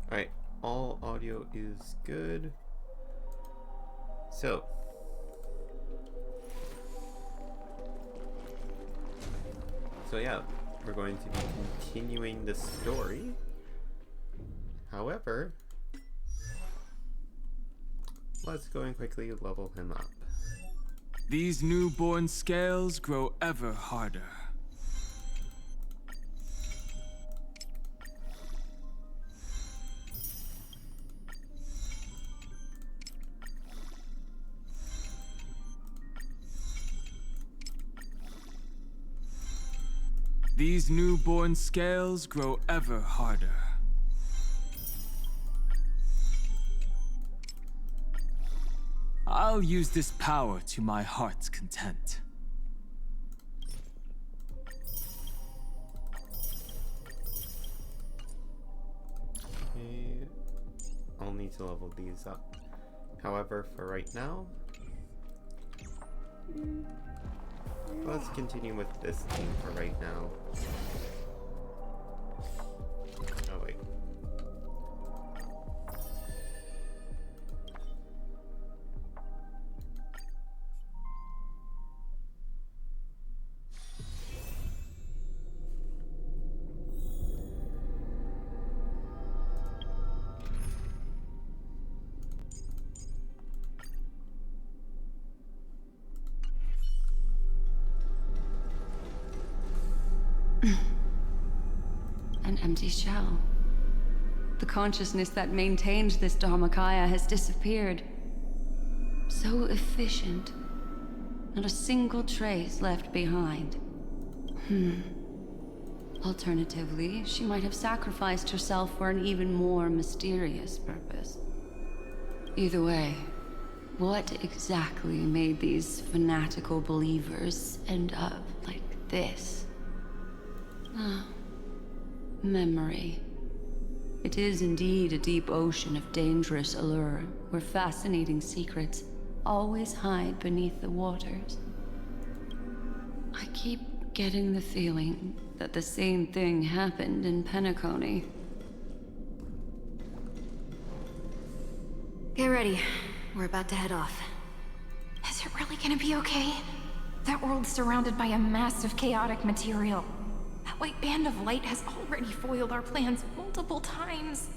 Alright, all audio is good. So, yeah, we're going to be continuing the story. However, let's go and quickly level him up. These newborn scales grow ever harder. These newborn scales grow ever harder. I'll use this power to my heart's content. Okay, I'll need to level these up. However, for right now, let's continue with this team for right now. Oh wait. An empty shell. The consciousness that maintained this Dharmakaya has disappeared. So efficient. Not a single trace left behind. Alternatively, she might have sacrificed herself for an even more mysterious purpose. Either way, what exactly made these fanatical believers end up like this? Memory. It is indeed a deep ocean of dangerous allure, where fascinating secrets always hide beneath the waters. I keep getting the feeling that the same thing happened in Penacony. Get ready. We're about to head off. Is it really gonna be okay? That world's surrounded by a mass of chaotic material. That white band of light has already foiled our plans multiple times.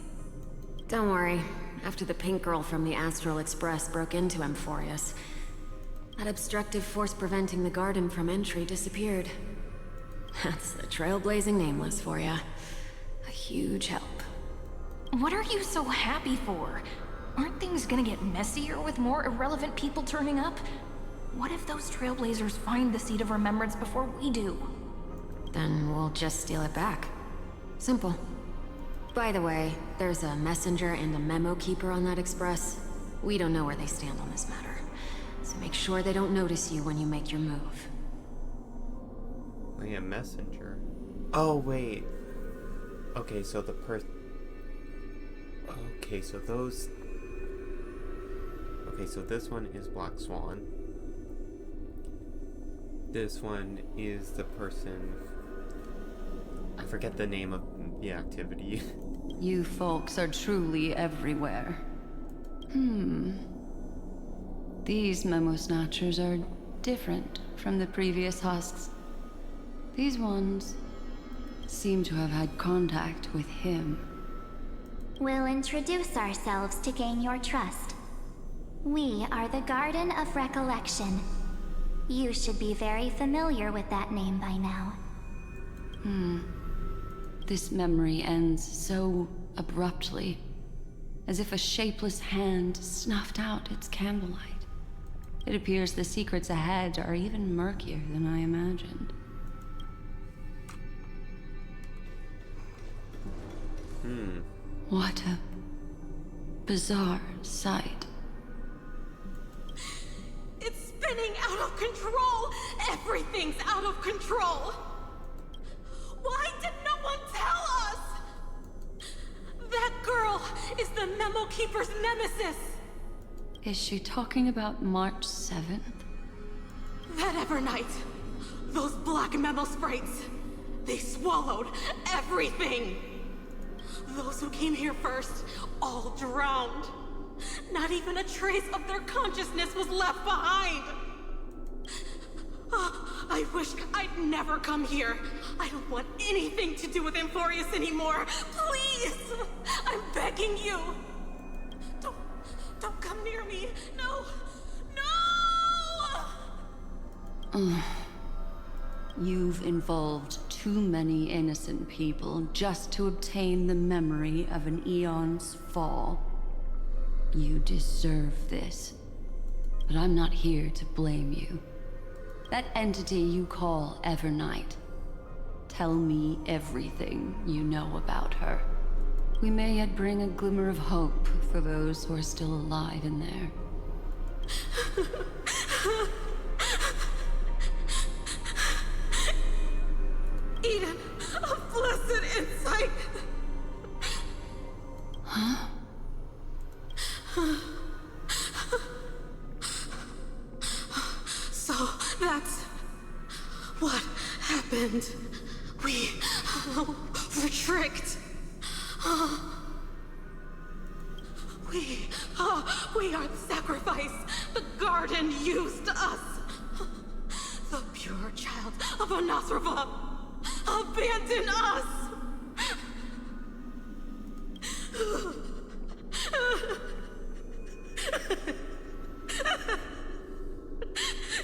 Don't worry. After the pink girl from the Astral Express broke into Amphorius, that obstructive force preventing the garden from entry disappeared. That's the trailblazing Nameless for ya. A huge help. What are you so happy for? Aren't things gonna get messier with more irrelevant people turning up? What if those trailblazers find the Seed of Remembrance before we do? Then we'll just steal it back. Simple. By the way, there's a messenger and a memo keeper on that express. We don't know where they stand on this matter, so make sure they don't notice you when you make your move. Oh yeah, messenger. Oh wait. Okay, so the Okay, so those... Okay, so this one is Black Swan. This one is the person... I forget the name of the activity. You folks are truly everywhere. These memo snatchers are different from the previous husks. These ones seem to have had contact with him. We'll introduce ourselves to gain your trust. We are the Garden of Recollection. You should be very familiar with that name by now. This memory ends so abruptly, as if a shapeless hand snuffed out its candlelight. It appears the secrets ahead are even murkier than I imagined. What a bizarre sight. It's spinning out of control! Everything's out of control! Why did no one tell us? That girl is the Memo Keeper's nemesis! Is she talking about March 7th? That Evernight, those black memo sprites, they swallowed everything! Those who came here first all drowned. Not even a trace of their consciousness was left behind. I wish I'd never come here. I don't want anything to do with Amphorius anymore. Please! I'm begging you. Don't come near me. No! No! You've involved too many innocent people just to obtain the memory of an eon's fall. You deserve this. But I'm not here to blame you. That entity you call Evernight. Tell me everything you know about her. We may yet bring a glimmer of hope for those who are still alive in there. Eden, a blessed insight! Huh? So that's what happened. We were tricked. We are the sacrifice. The garden used us. The pure child of Anasrava abandoned us.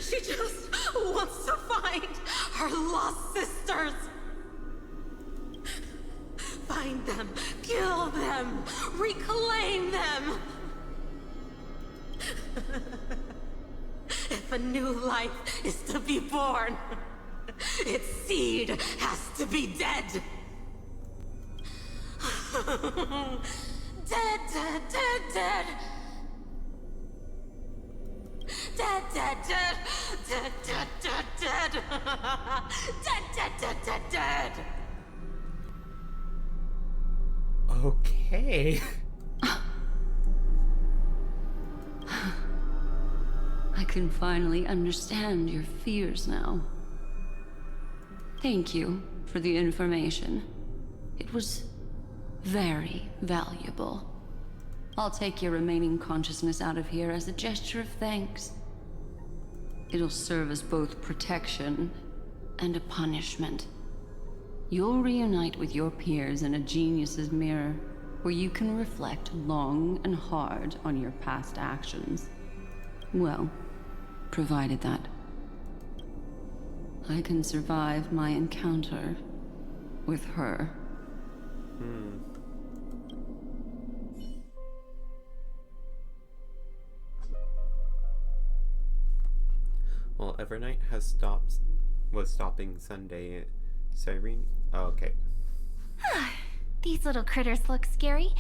She just wants to find her lost sisters. Find them, kill them, reclaim them. If a new life is to be born, its seed has to be dead. Dead, dead, dead, dead. Dead, dead, dead, dead, dead, dead, dead. Dead, dead, dead, dead, dead. Okay. I can finally understand your fears now. Thank you for the information. It was very valuable. I'll take your remaining consciousness out of here as a gesture of thanks. It'll serve as both protection and a punishment. You'll reunite with your peers in a genius's mirror, where you can reflect long and hard on your past actions. Well, provided that I can survive my encounter with her. Well, Evernight was stopping Sunday. Cyrene? Oh, okay. These little critters look scary,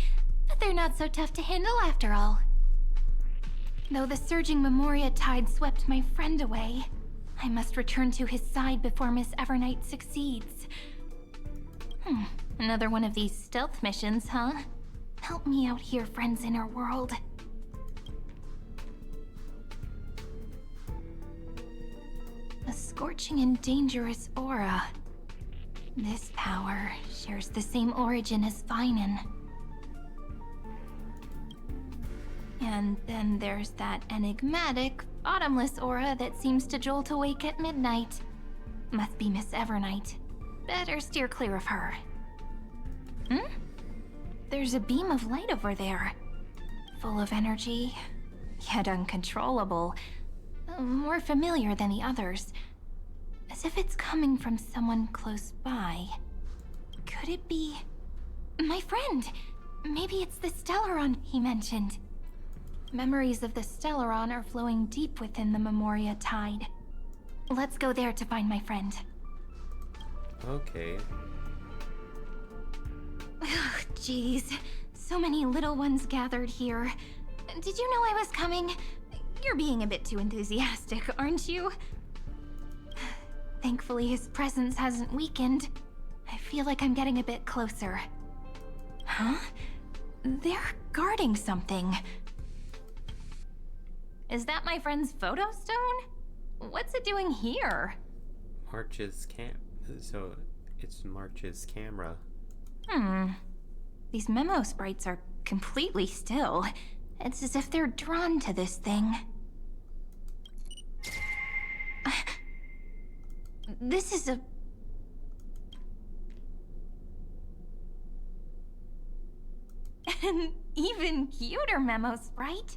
but they're not so tough to handle after all. Though the surging Memoria tide swept my friend away, I must return to his side before Miss Evernight succeeds. Another one of these stealth missions, huh? Help me out here, friends inner world. A scorching and dangerous aura. This power shares the same origin as Vinen. And then there's that enigmatic, bottomless aura that seems to jolt awake at midnight. Must be Miss Evernight. Better steer clear of her. There's a beam of light over there. Full of energy, yet uncontrollable. More familiar than the others. As if it's coming from someone close by. Could it be... my friend? Maybe it's the Stellaron he mentioned. Memories of the Stellaron are flowing deep within the Memoria tide. Let's go there to find my friend. Okay. Jeez, so many little ones gathered here. Did you know I was coming? You're being a bit too enthusiastic, aren't you? Thankfully, his presence hasn't weakened. I feel like I'm getting a bit closer. Huh? They're guarding something. Is that my friend's photo stone? What's it doing here? So it's March's camera. The These memo sprites are completely still. It's as if they're drawn to this thing. This is a... An even cuter memo sprite.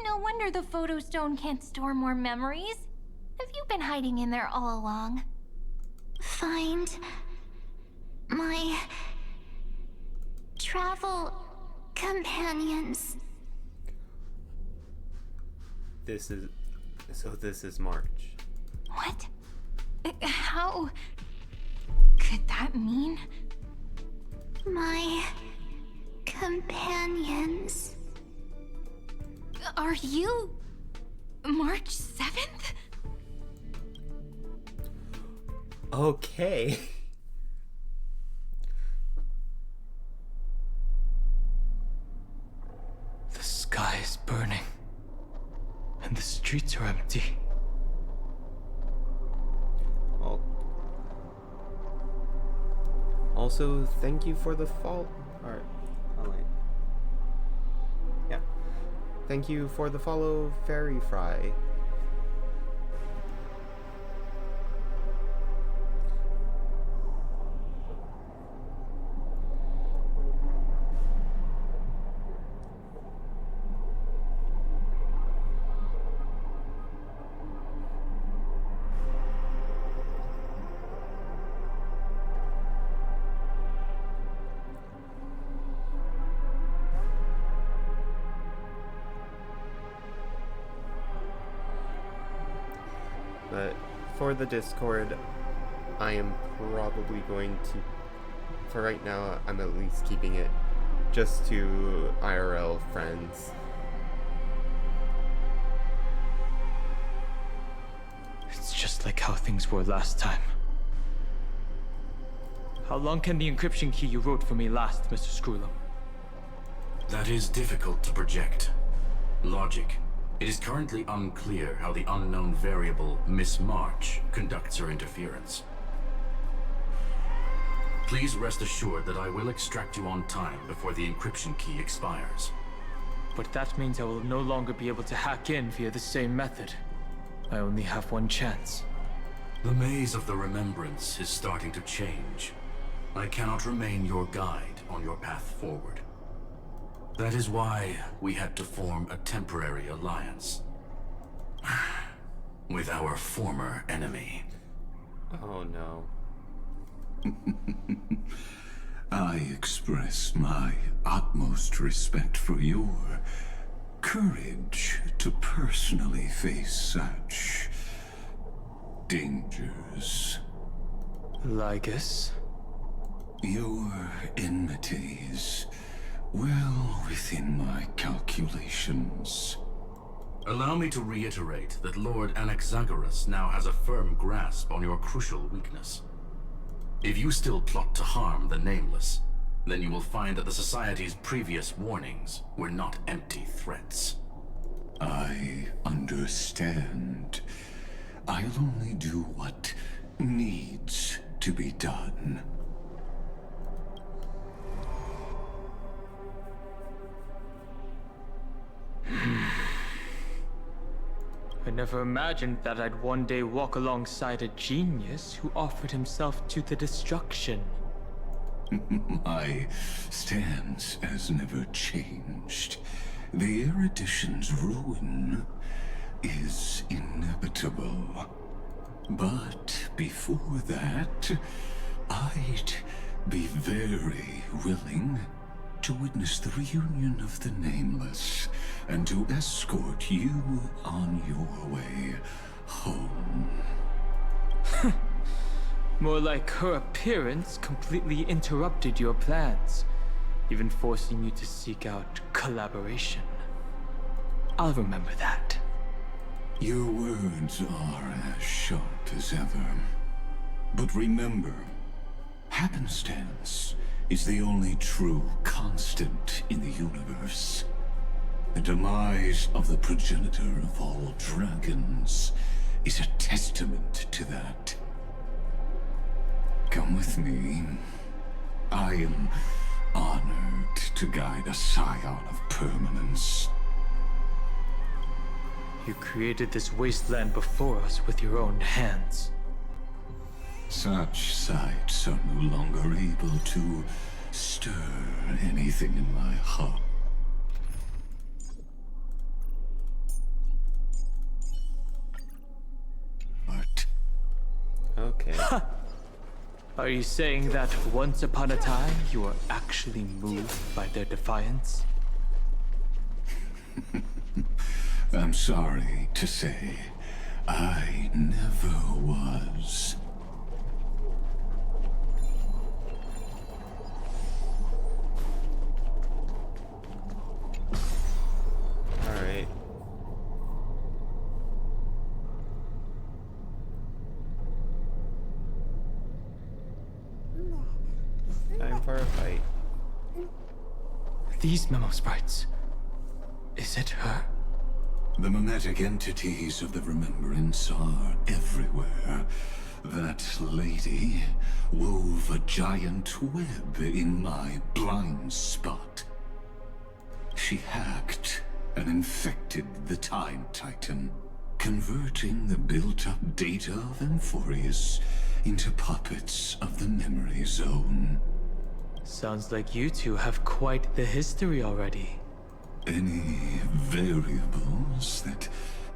No wonder the photostone can't store more memories. Have you been hiding in there all along? Find my travel companions. This is March. What? How could that mean? My companions. Are you March 7th? Okay. The sky is burning, and the streets are empty. Also, thank you for the follow. Alright, yeah. Thank you for the follow, Fairy Fry. But for the Discord, I am probably going to, for right now, I'm at least keeping it just to IRL friends. It's just like how things were last time. How long can the encryption key you wrote for me last, Mr. Screwlum? That is difficult to project. Logic. It is currently unclear how the unknown variable, Miss March, conducts her interference. Please rest assured that I will extract you on time before the encryption key expires. But that means I will no longer be able to hack in via the same method. I only have one chance. The maze of the remembrance is starting to change. I cannot remain your guide on your path forward. That is why we had to form a temporary alliance with our former enemy. Oh no. I express my utmost respect for your courage to personally face such dangers. Lygus? Your enmities, well within my calculations. Allow me to reiterate that Lord Anaxagoras now has a firm grasp on your crucial weakness. If you still plot to harm the Nameless, then you will find that the Society's previous warnings were not empty threats. I understand. I'll only do what needs to be done. I never imagined that I'd one day walk alongside a genius who offered himself to the destruction. My stance has never changed. The erudition's ruin is inevitable. But before that, I'd be very willing to witness the reunion of the Nameless and to escort you on your way home. More like her appearance completely interrupted your plans, even forcing you to seek out collaboration. I'll remember that. Your words are as sharp as ever. But remember, happenstance is the only true constant in the universe. The demise of the progenitor of all dragons is a testament to that. Come with me. I am honored to guide a scion of permanence. You created this wasteland before us with your own hands. Such sights are no longer able to stir anything in my heart. Okay. Are you saying that once upon a time you were actually moved by their defiance? I'm sorry to say, I never was. Alright. Time for a fight. These memo sprites. Is it her? The mimetic entities of the Remembrance are everywhere. That lady wove a giant web in my blind spot. She hacked and infected the Time Titan, converting the built-up data of Amphorius into puppets of the Memory Zone. Sounds like you two have quite the history already. Any variables that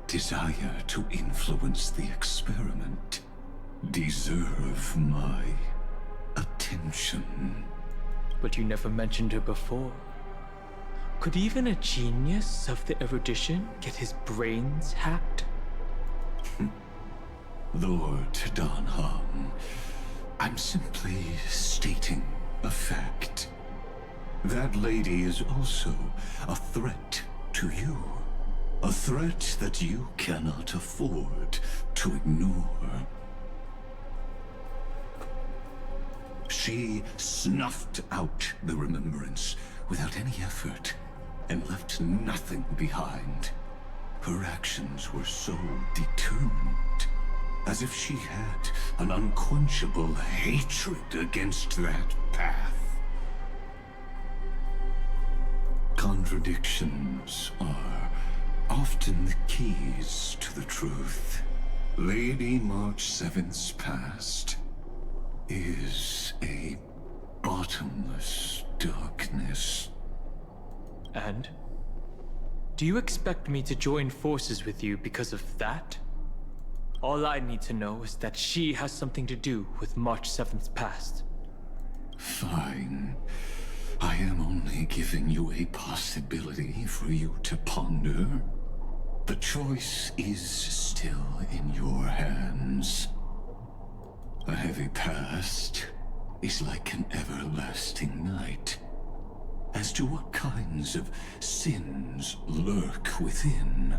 desire to influence the experiment deserve my attention. But you never mentioned her before. Could even a genius of the erudition get his brains hacked? Lord Dan Heng, I'm simply stating a fact. That lady is also a threat to you. A threat that you cannot afford to ignore. She snuffed out the Remembrance without any effort and left nothing behind. Her actions were so determined, as if she had an unquenchable hatred against that path. Contradictions are often the keys to the truth. Lady March 7th's past is a bottomless darkness. And? Do you expect me to join forces with you because of that? All I need to know is that she has something to do with March 7th's past. Fine. I am only giving you a possibility for you to ponder. The choice is still in your hands. A heavy past is like an everlasting night. As to what kinds of sins lurk within,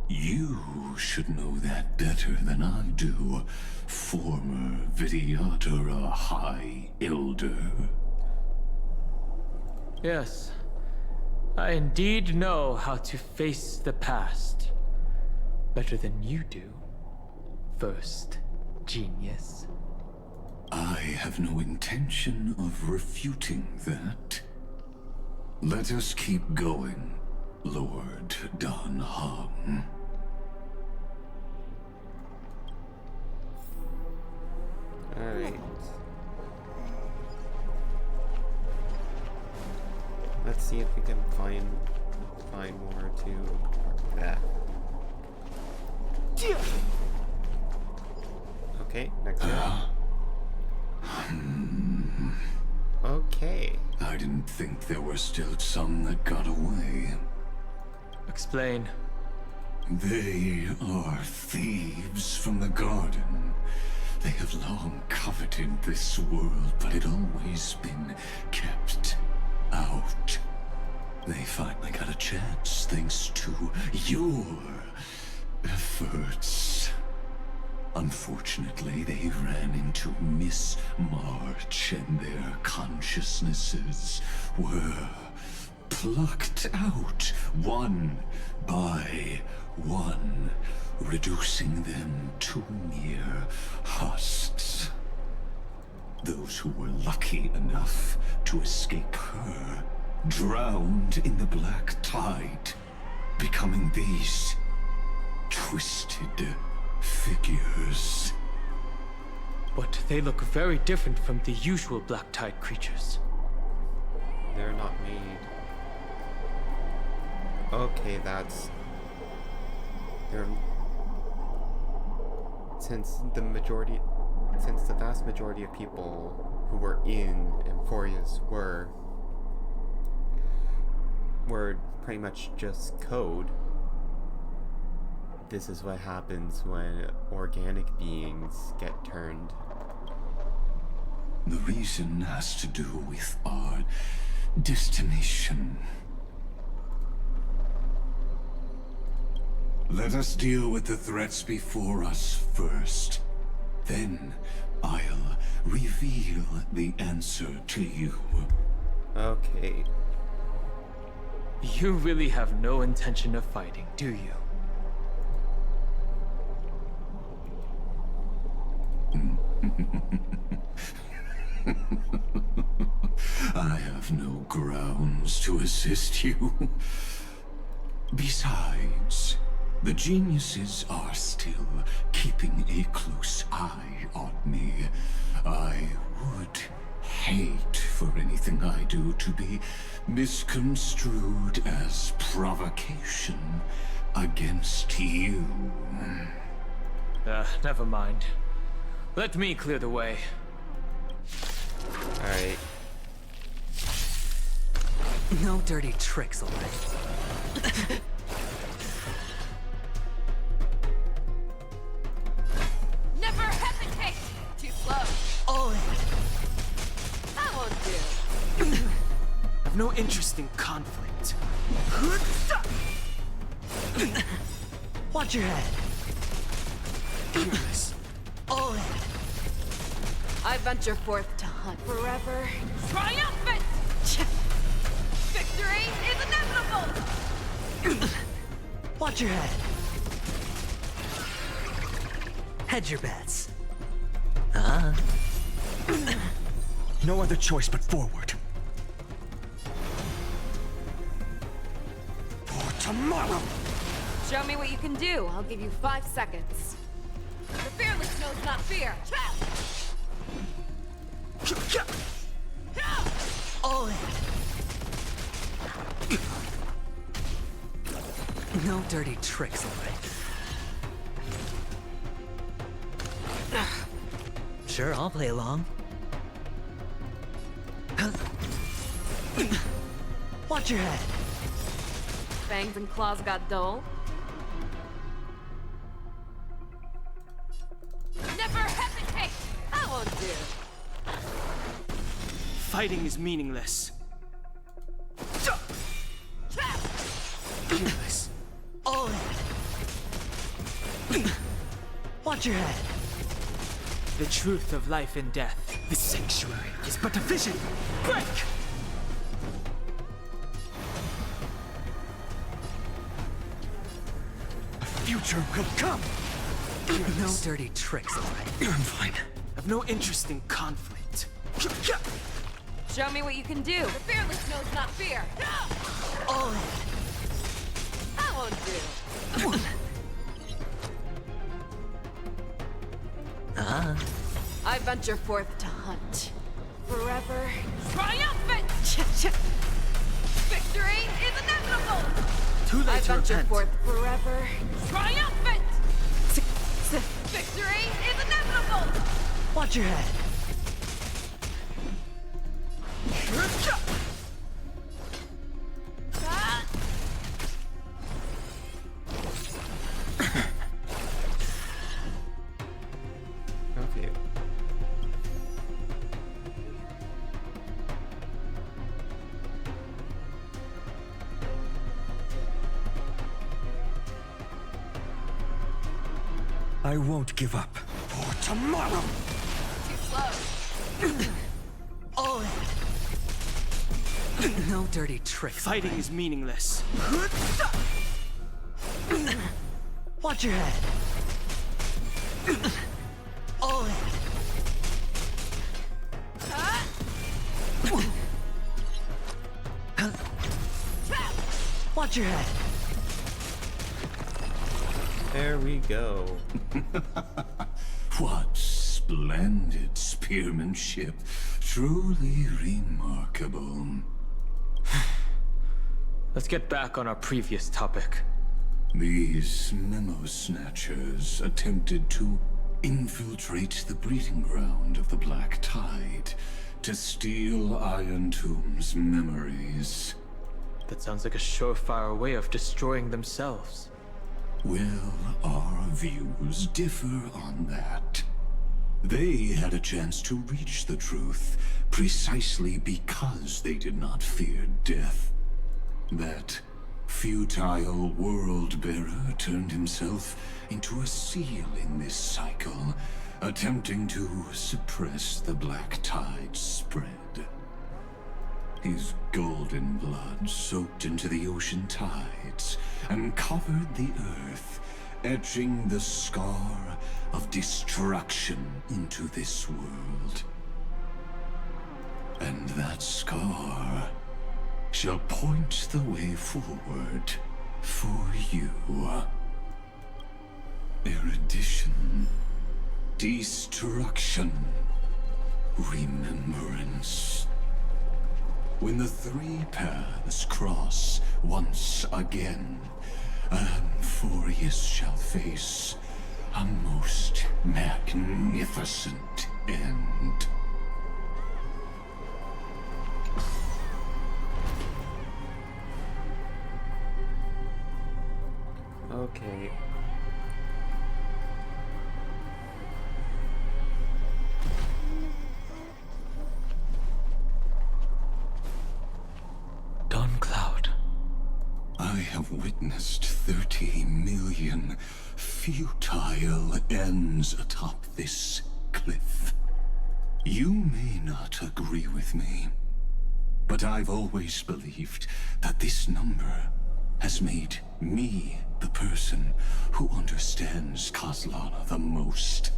you should know that better than I do, former Vidyadhara High Elder. Yes, I indeed know how to face the past. Better than you do. First, genius. I have no intention of refuting that. Let us keep going, Lord Dan Heng. Alright. Let's see if we can find more to that. Okay, next one. Okay. I didn't think there were still some that got away. Explain. They are thieves from the garden. They have long coveted this world, but it always been kept out. They finally got a chance thanks to your efforts. Unfortunately, they ran into Miss March and their consciousnesses were plucked out one by one, reducing them to mere husks. Those who were lucky enough to escape her drowned in the black tide, becoming these twisted figures. But they look very different from the usual Black Tide creatures. They're not made. Okay, that's... They're... Since the vast majority of people who were in Amphorius were pretty much just code, this is what happens when organic beings get turned. The reason has to do with our destination. Let us deal with the threats before us first. Then I'll reveal the answer to you. Okay. You really have no intention of fighting, do you? I have no grounds to assist you. Besides, the geniuses are still keeping a close eye on me. I would hate for anything I do to be misconstrued as provocation against you. Never mind. Let me clear the way. Alright. No dirty tricks, alright? Never hesitate! Too slow. All in. That won't do. I've no interest in conflict. Watch your head. Fearless. All in. I venture forth to hunt forever. Triumphant! Victory is inevitable! Watch your head. Hedge your bets. No other choice but forward. For tomorrow! Show me what you can do. I'll give you 5 seconds. The fearless knows not fear. All in. No dirty tricks, alright? Sure, I'll play along. Watch your head. Fangs and claws got dull. Never hesitate! That won't do. Fighting is meaningless. Fearless. All in. Watch your head. The truth of life and death. The sanctuary is but a vision. Break! A future will come. No dirty tricks, alright? I'm fine. I've no interest in conflict. Show me what you can do. The fearless knows not fear. All in. That won't do. I venture forth to hunt. Forever. Triumphant! Victory is inevitable! Too late I to venture repent. forth forever. Triumphant! Victory is inevitable! Watch your head. Ah! Okay. I won't give up. For tomorrow! Too slow. All in. No dirty tricks. Fighting is meaningless. Watch your head. All in. Watch your head. There we go. What splendid spearmanship. Truly remarkable. Let's get back on our previous topic. These memo snatchers attempted to infiltrate the breeding ground of the Black Tide to steal Iron Tomb's memories. That sounds like a surefire way of destroying themselves. Well, our views differ on that. They had a chance to reach the truth precisely because they did not fear death. That futile world-bearer turned himself into a seal in this cycle, attempting to suppress the Black Tide's spread. His golden blood soaked into the ocean tides and covered the earth, etching the scar of destruction into this world. And that scar shall point the way forward for you. Erudition, destruction, remembrance. When the three paths cross once again, Amphorius shall face a most magnificent end. Okay. Dawncloud. I have witnessed 30 million futile ends atop this cliff. You may not agree with me, but I've always believed that this number has made me the person who understands Kozlana the most.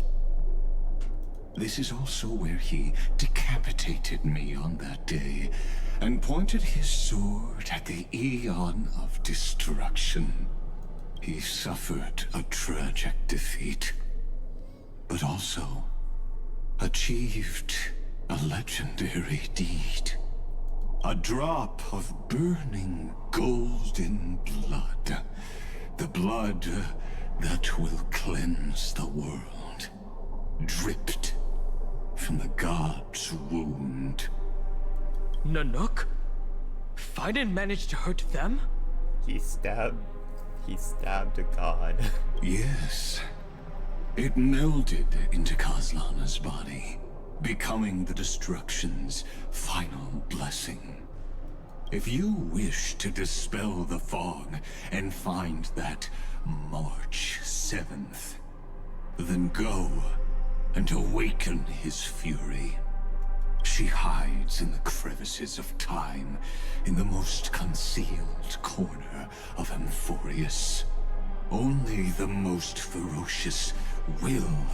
This is also where he decapitated me on that day and pointed his sword at the Aeon of Destruction. He suffered a tragic defeat, but also achieved a legendary deed. A drop of burning golden blood. The blood that will cleanse the world. Dripped from the god's wound. Nanook? Fiden managed to hurt them? He stabbed a god. Yes. It melded into Kozlana's body, becoming the Destruction's final blessing. If you wish to dispel the fog and find that March 7th, then go and awaken his fury. She hides in the crevices of time, in the most concealed corner of Amphorius. Only the most ferocious will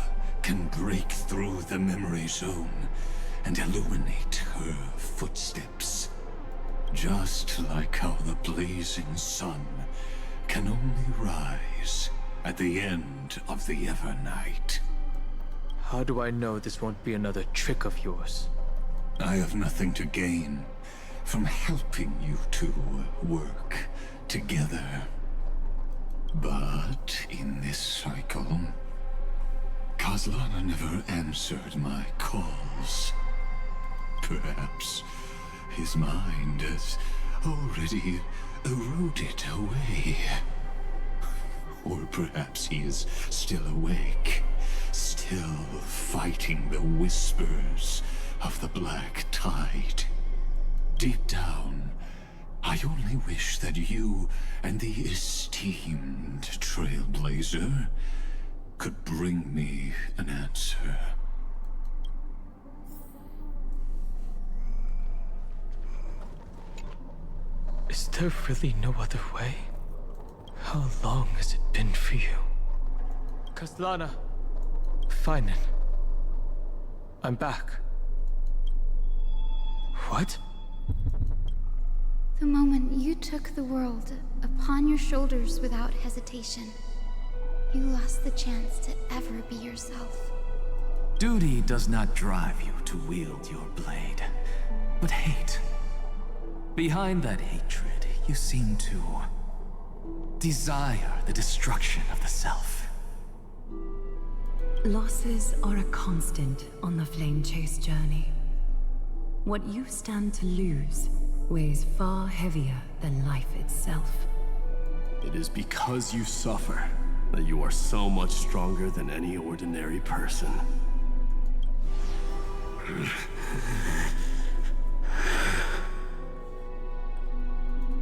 can break through the memory zone and illuminate her footsteps. Just like how the blazing sun can only rise at the end of the Evernight. How do I know this won't be another trick of yours? I have nothing to gain from helping you two work together. But in this cycle, Kozlana never answered my calls. Perhaps his mind has already eroded away. Or perhaps he is still awake, still fighting the whispers of the Black Tide. Deep down, I only wish that you and the esteemed Trailblazer could bring me an answer. Is there really no other way? How long has it been for you? Kozlana. Finen. I'm back. What? The moment you took the world upon your shoulders without hesitation, you lost the chance to ever be yourself. Duty does not drive you to wield your blade, but hate. Behind that hatred, you seem to desire the destruction of the self. Losses are a constant on the Flame Chase journey. What you stand to lose weighs far heavier than life itself. It is because you suffer that you are so much stronger than any ordinary person.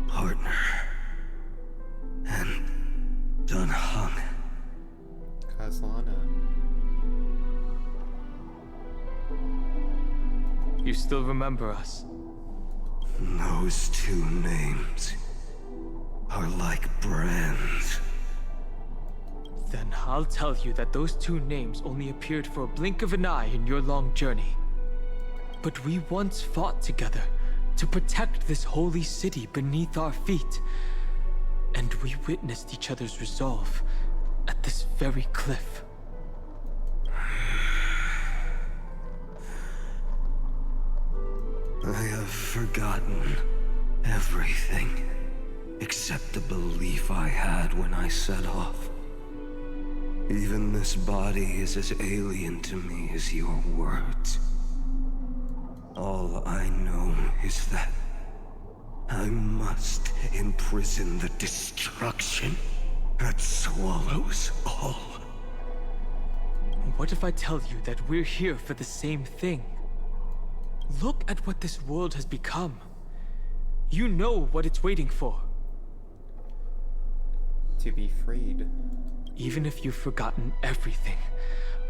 Partner. And Dunhung. Kazlana. You still remember us? Those two names are like brands. Then I'll tell you that those two names only appeared for a blink of an eye in your long journey. But we once fought together to protect this holy city beneath our feet. And we witnessed each other's resolve at this very cliff. I have forgotten everything except the belief I had when I set off. Even this body is as alien to me as your words. All I know is that I must imprison the destruction that swallows all. What if I tell you that we're here for the same thing? Look at what this world has become. You know what it's waiting for. To be freed. Even if you've forgotten everything,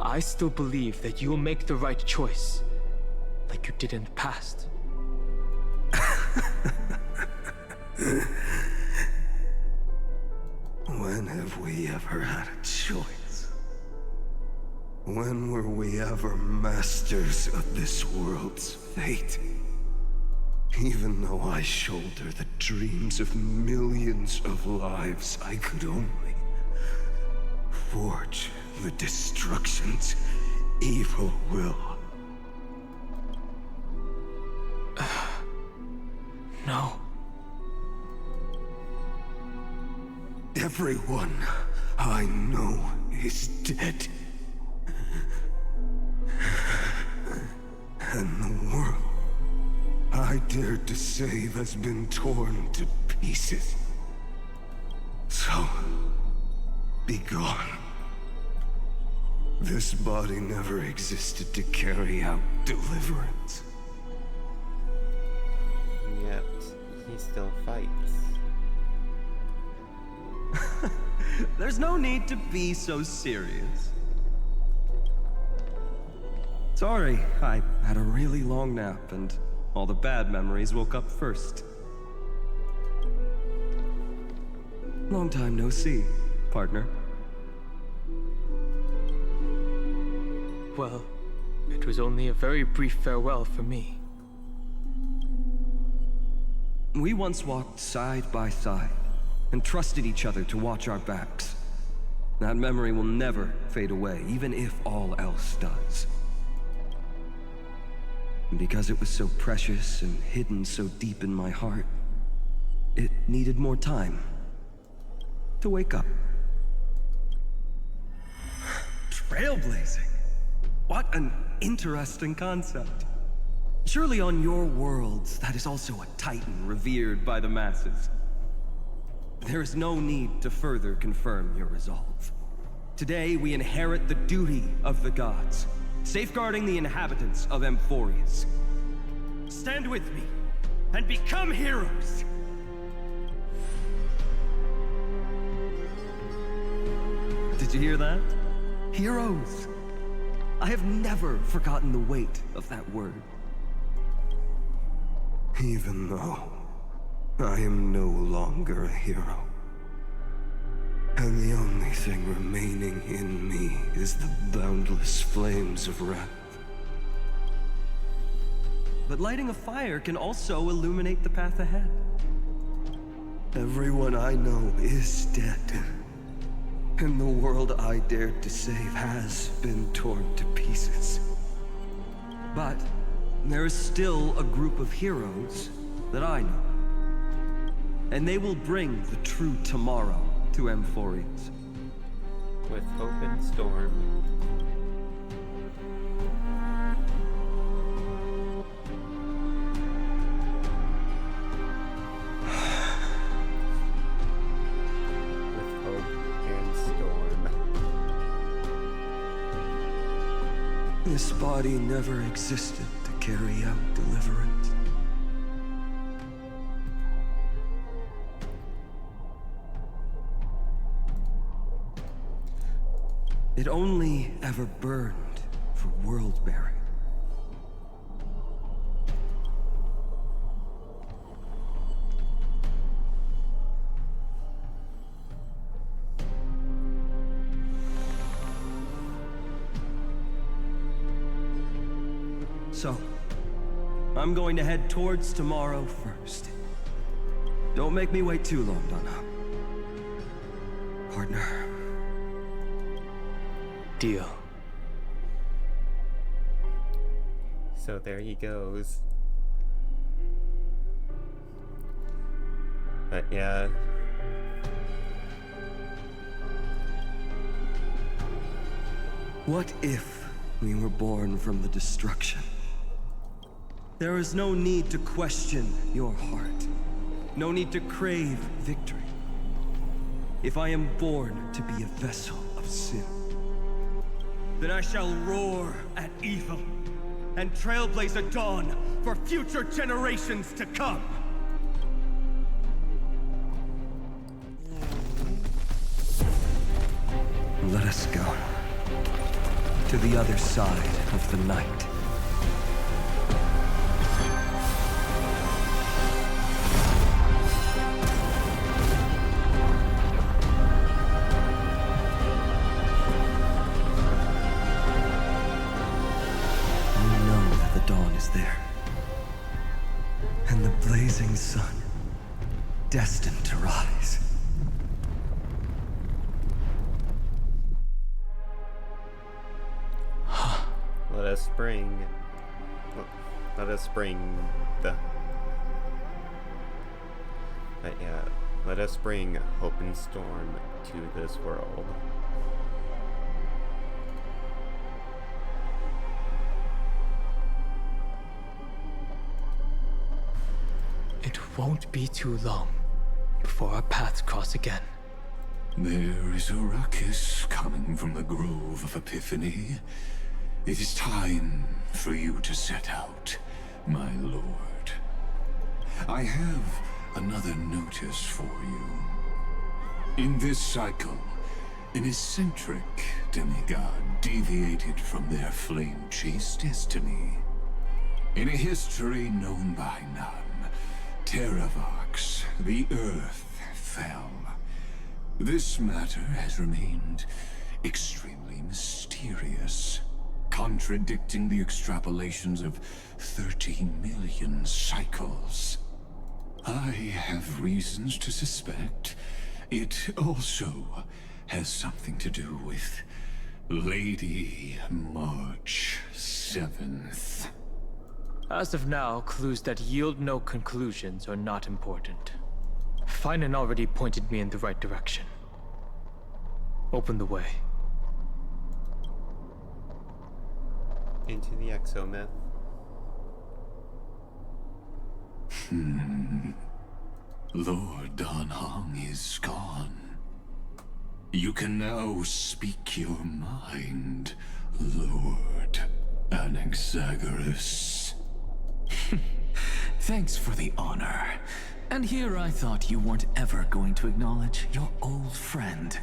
I still believe that you'll make the right choice, like you did in the past. When have we ever had a choice? When were we ever masters of this world's fate? Even though I shoulder the dreams of millions of lives, I could only forge the destruction's evil will. No. Everyone I know is dead. And the world I dared to save has been torn to pieces. So, be gone. This body never existed to carry out deliverance. Yet, he still fights. There's no need to be so serious. Sorry, I had a really long nap and all the bad memories woke up first. Long time no see, partner. Well, it was only a very brief farewell for me. We once walked side by side and trusted each other to watch our backs. That memory will never fade away, even if all else does. And because it was so precious and hidden so deep in my heart, it needed more time to wake up. Trailblazing. What an interesting concept. Surely on your worlds, that is also a titan revered by the masses. There is no need to further confirm your resolve. Today, we inherit the duty of the gods, safeguarding the inhabitants of Amphorius. Stand with me, and become heroes! Did you hear that? Heroes! I have never forgotten the weight of that word. Even though I am no longer a hero, and the only thing remaining in me is the boundless flames of wrath. but lighting a fire can also illuminate the path ahead. Everyone I know is dead. And the world I dared to save has been torn to pieces. But there is still a group of heroes that I know. And they will bring the true tomorrow to Amphorius. With hope and storm. With hope and storm. This body never existed to carry out deliverance. It only ever burned for world-bearing. So, I'm going to head towards tomorrow first. Don't make me wait too long, Donna. Partner. Deal. So there he goes. But yeah. What if we were born from the destruction? There is no need to question your heart. No need to crave victory. If I am born to be a vessel of sin, then I shall roar at evil and trailblaze a dawn for future generations to come. Let us go to the other side of the night. There. And the blazing sun, destined to rise. Let us bring the... But yeah, let us bring hope and storm to this world. It won't be too long before our paths cross again. There is a ruckus coming from the Grove of Epiphany. It is time for you to set out, my lord. I have another notice for you. In this cycle, an eccentric demigod deviated from their flame-chased destiny. In a history known by none, Terravox, the Earth, fell. This matter has remained extremely mysterious, contradicting the extrapolations of 30 million cycles. I have reasons to suspect it also has something to do with Lady March 7th. As of now, clues that yield no conclusions are not important. Finan already pointed me in the right direction. Open the way. Into the exomyth. Lord Dan Heng is gone. You can now speak your mind, Lord Anaxagoras. Thanks for the honor. And here I thought you weren't ever going to acknowledge your old friend.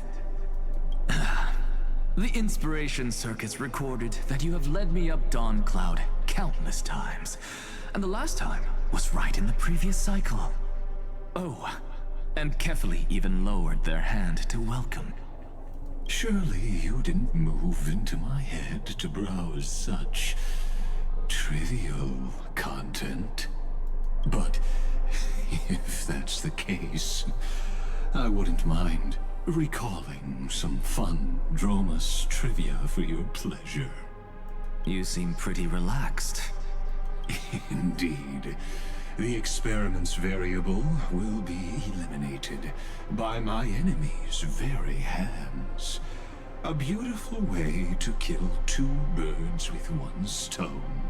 The Inspiration Circus recorded that you have led me up Dawn Cloud countless times. And the last time was right in the previous cycle. Oh, and Kefali even lowered their hand to welcome. Surely you didn't move into my head to browse such trivial content. But if that's the case, I wouldn't mind recalling some fun Dromus trivia for your pleasure. You seem pretty relaxed. Indeed. The experiment's variable will be eliminated by my enemy's very hands. A beautiful way to kill two birds with one stone,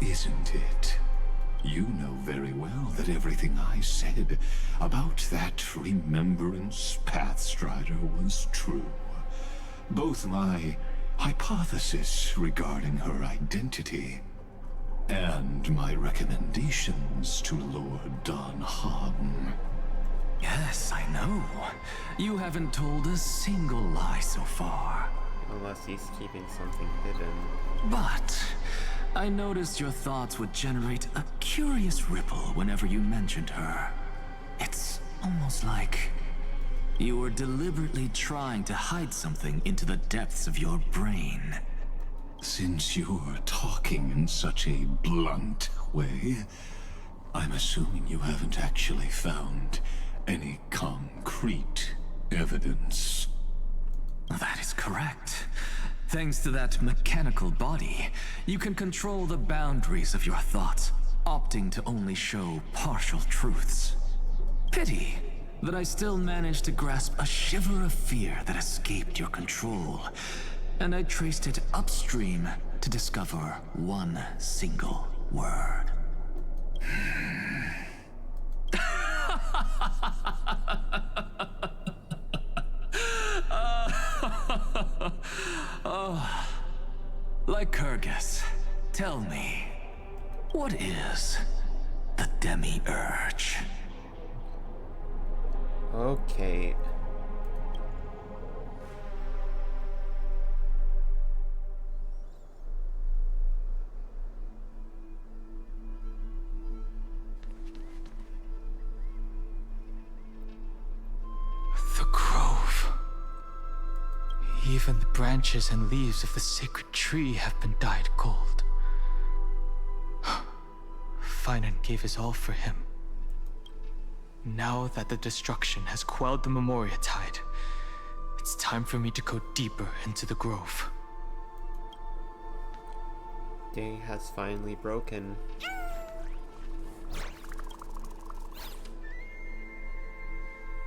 isn't it? You know very well that everything I said about that Remembrance Pathstrider was true. Both my hypothesis regarding her identity and my recommendations to Lord Don Hahn. Yes, I know. You haven't told a single lie so far. Unless he's keeping something hidden. But I noticed your thoughts would generate a curious ripple whenever you mentioned her. It's almost like you were deliberately trying to hide something into the depths of your brain. Since you're talking in such a blunt way, I'm assuming you haven't actually found any concrete evidence. That is correct. Thanks to that mechanical body, you can control the boundaries of your thoughts, opting to only show partial truths. Pity that I still managed to grasp a shiver of fear that escaped your control, and I traced it upstream to discover one single word. Oh, Lycurgus, tell me, what is the Demiurge? Okay. The Grove. Even the branches and leaves of the sacred tree have been dyed gold. Finan gave his all for him. Now that the destruction has quelled the Memoria Tide, it's time for me to go deeper into the Grove. Day has finally broken.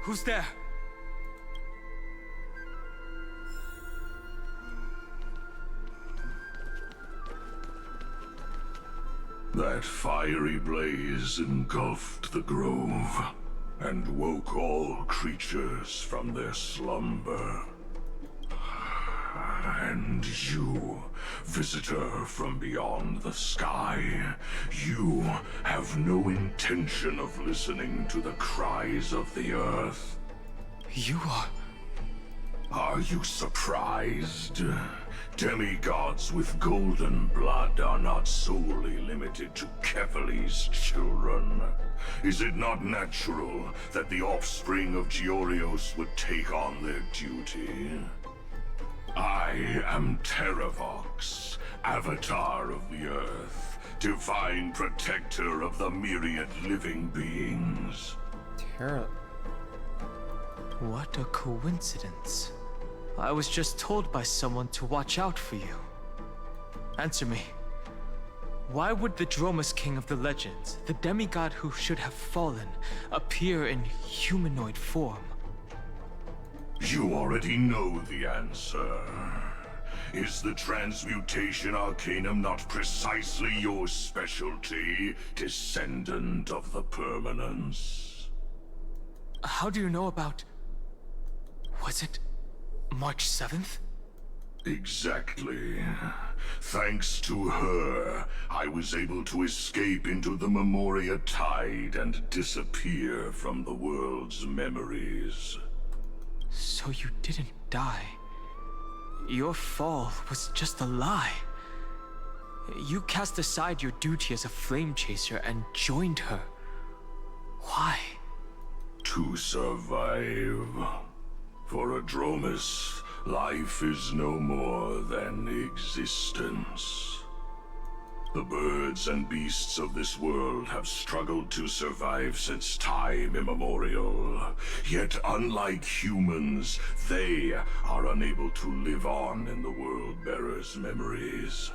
Who's there? That fiery blaze engulfed the grove and woke all creatures from their slumber. And you, visitor from beyond the sky, you have no intention of listening to the cries of the earth. You are... Are you surprised? Demigods with golden blood are not solely limited to Kefali's children. Is it not natural that the offspring of Georios would take on their duty? I am Terravox, Avatar of the Earth, divine protector of the myriad living beings. What a coincidence. I was just told by someone to watch out for you. Answer me. Why would the Dromus King of the Legends, the demigod who should have fallen, appear in humanoid form? You already know the answer. Is the Transmutation Arcanum not precisely your specialty, descendant of the Permanence? How do you know about... Was it March 7th? Exactly. Thanks to her, I was able to escape into the Memoria Tide and disappear from the world's memories. So you didn't die. Your fall was just a lie. You cast aside your duty as a flame chaser and joined her. Why? To survive. For a Dromus, life is no more than existence. The birds and beasts of this world have struggled to survive since time immemorial. Yet unlike humans, they are unable to live on in the World-Bearer's memories.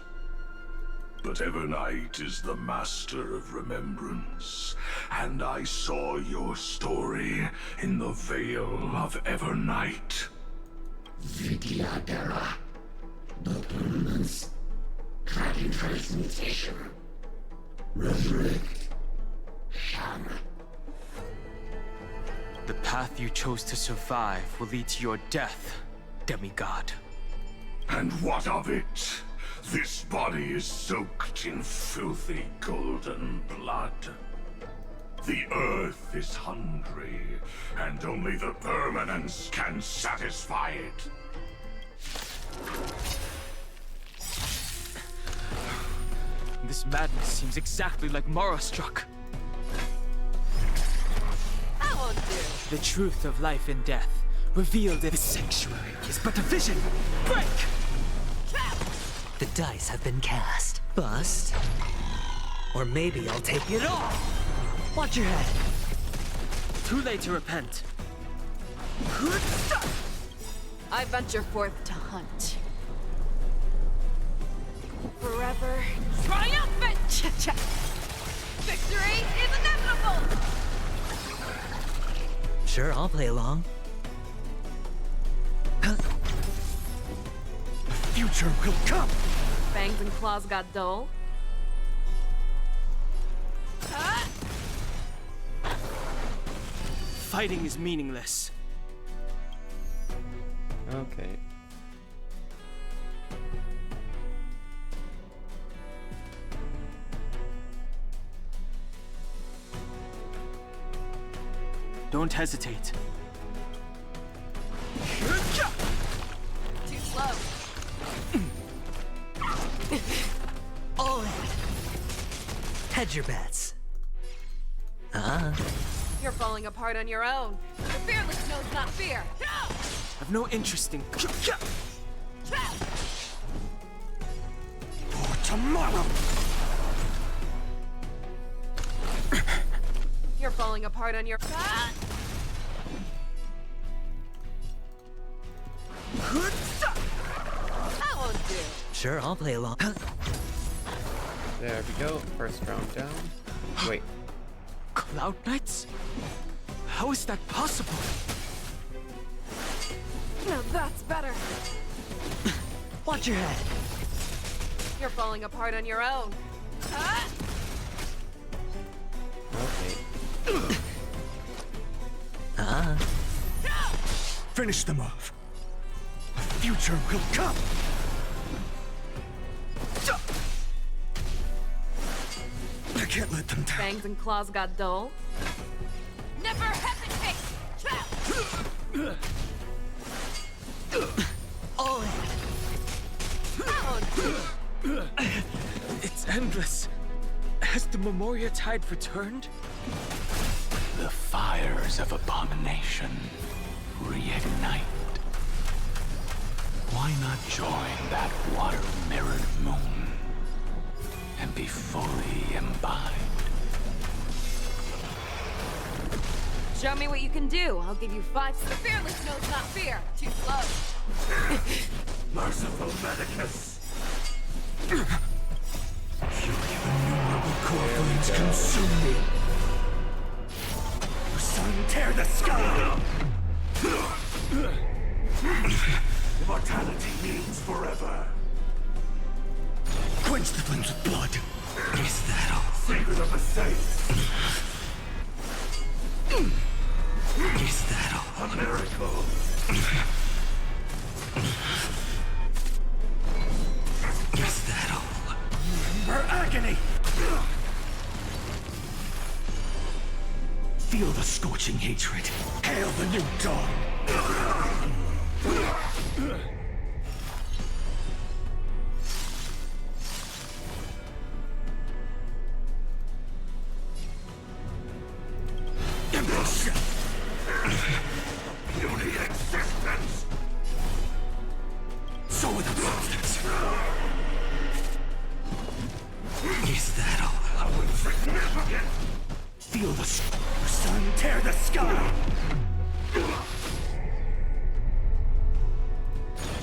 But Evernight is the master of remembrance, and I saw your story in the Veil of Evernight. Vidyadhara. The permanence. Dragon transmutation. Resurrect. Shang. The path you chose to survive will lead to your death, demigod. And what of it? This body is soaked in filthy golden blood. The earth is hungry, and only the permanence can satisfy it. This madness seems exactly like Mara struck. I won't do. The truth of life and death, revealed in the sanctuary, is but a vision. Break! The dice have been cast. Bust. Or maybe I'll take it all. Watch your head. Too late to repent. I venture forth to hunt. Forever triumphant! Victory is inevitable! Sure, I'll play along. The future will come! Fangs and claws got dull. Fighting is meaningless. Okay. Don't hesitate. Too slow. All in. Hedge your bets. You're falling apart on your own. The fearless knows not fear. I've no interest in. For tomorrow! You're falling apart on your. That won't do. Sure, I'll play along. There we go. First round down. Wait. Cloud Knights? How is that possible? Now that's better. Watch your head. You're falling apart on your own. Okay. Finish them off. The future will come! I can't let them down. Fangs and claws got dull. Never hesitate! All in. It's endless. Has the Memoria Tide returned? The fires of abomination reignite. Why not join that water-mirrored moon and be fully imbibed? Show me what you can do. I'll give you 5. The fearless knows not fear. Too slow. Merciful Medicus. Fury of innumerable core flames consume me. The sun tear the sky! Immortality means forever. Quench the flames with blood. Is that all? Secret of the saints. Is that all? A miracle. Is that all? Remember agony! Feel the scorching hatred. Hail the new dawn! Puny existence. So without substance.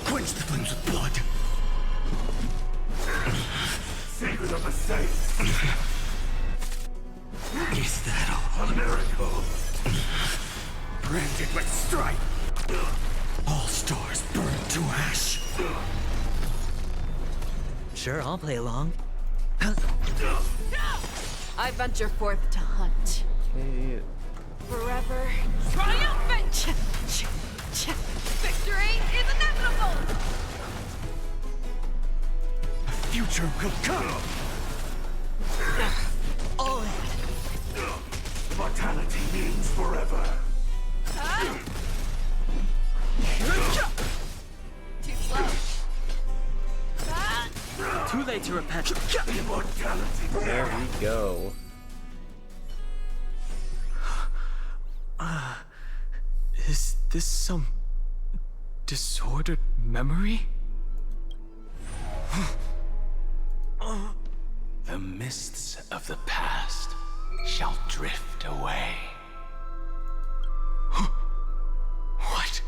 Quench the flames with blood. Secret of the saints. Is that all? A miracle. Branded with strife. All stars burn to ash. Sure, I'll play along. I venture forth to hunt. Okay. Forever triumphant! Victory is inevitable! The future will come! All in. Mortality means forever. Too slow. Too late to repent. Immortality. There we go. Is this some disordered memory? The mists of the past shall drift away. What?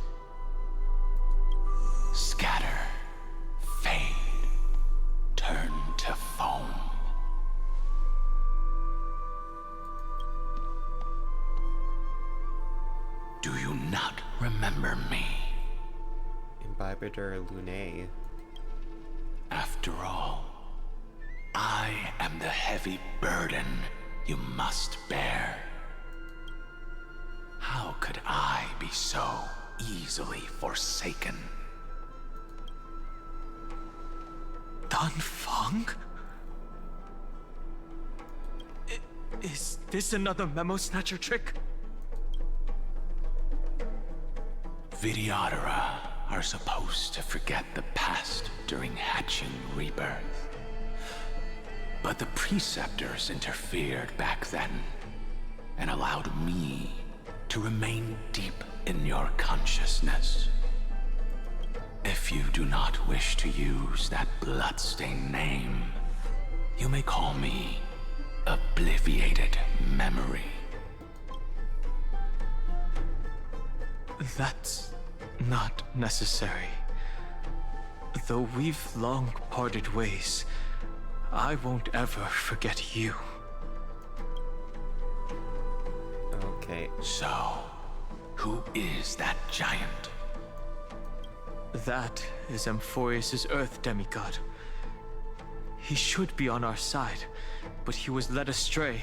Scatter, fade, turn to foam. Do you not remember me? Imbibitor Lunae. After all, I am the heavy burden you must bear. How could I be so easily forsaken? Dan Feng? Is this another Memo Snatcher trick? Vidyadhara are supposed to forget the past during hatching rebirth. But the Preceptors interfered back then and allowed me to remain deep in your consciousness. If you do not wish to use that bloodstained name, you may call me Obliviated Memory. That's not necessary. Though we've long parted ways, I won't ever forget you. Okay. So, who is that giant? That is Amphorius' Earth demigod. He should be on our side, but he was led astray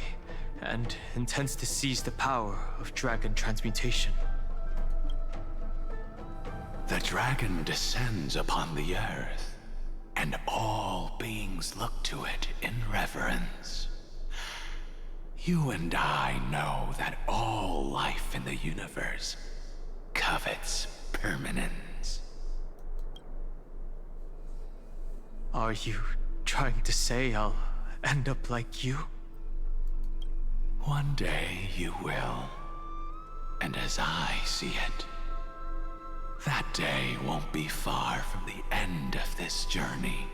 and intends to seize the power of dragon transmutation. The dragon descends upon the earth, and all beings look to it in reverence. You and I know that all life in the universe covets permanence. Are you trying to say I'll end up like you? One day you will. And as I see it, that day won't be far from the end of this journey.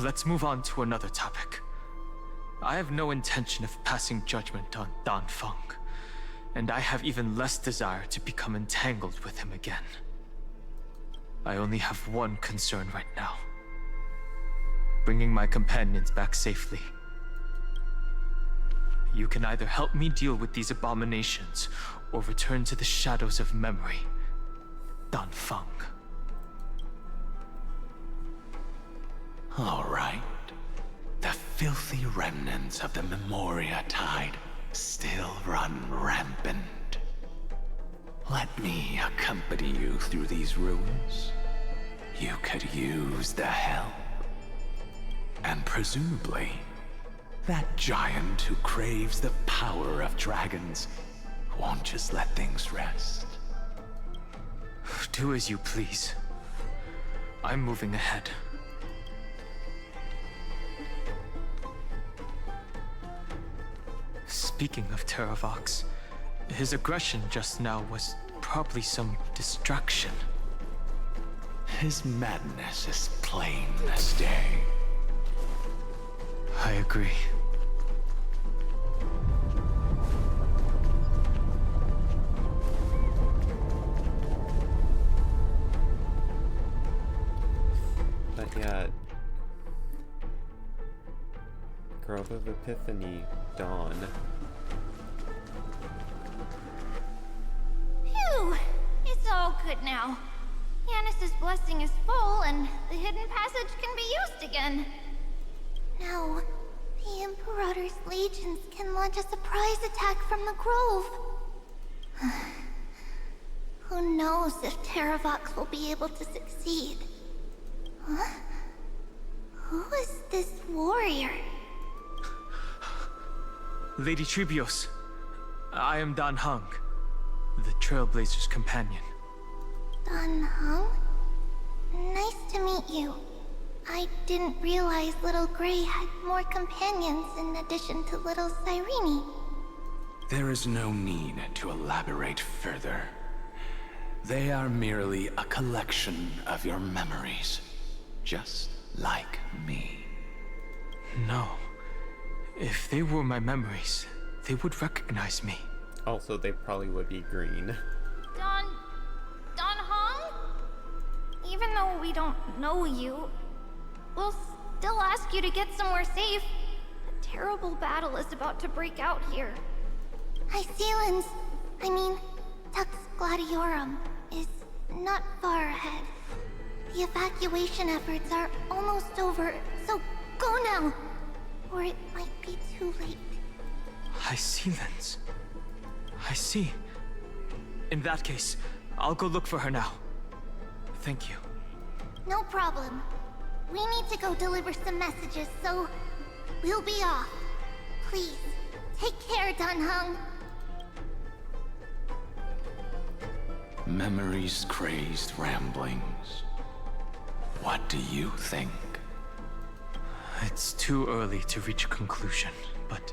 Let's move on to another topic. I have no intention of passing judgment on Dan Feng, and I have even less desire to become entangled with him again. I only have one concern right now: bringing my companions back safely. You can either help me deal with these abominations, or return to the shadows of memory. Dan Feng. All right. The filthy remnants of the Memoria Tide still run rampant. Let me accompany you through these ruins. You could use the help. And presumably, that giant who craves the power of dragons won't just let things rest. Do as you please. I'm moving ahead. Speaking of Terravox, his aggression just now was probably some distraction. His madness is plain as day. agree. But yeah, Grove of Epiphany, Dawn. Phew! It's all good now. Yanis's blessing is full, and the hidden passage can be used again. Now, the Imperator's legions can launch a surprise attack from the Grove. Who knows if Terravox will be able to succeed? Huh? Who is this warrior? Lady Trebios, I am Dan Heng, the Trailblazer's companion. Dan Heng? Nice to meet you. I didn't realize Little Grey had more companions in addition to Little Cyrene. There is no need to elaborate further. They are merely a collection of your memories, just like me. No. If they were my memories, they would recognize me. Also, they probably would be green. Dan Heng? Even though we don't know you, we'll still ask you to get somewhere safe. A terrible battle is about to break out here. Tux Gladiorum, is not far ahead. The evacuation efforts are almost over, so go now, or it might be too late. I see, Lens. I see. In that case, I'll go look for her now. Thank you. No problem. We need to go deliver some messages, so we'll be off. Please, take care, Dan Heng. Memories crazed ramblings. What do you think? It's too early to reach a conclusion, but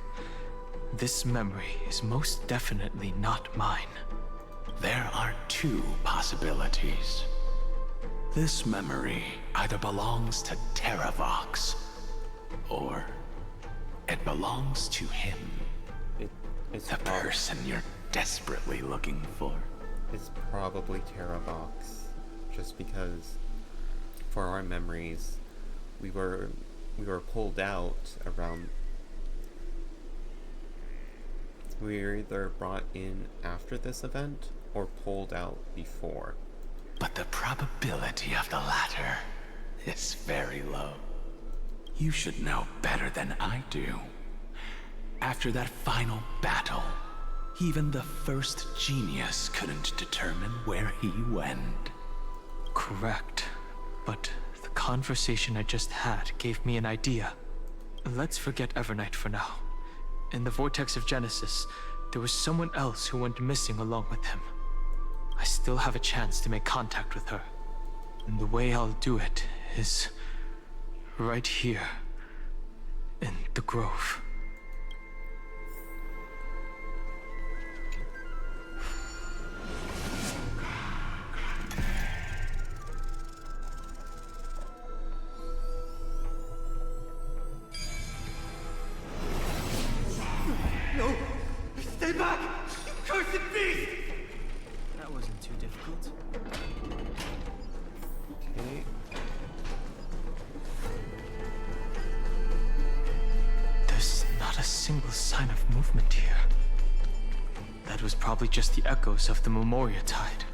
this memory is most definitely not mine. There are two possibilities. This memory either belongs to Terravox, or it belongs to him. It's the person you're desperately looking for. It's probably Terravox, just because for our memories, we were pulled out around. We were either brought in after this event or pulled out before. But the probability of the latter is very low. You should know better than I do. After that final battle, even the first genius couldn't determine where he went. Correct. But the conversation I just had gave me an idea. Let's forget Evernight for now. In the Vortex of Genesis, there was someone else who went missing along with him. I still have a chance to make contact with her. And the way I'll do it is right here in the Grove. No! Stay back! You cursed beast! That wasn't too difficult. Okay. There's not a single sign of movement here. That was probably just the echoes of the Memoria Tide.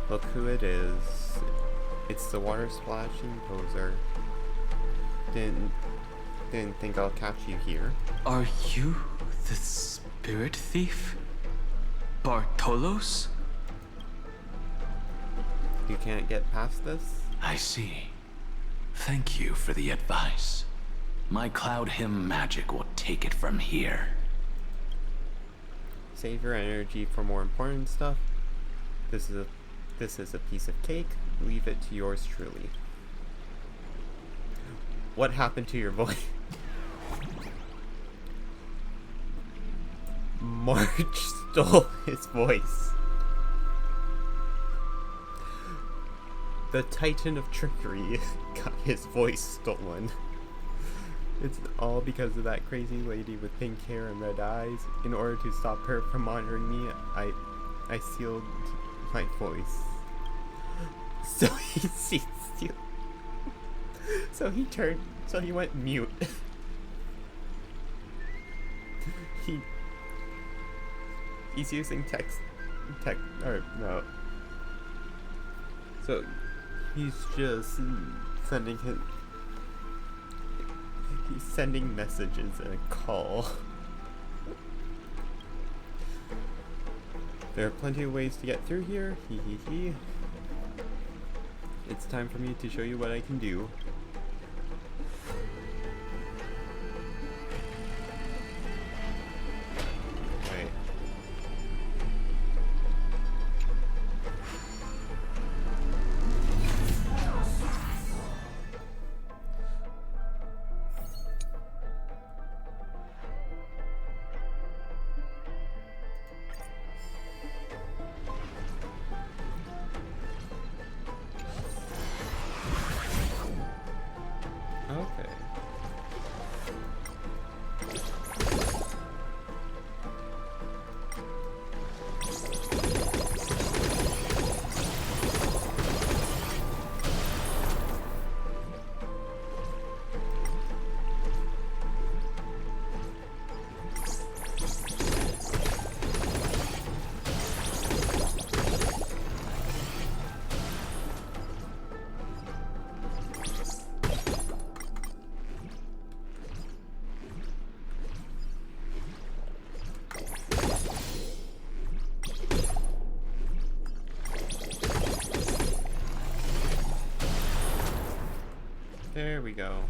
Look who it is. It's the water splashing poser. Didn't think I'll catch you here. Are you the spirit thief? Bartolos? You can't get past this? I see. Thank you for the advice. My Cloud Hymn magic will take it from here. Save your energy for more important stuff. This is a piece of cake. Leave it to yours truly. What happened to your voice? March stole his voice. The Titan of Trickery got his voice stolen. It's all because of that crazy lady with pink hair and red eyes. In order to stop her from monitoring me, I sealed my voice. So he went mute. He's using so he's just he's sending messages and a call. There are plenty of ways to get through here. It's time for me to show you what I can do. Wait. Okay. There we go.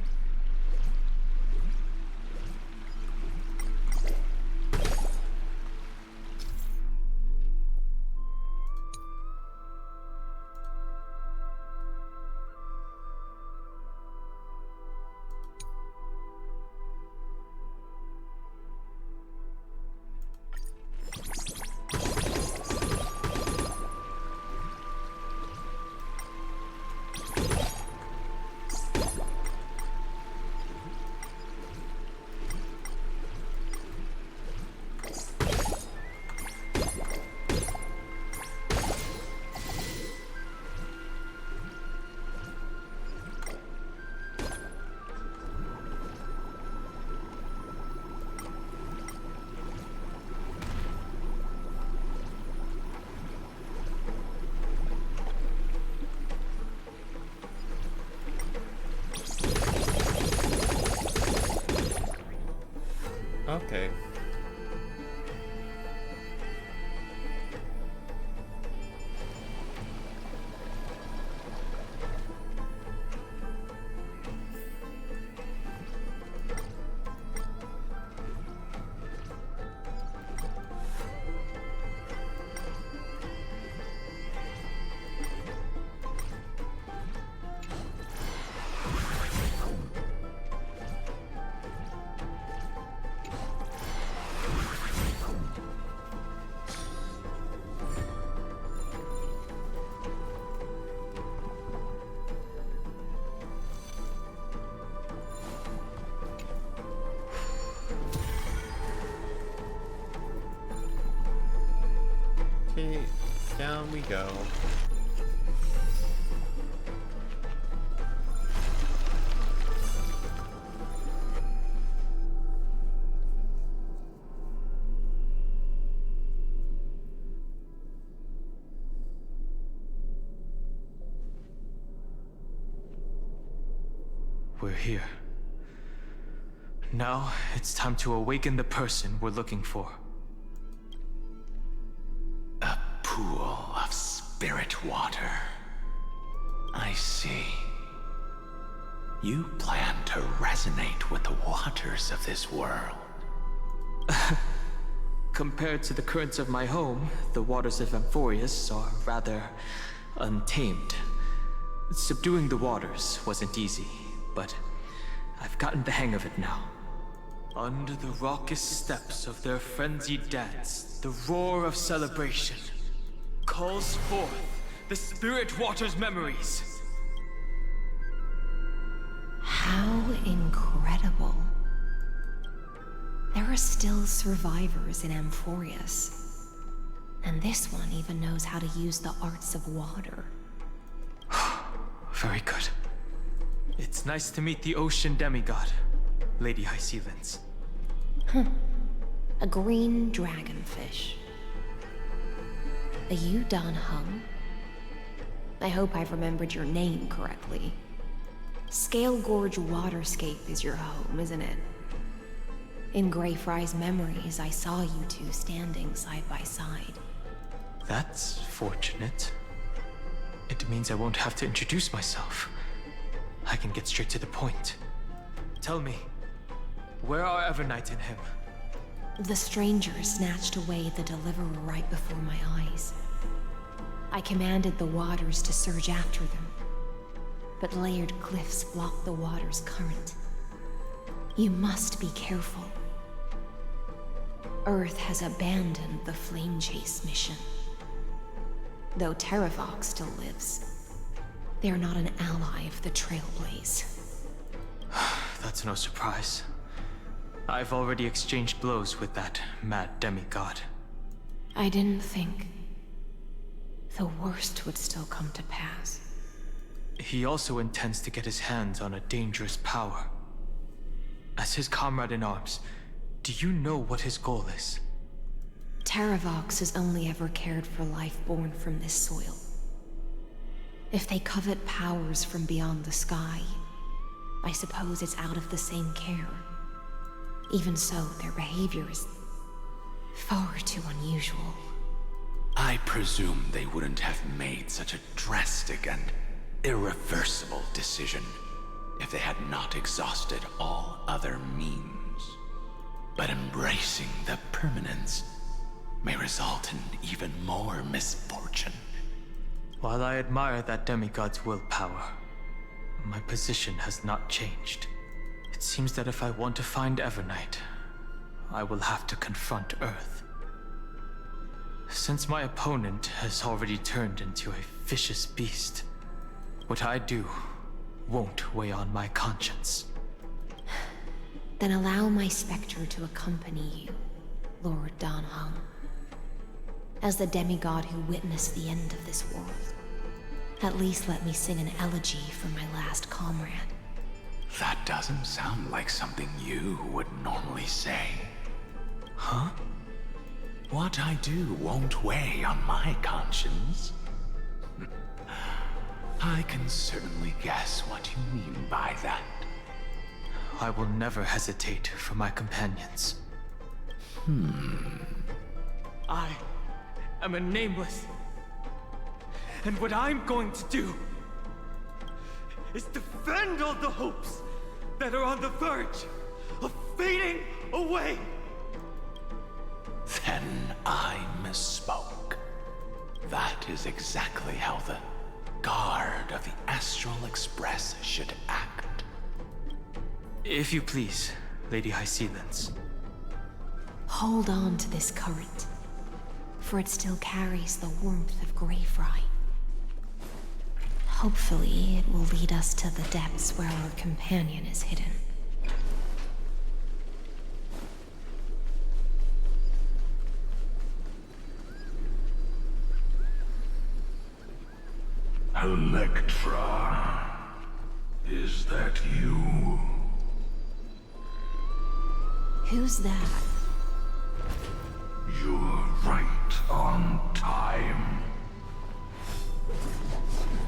Okay. Okay, down we go. We're here. Now, it's time to awaken the person we're looking for. A pool of spirit water. I see. You plan to resonate with the waters of this world. Compared to the currents of my home, the waters of Amphorius are rather untamed. Subduing the waters wasn't easy, but I've gotten the hang of it now. Under the raucous steps of their frenzied dance, the roar of celebration calls forth the Spirit Water's memories. How incredible. There are still survivors in Amphorius. And this one even knows how to use the arts of water. Very good. It's nice to meet the ocean demigod, Lady Hysealence. A green dragonfish. Are you Dan Heng? I hope I've remembered your name correctly. Scale Gorge Waterscape is your home, isn't it? In Greyfry's memories, I saw you two standing side by side. That's fortunate. It means I won't have to introduce myself. I can get straight to the point. Tell me, where are Evernight and him? The stranger snatched away the Deliverer right before my eyes. I commanded the waters to surge after them, but layered cliffs blocked the water's current. You must be careful. Earth has abandoned the Flame Chase mission. Though Terravox still lives, they're not an ally of the Trailblaze. That's no surprise. I've already exchanged blows with that mad demigod. I didn't think the worst would still come to pass. He also intends to get his hands on a dangerous power. As his comrade in arms, do you know what his goal is? Terravox has only ever cared for life born from this soil. If they covet powers from beyond the sky, I suppose it's out of the same care. Even so, their behavior is far too unusual. I presume they wouldn't have made such a drastic and irreversible decision if they had not exhausted all other means. But embracing the permanence may result in even more misfortune. While I admire that demigod's willpower, my position has not changed. It seems that if I want to find Evernight, I will have to confront Earth. Since my opponent has already turned into a vicious beast, what I do won't weigh on my conscience. Then allow my specter to accompany you, Lord Dan Heng. As the demigod who witnessed the end of this world, at least let me sing an elegy for my last comrade. That doesn't sound like something you would normally say. Huh? What I do won't weigh on my conscience. I can certainly guess what you mean by that. I will never hesitate for my companions. I am a nameless. And what I'm going to do is defend all the hopes that are on the verge of fading away. Then I misspoke. That is exactly how the guard of the Astral Express should act. If you please, Lady Hysealence. Hold on to this current, for it still carries the warmth of Greyfry. Hopefully, it will lead us to the depths where our companion is hidden. Electra, is that you? Who's that? You're right on time.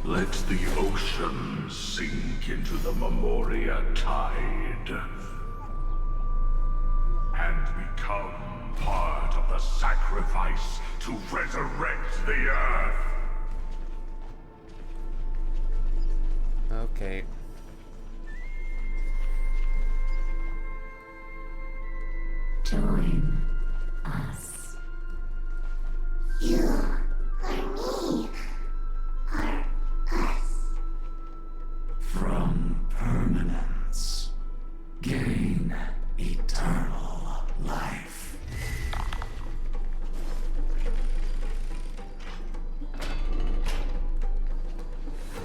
Let the ocean sink into the Memoria tide and become part of the sacrifice to resurrect the Earth. Okay. Join us. You or me or us. From permanence, gain eternal life.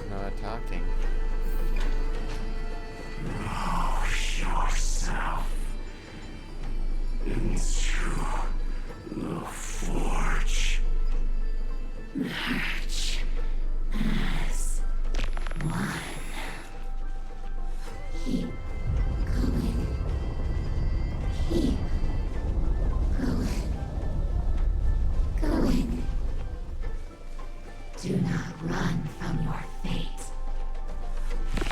Not talking. Push yourself into the forge. Merge as one. Keep going. Keep going. Going. Do not run from your fate.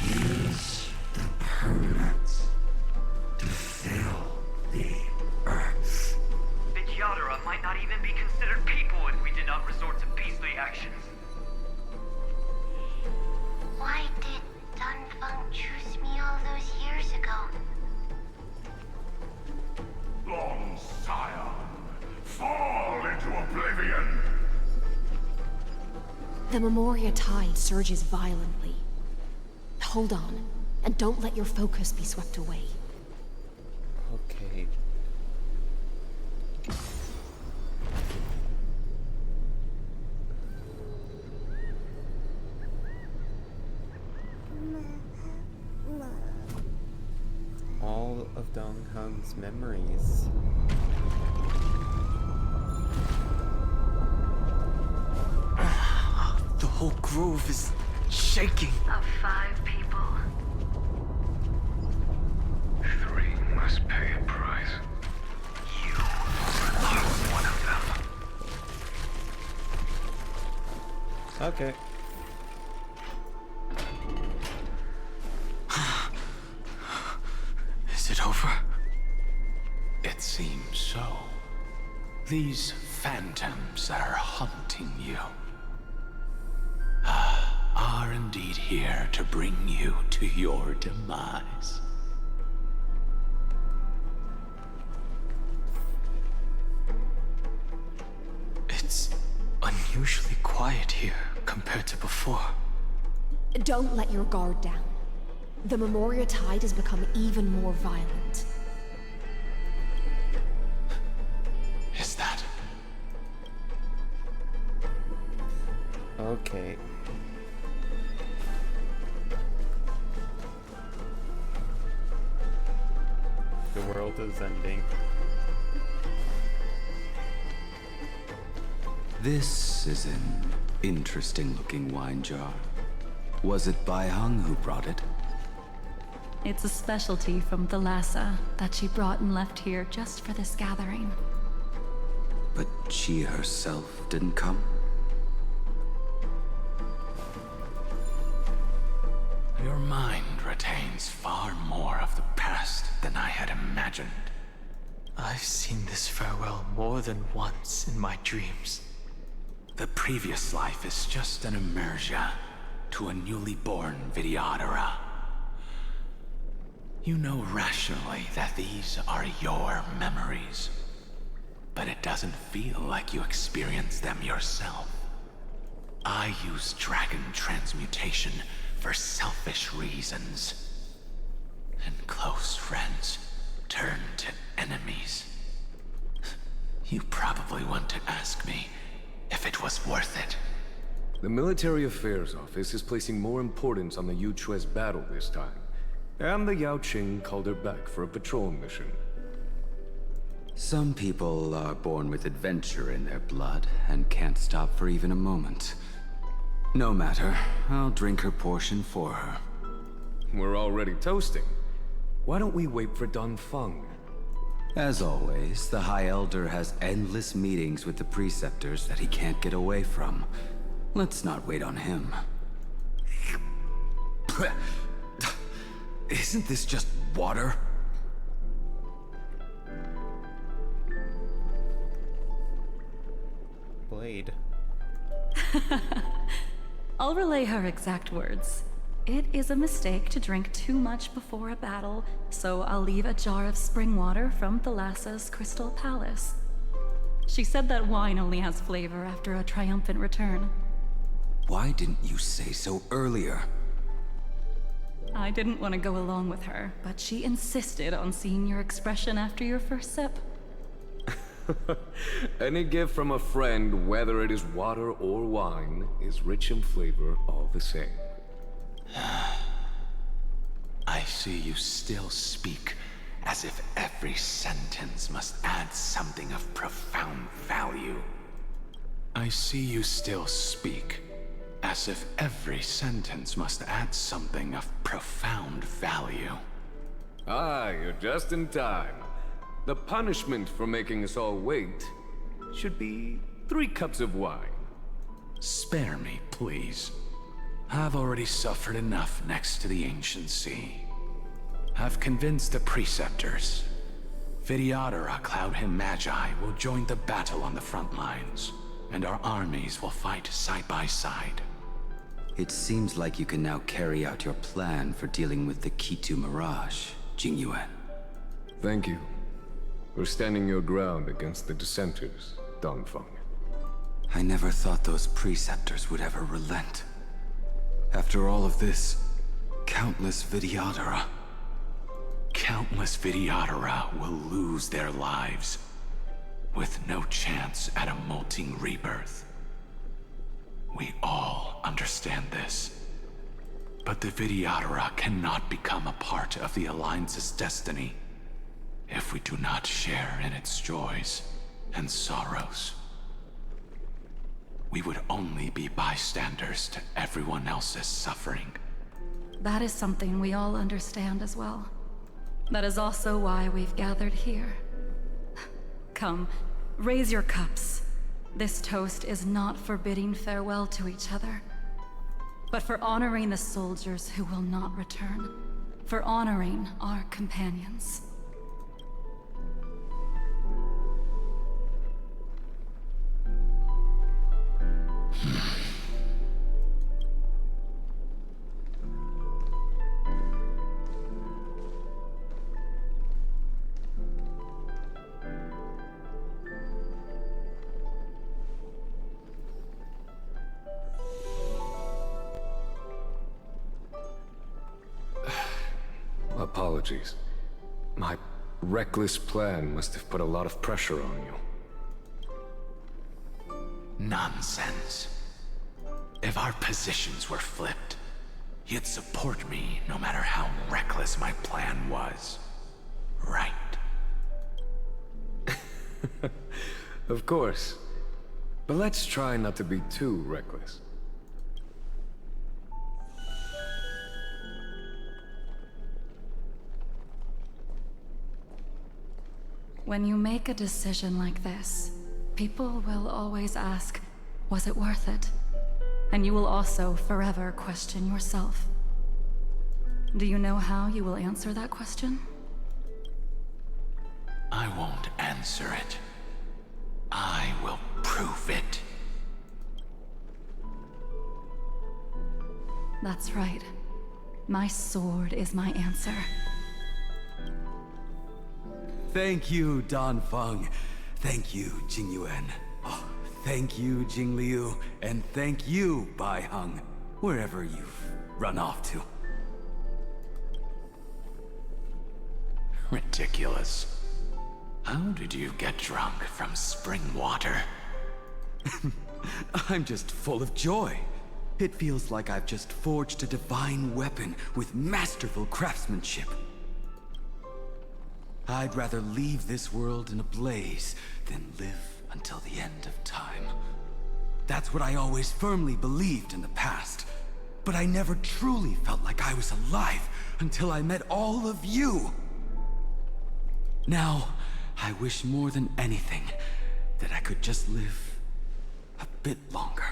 Use the permanence to fill the earth. The Yadara might not even be considered people if we did not resort to beastly actions. Why did Dunfeng choose me all those years ago? Long Scion, fall into oblivion! The Memoria tide surges violently. Hold on, and don't let your focus be swept away. Okay. All of Dongheng's memories. The whole grove is shaking. Of 5 people. 3 must pay a price. You are one of them. Okay. Is it over? It seems so. These phantoms that are haunting you are indeed here to bring you to your demise. It's unusually quiet here compared to before. Don't let your guard down. The Memoria tide has become even more violent. Is that? Okay. The world is ending. This is an interesting-looking wine jar. Was it Baihang who brought it? It's a specialty from Thalassa that she brought and left here just for this gathering. But she herself didn't come? Your mind retains far more of the past than I had imagined. I've seen this farewell more than once in my dreams. The previous life is just an emergia to a newly born Vidyadhara. You know rationally that these are your memories, but it doesn't feel like you experienced them yourself. I use dragon transmutation for selfish reasons, and close friends turn to enemies. You probably want to ask me if it was worth it. The Military Affairs Office is placing more importance on the Yuchue's battle this time, and the Yaoqing called her back for a patrol mission. Some people are born with adventure in their blood and can't stop for even a moment. No matter, I'll drink her portion for her. We're already toasting. Why don't we wait for Dunfeng? As always, the High Elder has endless meetings with the Preceptors that he can't get away from. Let's not wait on him. Isn't this just water? Blade. I'll relay her exact words. it is a mistake to drink too much before a battle, so I'll leave a jar of spring water from Thalassa's Crystal Palace. She said that wine only has flavor after a triumphant return. Why didn't you say so earlier? I didn't want to go along with her, but she insisted on seeing your expression after your first sip. Any gift from a friend, whether it is water or wine, is rich in flavor all the same. I see you still speak as if every sentence must add something of profound value. I see you still speak as if every sentence must add something of profound value. Ah, you're just in time. The punishment for making us all wait should be 3 cups of wine. Spare me, please. I've already suffered enough next to the Ancient Sea. I've convinced the Preceptors. Vidyadhara, Cloudhymn Magi will join the battle on the front lines, and our armies will fight side by side. It seems like you can now carry out your plan for dealing with the Ketu Mirage, Jingyuan. Thank you for standing your ground against the dissenters, Dongfeng. I never thought those Preceptors would ever relent. After all of this, countless Vidyadhara. Countless Vidyadhara will lose their lives, with no chance at a molting rebirth. We all understand this. But the Vidyadhara cannot become a part of the Alliance's destiny if we do not share in its joys and sorrows. We would only be bystanders to everyone else's suffering. That is something we all understand as well. That is also why we've gathered here. Come, raise your cups. This toast is not for bidding farewell to each other, but for honoring the soldiers who will not return, for honoring our companions. Apologies. My reckless plan must have put a lot of pressure on you. Nonsense. If our positions were flipped, you'd support me no matter how reckless my plan was. Right? Of course. But let's try not to be too reckless. When you make a decision like this, people will always ask, was it worth it? And you will also forever question yourself. Do you know how you will answer that question? I won't answer it. I will prove it. That's right. My sword is my answer. Thank you, Dongfeng. Thank you, Jingyuan. Oh, thank you, Jingliu. And thank you, Baiheng, wherever you've run off to. Ridiculous. How did you get drunk from spring water? I'm just full of joy. It feels like I've just forged a divine weapon with masterful craftsmanship. I'd rather leave this world in a blaze than live until the end of time. That's what I always firmly believed in the past. But I never truly felt like I was alive until I met all of you. Now, I wish more than anything that I could just live a bit longer.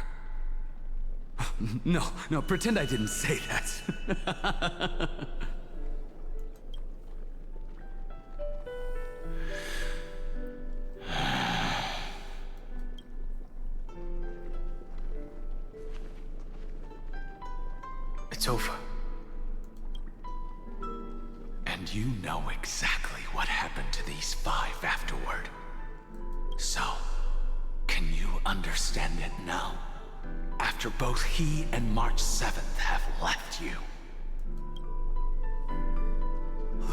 No, pretend I didn't say that. It's over. And you know exactly what happened to these 5 afterward. So, can you understand it now? After both he and March 7th have left you.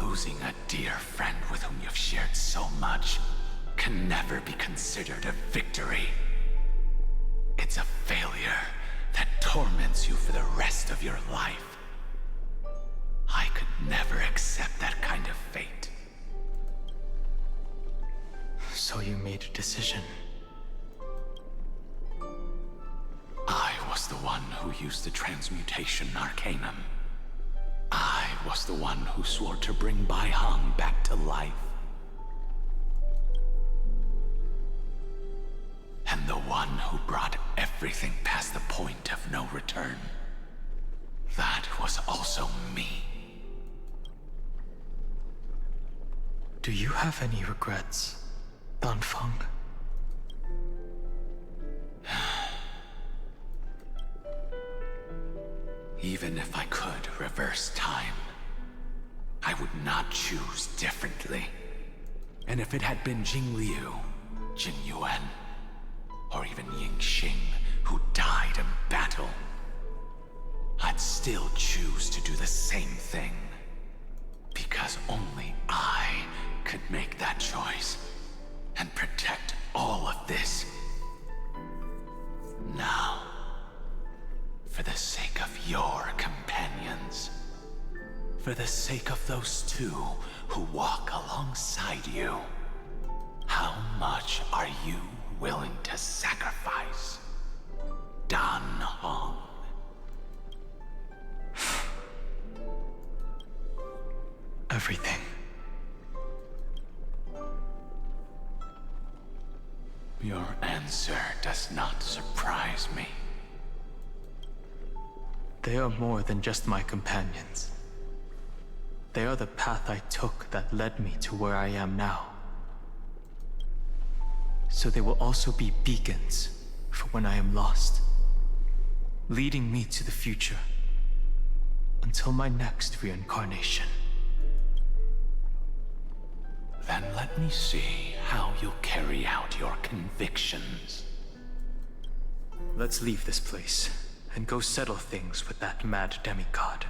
Losing a dear friend with whom you've shared so much can never be considered a victory. It's a failure that torments you for the rest of your life. I could never accept that kind of fate. So you made a decision. I was the one who used the transmutation arcanum. I was the one who swore to bring Bai Hong back to life. And the one who brought everything past the point of no return. That was also me. Do you have any regrets, Danfeng? Even if I could reverse time, I would not choose differently. And if it had been Jing Liu, Jin Yuan, or even Ying Xing who died in battle, I'd still choose to do the same thing. Because only I could make that choice and protect all of this. Now, for the sake of your companions, for the sake of those 2 who walk alongside you, how much are you willing to sacrifice, Dan Hong? Everything. Your answer does not surprise me. They are more than just my companions. They are the path I took that led me to where I am now. So they will also be beacons for when I am lost, leading me to the future until my next reincarnation. Then let me see how you'll carry out your convictions. Let's leave this place and go settle things with that mad demigod.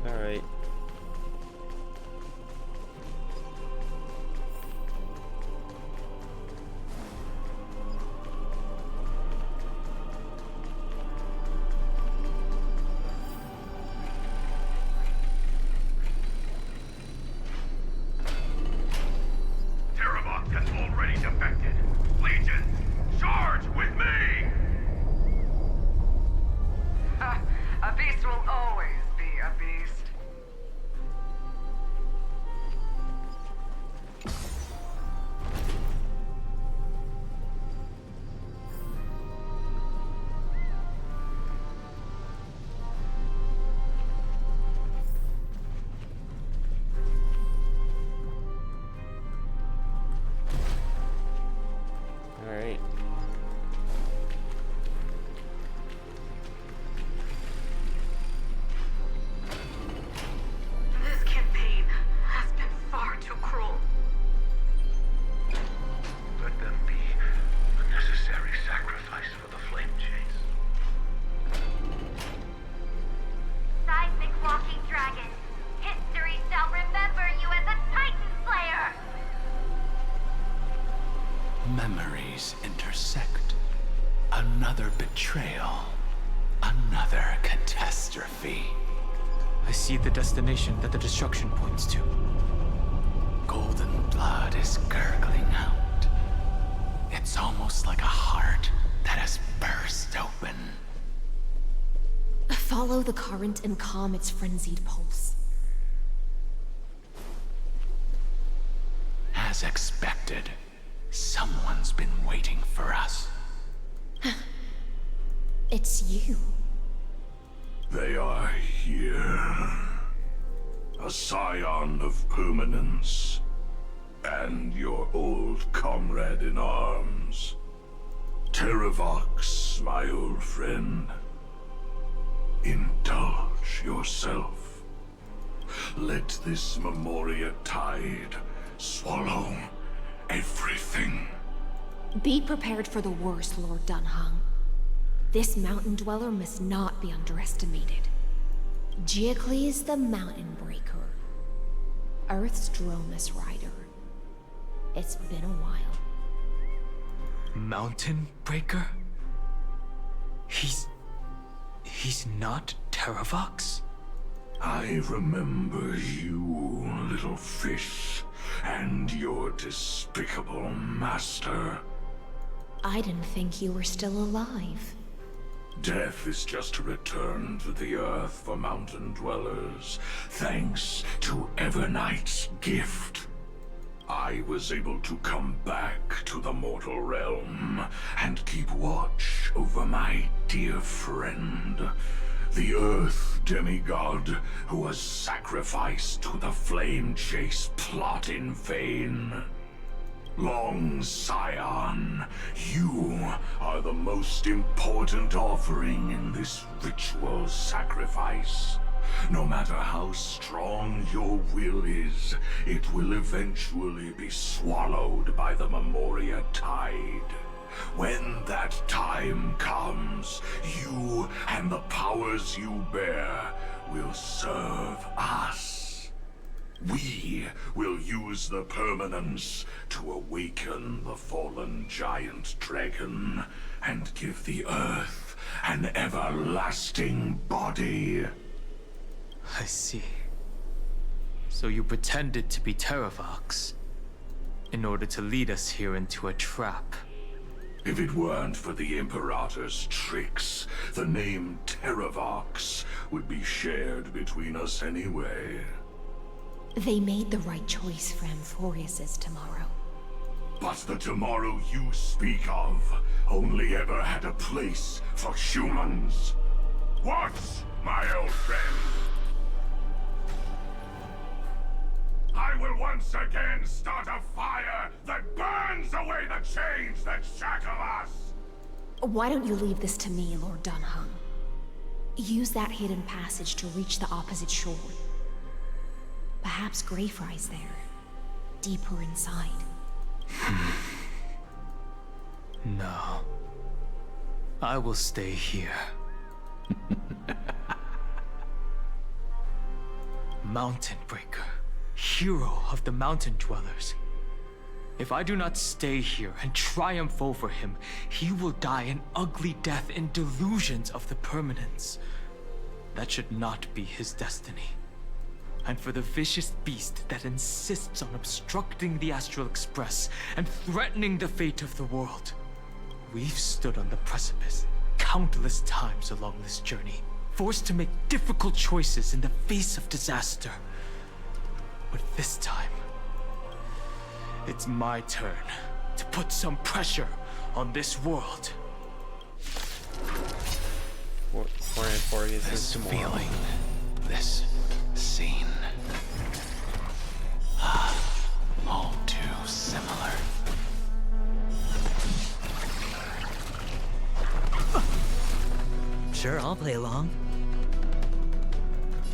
All right. Terravok has already defected. Legion, charge with me! A beast will always be a beast. All right. This campaign has been far too cruel. Let them be a necessary sacrifice for the Flame Chase. Seismic walking dragon. History shall remember you as a Titan Slayer. Memories intersect. Another betrayal. Another catastrophe. I see the destination that the destruction points to. Golden blood is gurgling out. It's almost like a heart that has burst open. Follow the current and calm its frenzied pulse. As expected, someone's been waiting for us. It's you. They are here. a scion of permanence, and your old comrade in arms. Terravox, my old friend. Indulge yourself. Let this Memoria tide swallow everything. Be prepared for the worst, Lord Dunhung. This mountain dweller must not be underestimated. Giacles the Mountain Breaker. Earth's Dromus Rider. It's been a while. Mountain Breaker? He's not Terravox? I remember you, little fish, and your despicable master. I didn't think you were still alive. Death is just a return to the earth for mountain dwellers, thanks to Evernight's gift. I was able to come back to the mortal realm and keep watch over my dear friend, the Earth demigod who was sacrificed to the flame chase plot in vain. Long Scion, you are the most important offering in this ritual sacrifice. No matter how strong your will is, it will eventually be swallowed by the Memoria tide. When that time comes, you and the powers you bear will serve us. We will use the permanence to awaken the fallen giant dragon and give the earth an everlasting body. I see. So you pretended to be Terravox in order to lead us here into a trap. If it weren't for the Imperator's tricks, the name Terravox would be shared between us anyway. They made the right choice for Amphorius's tomorrow. But the tomorrow you speak of only ever had a place for humans. What, my old friend? I will once again start a fire that burns away the chains that shackle us! Why don't you leave this to me, Lord Dunhung? Use that hidden passage to reach the opposite shore. Perhaps Greyfry's there, deeper inside. No. I will stay here. Mountain Breaker, hero of the mountain dwellers. If I do not stay here and triumph over him, he will die an ugly death in delusions of the permanence. That should not be his destiny. And for the vicious beast that insists on obstructing the Astral Express and threatening the fate of the world, we've stood on the precipice countless times along this journey, forced to make difficult choices in the face of disaster. But this time, it's my turn to put some pressure on this world. This feeling, this scene, all too similar. Sure, I'll play along.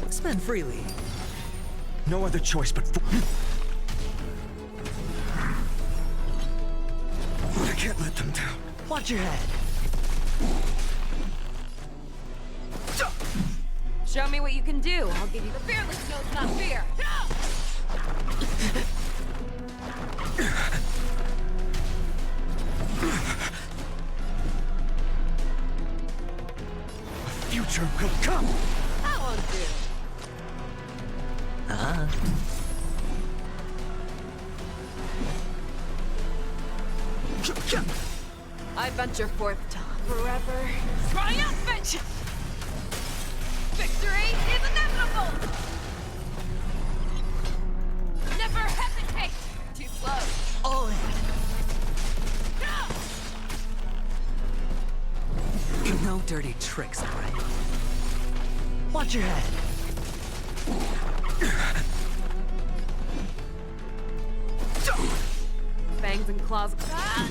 Spend freely. No other choice but I can't let them down. Watch your head. Show me what you can do. I'll give you the fearless nose, not fear. The future will come. That won't do. I venture forth to forever triumphant! Victory is inevitable! Never hesitate! Too slow. All in. No dirty tricks, alright? Watch your head. claws. Ah!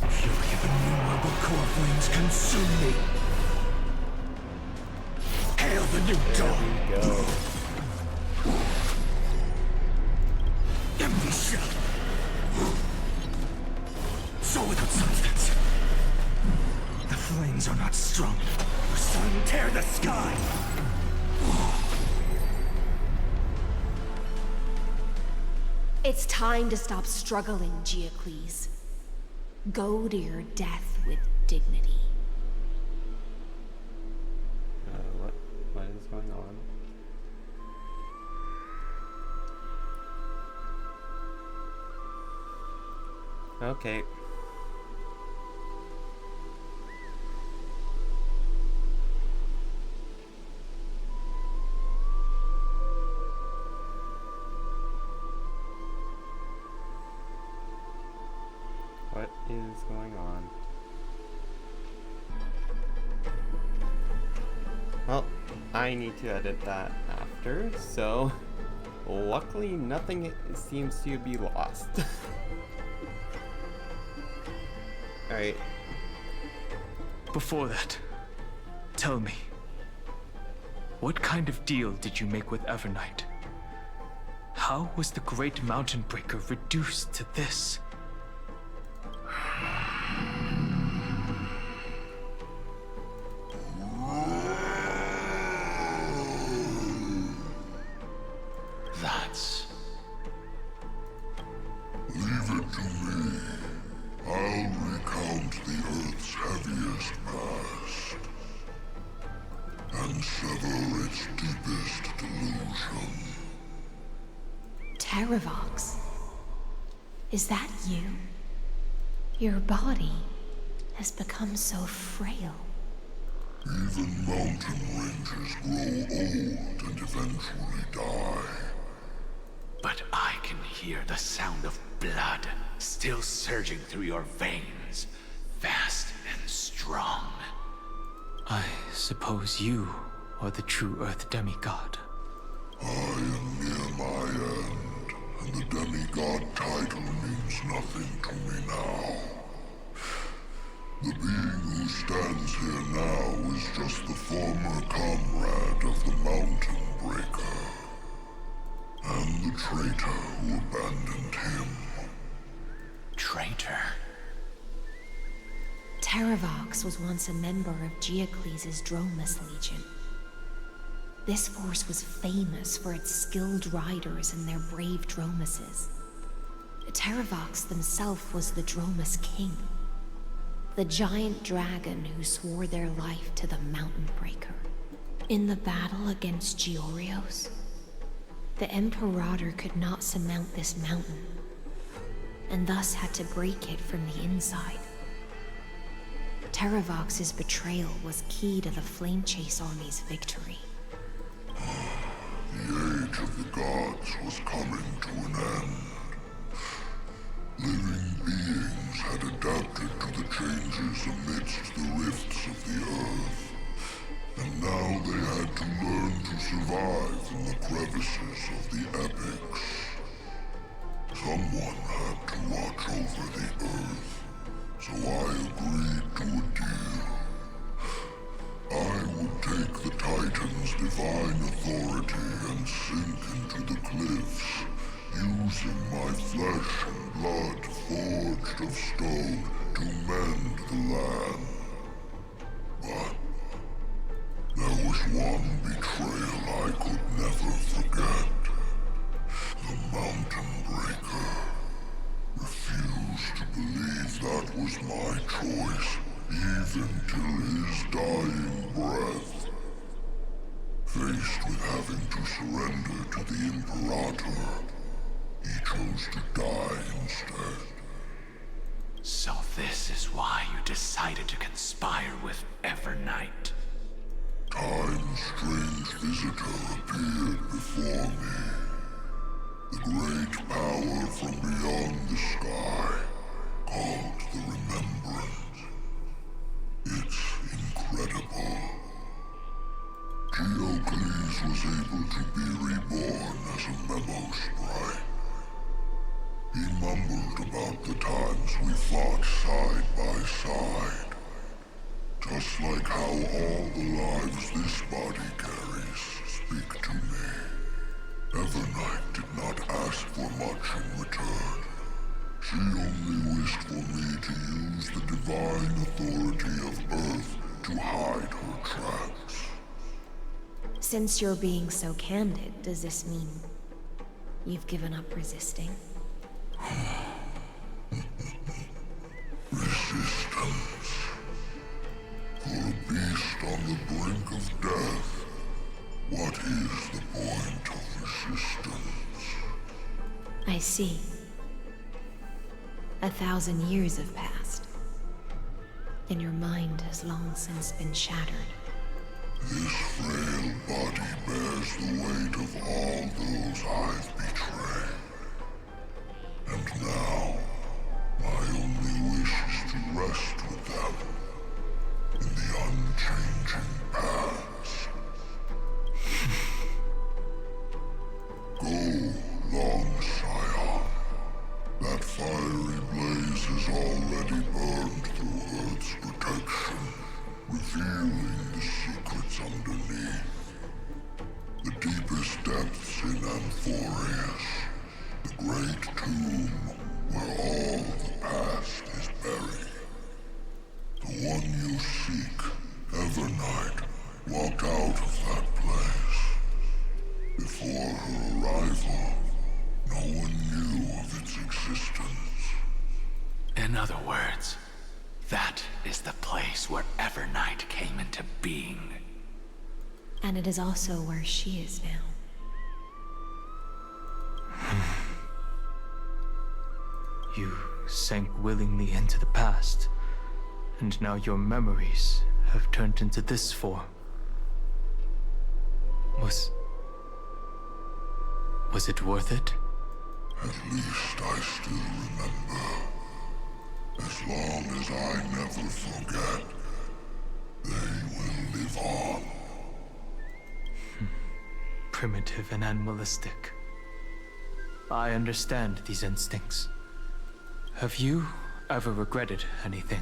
Fury of innumerable core flames consume me. Hail the new dawn! There we go. Empty shell. So without substance. The flames are not strong. The sun tear the sky. It's time to stop struggling, Geocles. Go to your death with dignity. What is going on? Okay. What is going on? Well, I need to edit that after, so luckily nothing seems to be lost. Alright. Before that, tell me, what kind of deal did you make with Evernight? How was the Great Mountain Breaker reduced to this? That's... Leave it to me. I'll recount the Earth's heaviest past and sever its deepest delusion. Terravox? Is that you? Your body has become so frail. Even mountain rangers grow old and eventually die. But I can hear the sound of blood still surging through your veins, fast and strong. I suppose you are the true Earth demigod. I am near my end, and the demigod title means nothing to me now. The being who stands here now is just the former comrade of the Mountain Breaker, and the traitor who abandoned him. Traitor? Terravox was once a member of Geocles' Dromus Legion. This force was famous for its skilled riders and their brave Dromuses. Terravox himself was the Dromus King, the giant dragon who swore their life to the Mountain Breaker. In the battle against Georios, the Imperator could not surmount this mountain, and thus had to break it from the inside. Terravox's betrayal was key to the Flamechase army's victory. The age of the gods was coming to an end. Living beings had adapted to the changes amidst the rifts of the earth, and now they had to learn to survive in the crevices of the epics. Someone had to watch over the earth, so I agreed to a deal. I would take the Titan's divine authority and sink into the cliffs, using my flesh and blood forged of stone to mend the land. But there was one betrayal I could never forget. The Mountain Breaker refused to believe that was my choice, even till his dying breath. Faced with having to surrender to the Imperator, he chose to die instead. So this is why you decided to conspire with Evernight. Time's strange visitor appeared before me. The great power from beyond the sky, called the Remembrance. It's incredible. Geocles was able to be reborn as a memo sprite. He mumbled about the times we fought side by side. Just like how all the lives this body carries speak to me. Evernight did not ask for much in return. She only wished for me to use the divine authority of Earth to hide her tracks. Since you're being so candid, does this mean you've given up resisting? Resistance. For a beast on the brink of death, what is the point of resistance? I see. 1,000 years have passed, and your mind has long since been shattered. This frail body bears the weight of all those I've betrayed. And now, my only wish is to rest with them in the unchanging past. Go, Long Scion. That fiery blaze has already burned through Earth's protection, revealing the secrets underneath. The deepest depths in Amphorius, the great tomb where all the past is buried. The one you seek, Evernight, walked out of that place. Before her arrival, no one knew of its existence. In other words, that is the place where Evernight came into being. And it is also where she is now. You sank willingly into the past, and now your memories have turned into this form. Was it worth it? At least I still remember. As long as I never forget, they will live on. Primitive and animalistic. I understand these instincts. Have you ever regretted anything?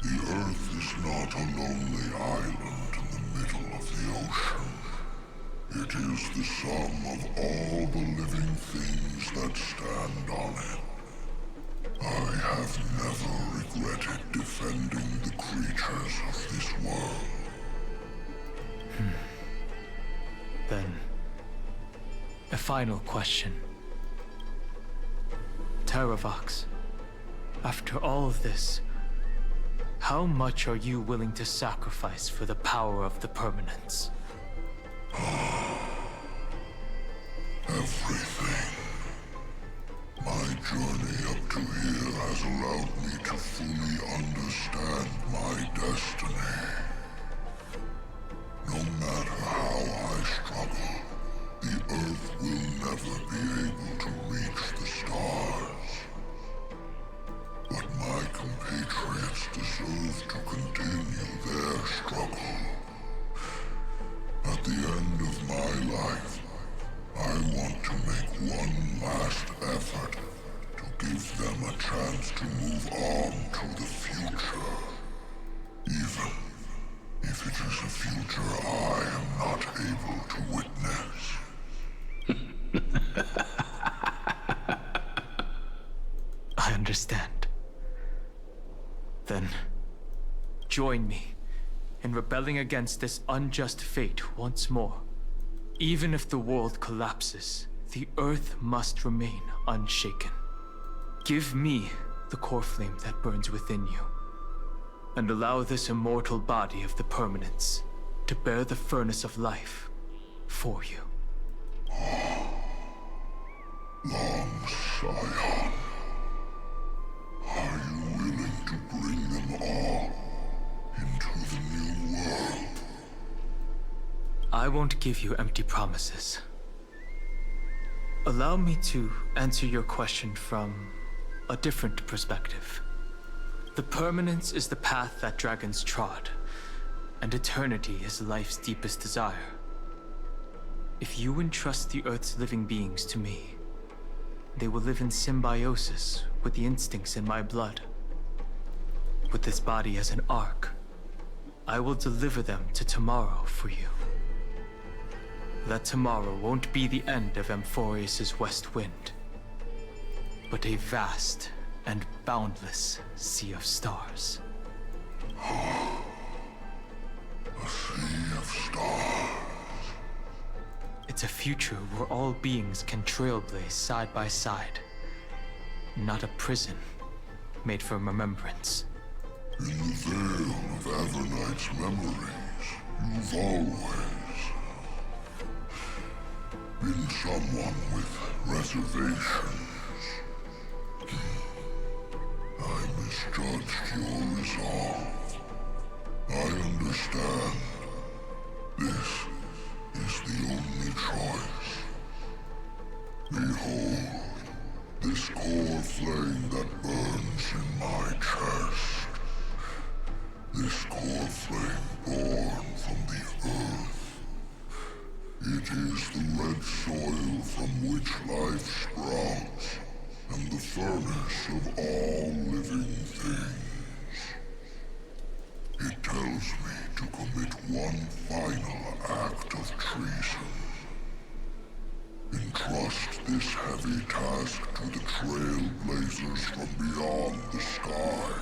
The Earth is not a lonely island in the middle of the ocean. It is the sum of all the living things that stand on it. I have never regretted defending the creatures of this world. Then, a final question. Terravox, after all of this, how much are you willing to sacrifice for the power of the Permanence? Everything. My journey up to here has allowed me to fully understand my destiny. No matter how I struggle, the Earth will never be able to reach the stars. But my compatriots deserve to continue their struggle. At the end of my life, I want to make one last effort to give them a chance to move on to the future. Even if it is a future I am not able to witness. I understand. Then, join me in rebelling against this unjust fate once more. Even if the world collapses, the Earth must remain unshaken. Give me the core flame that burns within you, and allow this immortal body of the Permanence to bear the furnace of life for you. Long Scion, are you willing to bring them all into the new world? I won't give you empty promises. Allow me to answer your question from a different perspective. The Permanence is the path that dragons trod, and eternity is life's deepest desire. If you entrust the Earth's living beings to me, they will live in symbiosis with the instincts in my blood. With this body as an ark, I will deliver them to tomorrow for you. That tomorrow won't be the end of Amphorius' West Wind, but a vast and boundless sea of stars. A sea of stars. It's a future where all beings can trailblaze side by side. Not a prison made for remembrance. In the veil of Avernight's memories, you've always been someone with reservations. I misjudged your resolve. I understand. This is the only choice. Behold, this core flame that burns in my chest. This core flame born from the earth. It is the red soil from which life sprouts, and the furnace of all living things. It tells me to commit one final act of treason. Entrust this heavy task to the trailblazers from beyond the sky.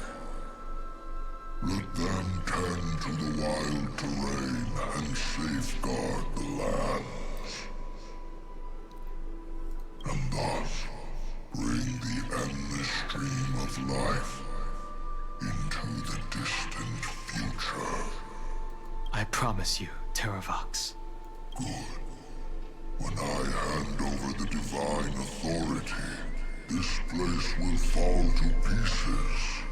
Let them tend to the wild terrain and safeguard the lands. And thus, bring the endless stream of life into the distant future. I promise you, Terravox. Good. When I hand over the divine authority, this place will fall to pieces.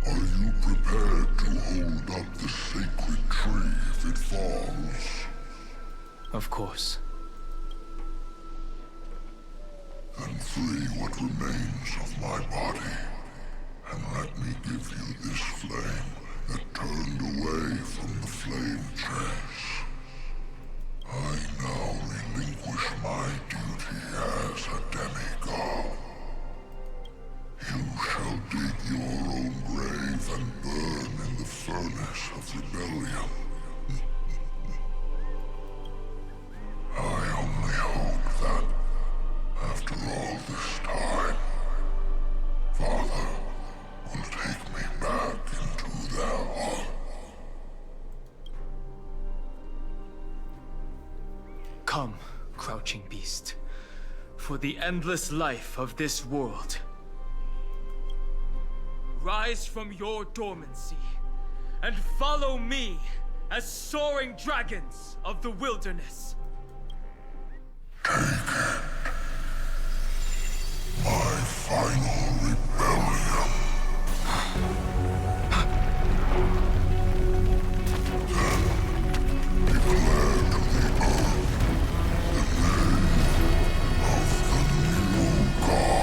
Are you prepared to hold up the sacred tree if it falls? Of course. Then free what remains of my body, and let me give you this flame that turned away from the flame chase. I now relinquish my duty as a demigod. You shall dig your own grave and burn in the furnace of rebellion. I only hope that, after all this time, Father will take me back into their heart. Come, crouching beast, for the endless life of this world. Rise from your dormancy, and follow me as soaring dragons of the wilderness. Take it. My final rebellion. Then declare to the earth the name of the new god.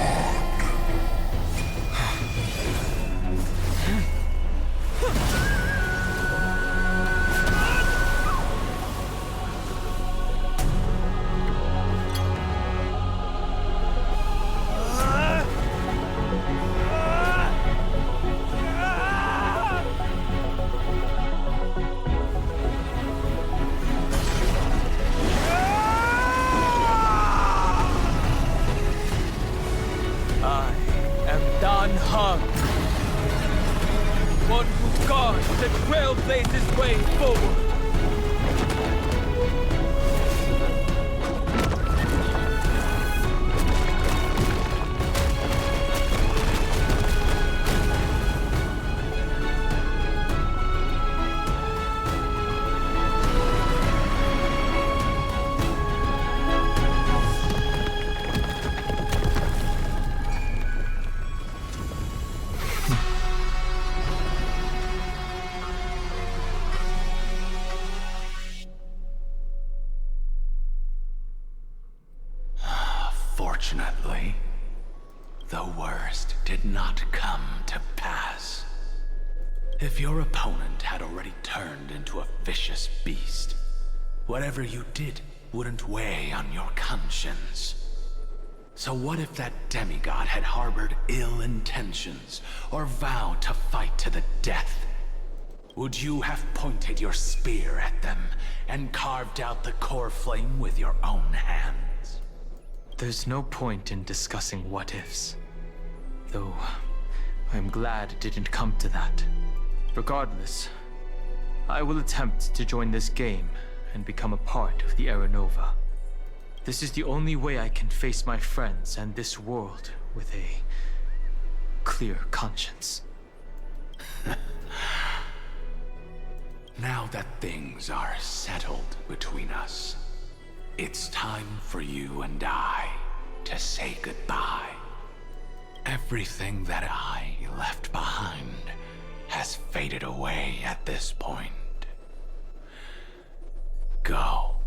One who guards the trailblazer's way forward. Fortunately, the worst did not come to pass. If your opponent had already turned into a vicious beast, whatever you did wouldn't weigh on your conscience. So what if that demigod had harbored ill intentions, or vowed to fight to the death? Would you have pointed your spear at them, and carved out the core flame with your own hands? There's no point in discussing what-ifs. Though, I'm glad it didn't come to that. Regardless, I will attempt to join this game and become a part of the Era Nova. This is the only way I can face my friends and this world with a clear conscience. Now that things are settled between us, it's time for you and I to say goodbye. Everything that I left behind has faded away at this point. Go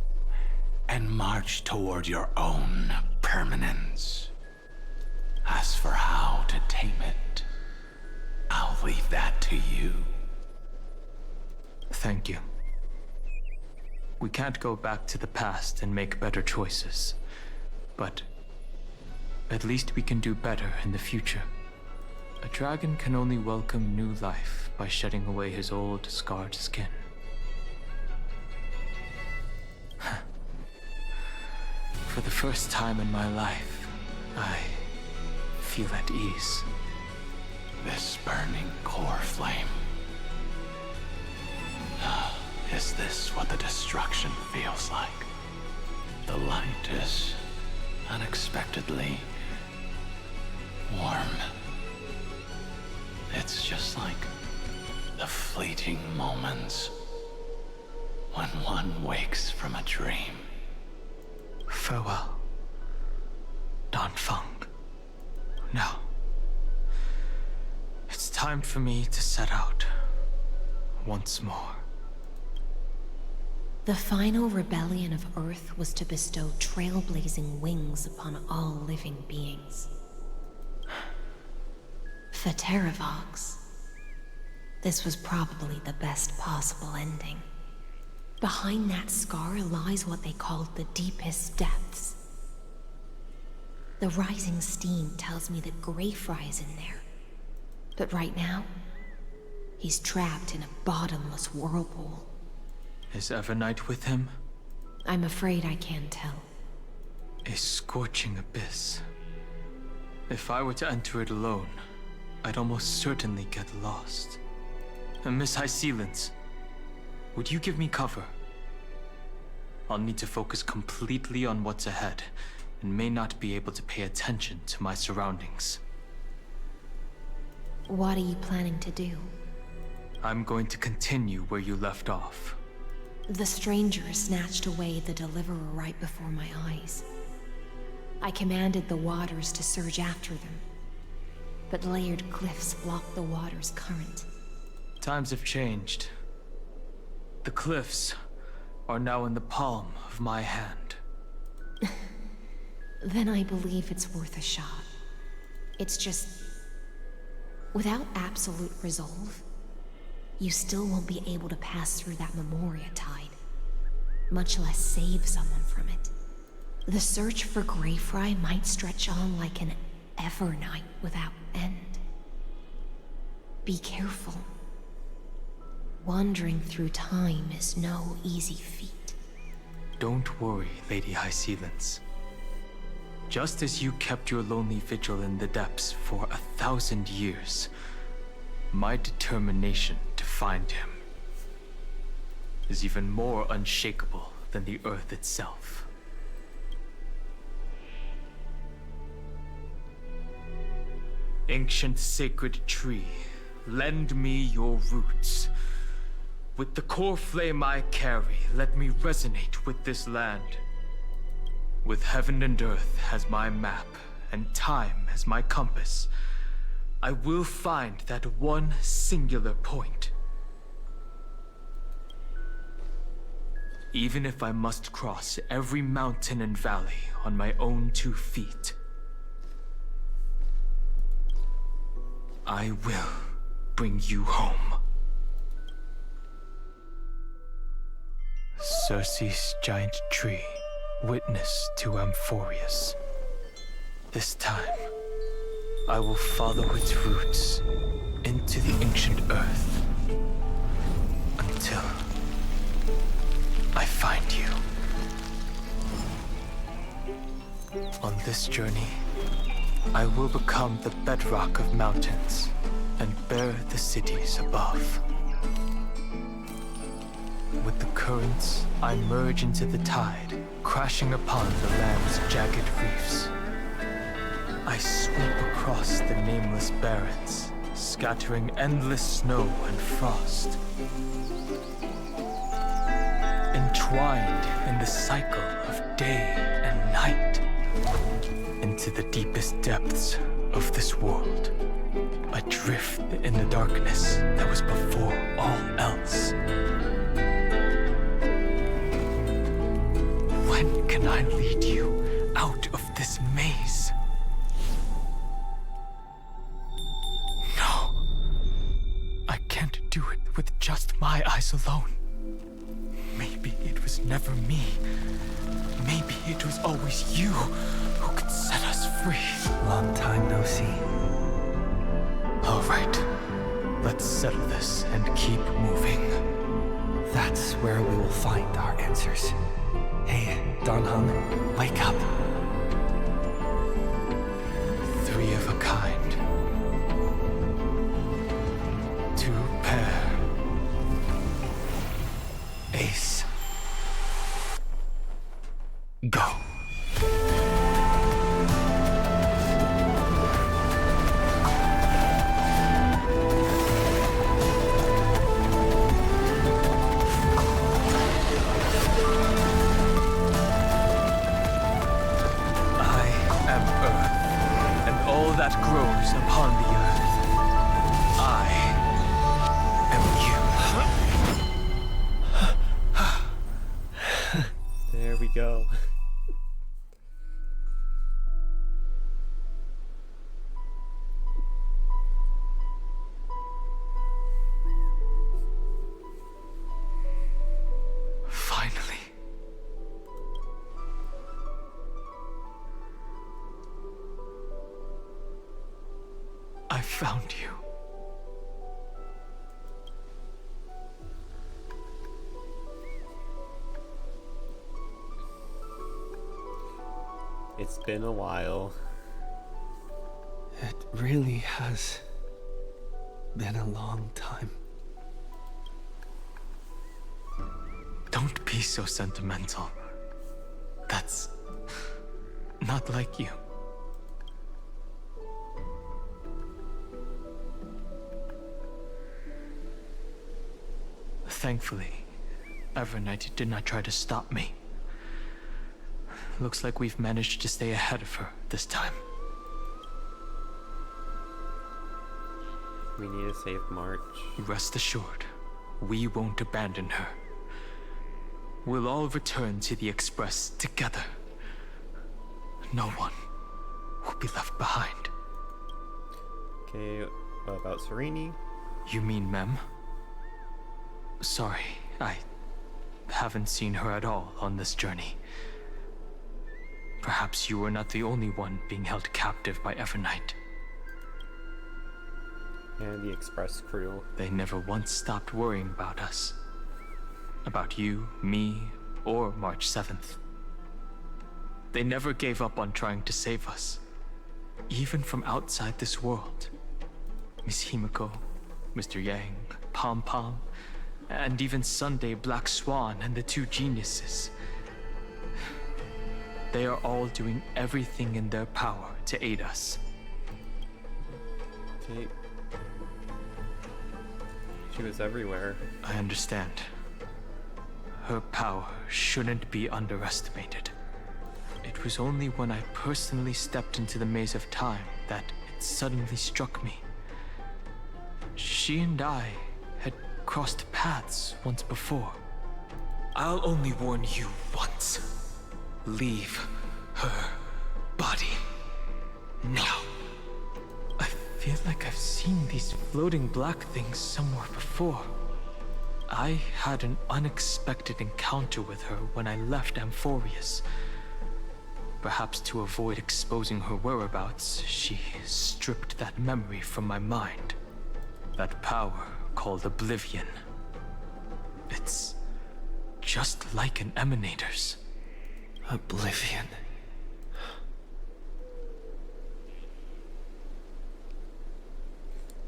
and march toward your own permanence. As for how to tame it, I'll leave that to you. Thank you. We can't go back to the past and make better choices, but at least we can do better in the future. A dragon can only welcome new life by shedding away his old, scarred skin. For the first time in my life, I feel at ease. This burning core flame. Is this what the destruction feels like? The light is unexpectedly warm. It's just like the fleeting moments when one wakes from a dream. Farewell, Danfeng. Now, it's time for me to set out once more. The final rebellion of Earth was to bestow trailblazing wings upon all living beings. For Terravox, this was probably the best possible ending. Behind that scar lies what they called the deepest depths. The rising steam tells me that Greyfry is in there. But right now, he's trapped in a bottomless whirlpool. Is Evernight with him? I'm afraid I can't tell. A scorching abyss. If I were to enter it alone, I'd almost certainly get lost. And Miss High Sealance, would you give me cover? I'll need to focus completely on what's ahead, and may not be able to pay attention to my surroundings. What are you planning to do? I'm going to continue where you left off. The stranger snatched away the deliverer right before my eyes. I commanded the waters to surge after them, but layered cliffs blocked the water's current. Times have changed. The cliffs are now in the palm of my hand. Then I believe it's worth a shot. It's just... without absolute resolve, you still won't be able to pass through that Memoria tide, much less save someone from it. The search for Greyfry might stretch on like an Evernight without end. Be careful. Wandering through time is no easy feat. Don't worry, Lady High Sealance. Just as you kept your lonely vigil in the depths for 1,000 years, my determination to find him is even more unshakable than the earth itself. Ancient sacred tree, lend me your roots. With the core flame I carry, let me resonate with this land. With heaven and earth as my map, and time as my compass, I will find that one singular point. Even if I must cross every mountain and valley on my own 2 feet, I will bring you home. Circe's giant tree. witness to Amphorius. This time, I will follow its roots into the ancient earth until I find you. On this journey, I will become the bedrock of mountains and bear the cities above. With the currents, I merge into the tide, crashing upon the land's jagged reefs. I sweep across the nameless barrens, scattering endless snow and frost. Entwined in the cycle of day and night, into the deepest depths of this world, adrift in the darkness that was before all else. When can I lead you out of this maze? No. I can't do it with just my eyes alone. Maybe it was never me. Maybe it was always you who could set us free. Long time no see. All right. Let's settle this and keep moving. That's where we will find our answers. Hey, Dan Heng, wake up. 3 of a kind. 2 pair. Ace. Go. That grows upon the earth. I am you. There we go. Finally. I found you. It's been a while. It really has been a long time. Don't be so sentimental. That's not like you. Thankfully, Evernight did not try to stop me. Looks like we've managed to stay ahead of her this time. We need to save March. Rest assured, we won't abandon her. We'll all return to the Express together. No one will be left behind. Okay, what about Sereni? You mean Mem? Sorry, I haven't seen her at all on this journey. Perhaps you were not the only one being held captive by Evernight. And the Express crew. They never once stopped worrying about us. About you, me, or March 7th. They never gave up on trying to save us. Even from outside this world. Miss Himiko, Mr. Yang, Pom Pom, and even Sunday, Black Swan, and the 2 geniuses. They are all doing everything in their power to aid us. Okay. She was everywhere. I understand. Her power shouldn't be underestimated. It was only when I personally stepped into the maze of time that it suddenly struck me. She and I had crossed paths once before. I'll only warn you once. Leave her body now. I feel like I've seen these floating black things somewhere before. I had an unexpected encounter with her when I left Amphorius. perhaps to avoid exposing her whereabouts, she stripped that memory from my mind. That power called Oblivion. It's just like an Emanator's. Oblivion.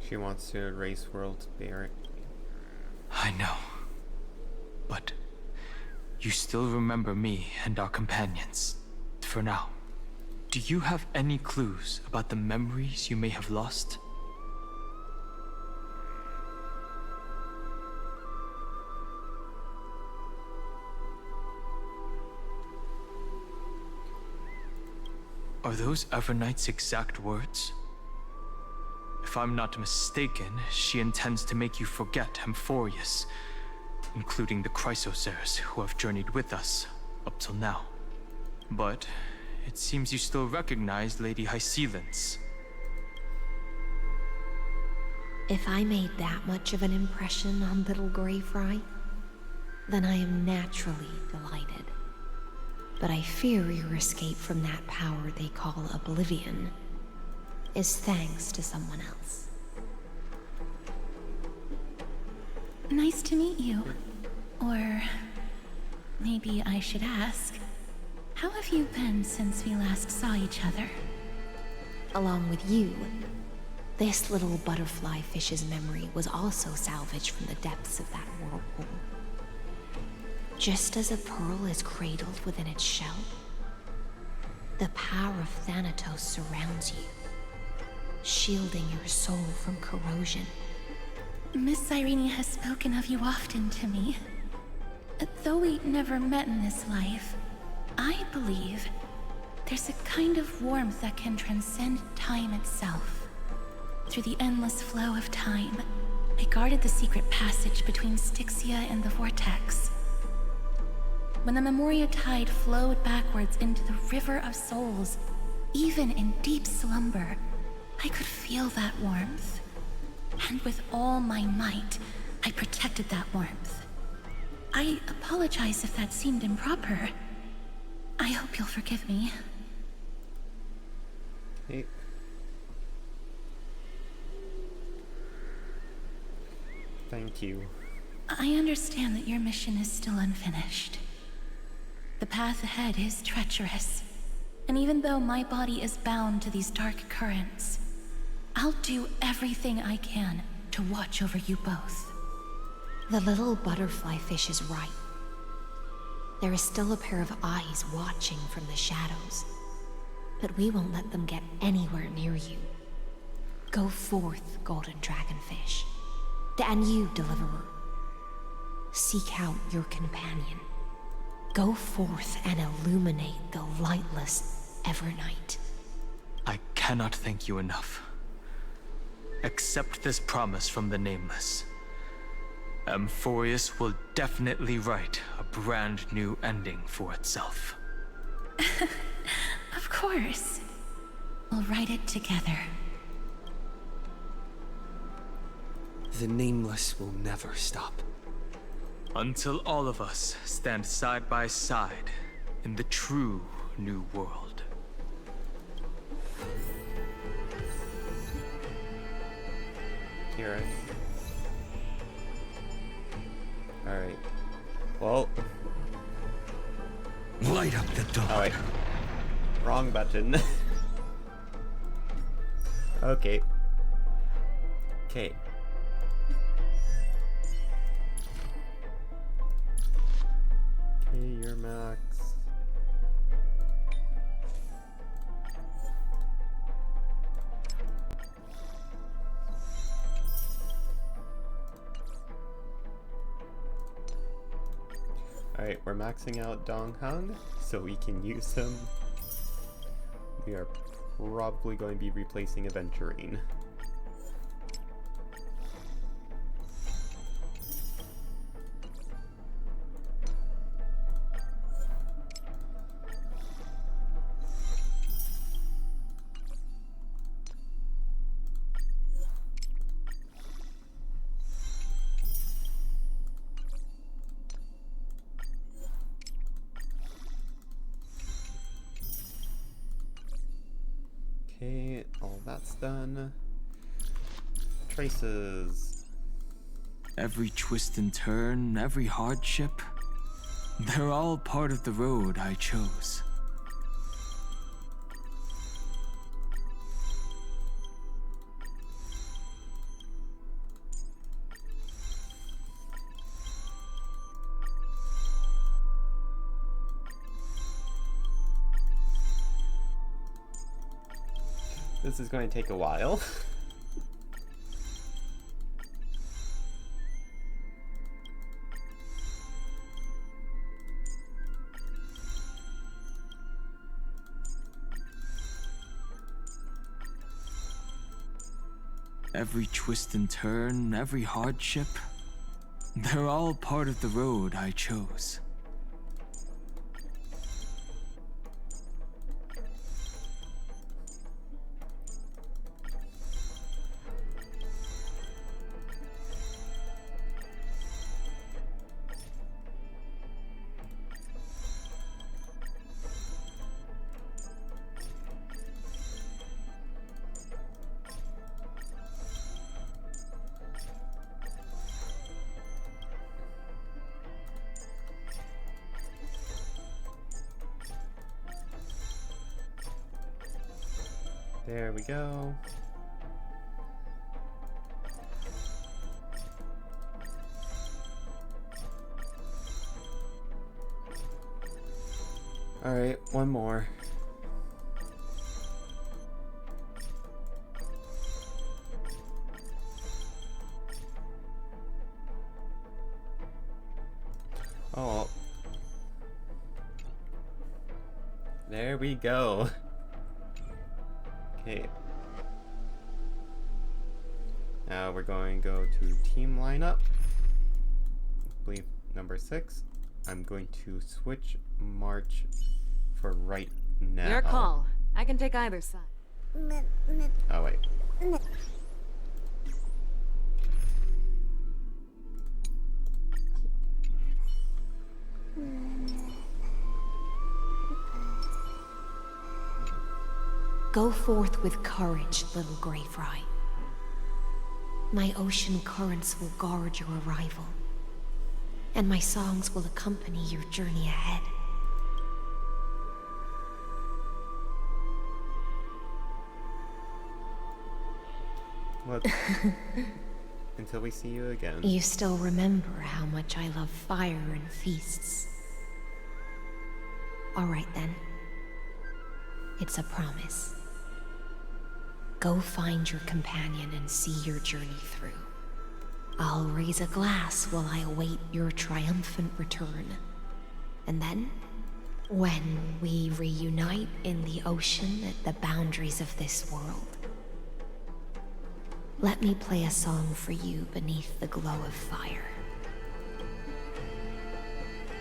She wants to erase World's Barrier. I know. But you still remember me and our companions, for now. Do you have any clues about the memories you may have lost? Are those Evernight's exact words? If I'm not mistaken, she intends to make you forget Amphorius, including the Chrysosaurs who have journeyed with us up till now. But it seems you still recognize Lady Hycelens. If I made that much of an impression on little Greyfry, then I am naturally delighted. But I fear your escape from that power they call Oblivion is thanks to someone else. Nice to meet you. Or maybe I should ask, how have you been since we last saw each other? Along with you, this little butterfly fish's memory was also salvaged from the depths of that whirlpool. Just as a pearl is cradled within its shell, the power of Thanatos surrounds you, shielding your soul from corrosion. Miss Cyrene has spoken of you often to me. Though we never met in this life, I believe there's a kind of warmth that can transcend time itself. Through the endless flow of time, I guarded the secret passage between Styxia and the Vortex. When the Memoria tide flowed backwards into the River of Souls, even in deep slumber, I could feel that warmth. And with all my might, I protected that warmth. I apologize if that seemed improper. I hope you'll forgive me. Hey. Thank you. I understand that your mission is still unfinished. The path ahead is treacherous, and even though my body is bound to these dark currents, I'll do everything I can to watch over you both. The little butterfly fish is right. There is still a pair of eyes watching from the shadows, but we won't let them get anywhere near you. Go forth, golden dragonfish. And you, deliverer. Seek out your companion. Go forth and illuminate the lightless Evernight. I cannot thank you enough. Accept this promise from the Nameless. Amphorius will definitely write a brand new ending for itself. Of course. We'll write it together. The Nameless will never stop. Until all of us stand side by side in the true new world. Here. Alright. Well. Light up the dawn. Oh, wait. Wrong button. Okay. Okay. Okay, you're max. Alright, we're maxing out Donghun, so we can use him. We are probably going to be replacing Aventurine. Okay, all that's done. Traces. Every twist and turn, every hardship, they're all part of the road I chose. This is going to take a while. Every twist and turn, every hardship, they're all part of the road I chose. There we go. Alright, one more. Oh. There we go. Okay. Now we're going to go to team lineup. I believe number 6. I'm going to switch March for right now. Your call. I can take either side. Oh wait. Go forth with courage, little Grey Fry. My ocean currents will guard your arrival, and my songs will accompany your journey ahead. Well, until we see you again. You still remember how much I love fire and feasts. All right then. It's a promise. Go find your companion and see your journey through. I'll raise a glass while I await your triumphant return. And then, when we reunite in the ocean at the boundaries of this world, let me play a song for you beneath the glow of fire.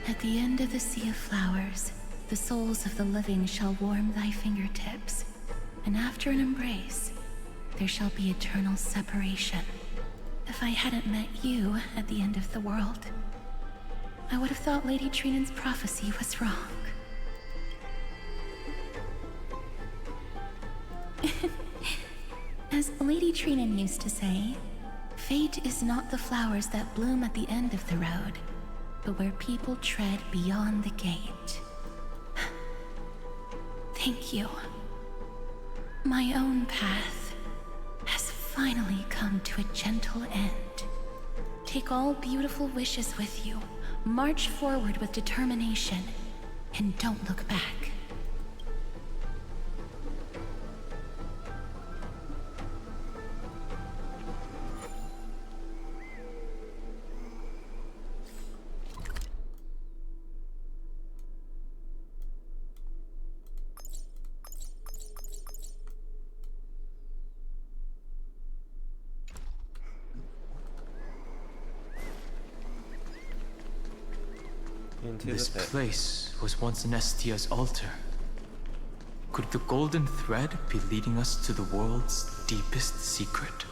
At the end of the sea of flowers, the souls of the living shall warm thy fingertips, and after an embrace, there shall be eternal separation. If I hadn't met you at the end of the world, I would have thought Lady Trinan's prophecy was wrong. As Lady Trinan used to say, fate is not the flowers that bloom at the end of the road, but where people tread beyond the gate. Thank you. My own path has finally come to a gentle end. Take all beautiful wishes with you, march forward with determination, and don't look back. This place was once Nestia's altar. Could the golden thread be leading us to the world's deepest secret?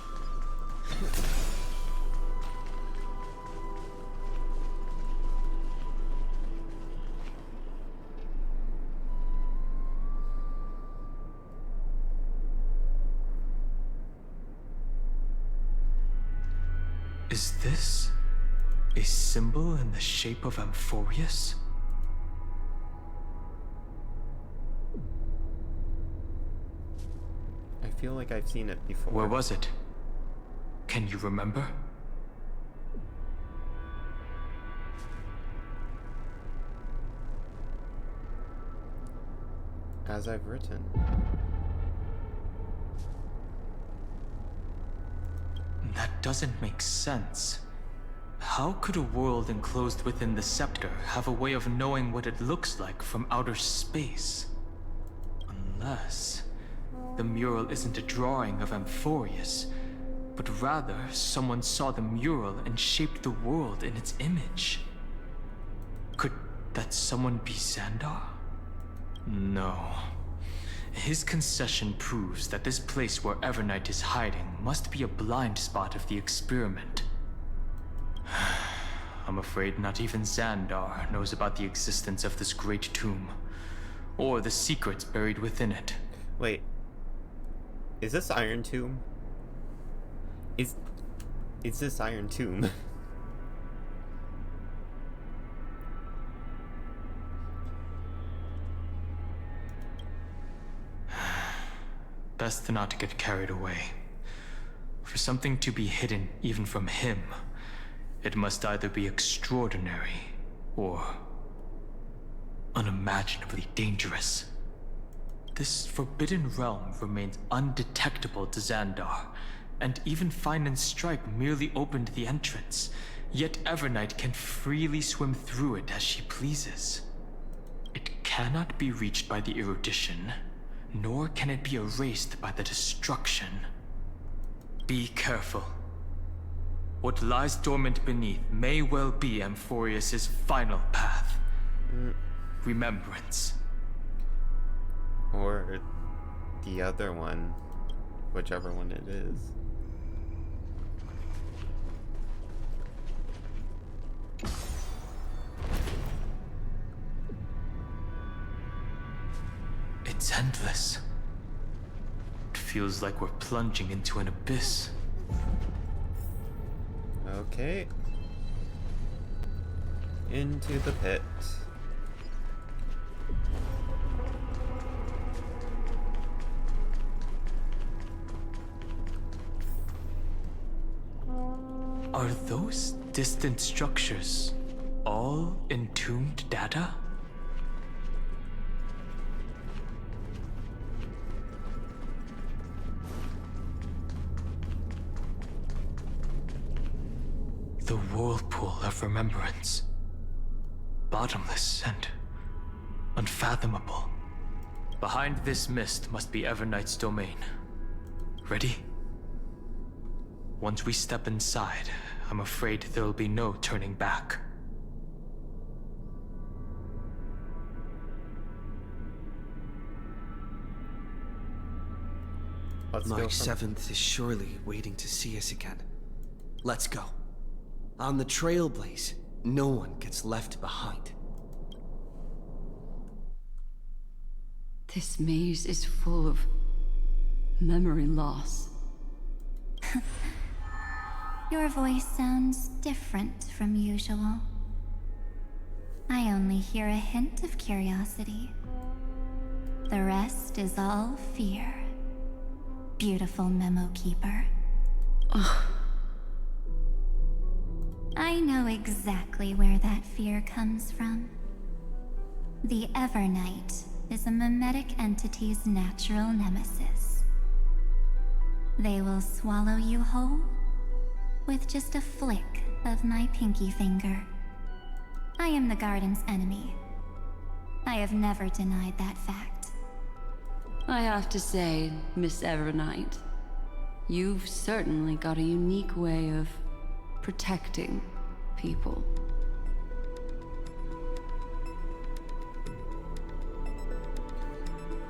Is this a symbol in the shape of Amphorius? I feel like I've seen it before. Where was it? Can you remember? As I've written. That doesn't make sense. How could a world enclosed within the scepter have a way of knowing what it looks like from outer space? Unless the mural isn't a drawing of Amphorius, but rather someone saw the mural and shaped the world in its image. Could that someone be Xandar? No. His concession proves that this place where Evernight is hiding must be a blind spot of the experiment. I'm afraid not even Xandar knows about the existence of this great tomb, or the secrets buried within it. Wait. Is this Iron Tomb? Is this Iron Tomb? Best not to get carried away. For something to be hidden even from him, it must either be extraordinary or unimaginably dangerous. This forbidden realm remains undetectable to Xandar, and even Fine and Strike merely opened the entrance, yet Evernight can freely swim through it as she pleases. It cannot be reached by the erudition, nor can it be erased by the destruction. Be careful. What lies dormant beneath may well be Amphorius' final path. Remembrance. Or the other one, whichever one it is. It's endless. It feels like we're plunging into an abyss. Okay. Into the pit. Are those distant structures all entombed data? The whirlpool of remembrance. Bottomless and unfathomable. Behind this mist must be Evernight's domain. Ready? Once we step inside, I'm afraid there'll be no turning back. March 7th is surely waiting to see us again. Let's go. On the Trailblaze, no one gets left behind. This maze is full of memory loss. Your voice sounds different from usual. I only hear a hint of curiosity. The rest is all fear. Beautiful Memo Keeper. I know exactly where that fear comes from. The Evernight is a mimetic entity's natural nemesis. They will swallow you whole with just a flick of my pinky finger. I am the garden's enemy. I have never denied that fact. I have to say, Miss Evernight, you've certainly got a unique way of protecting people.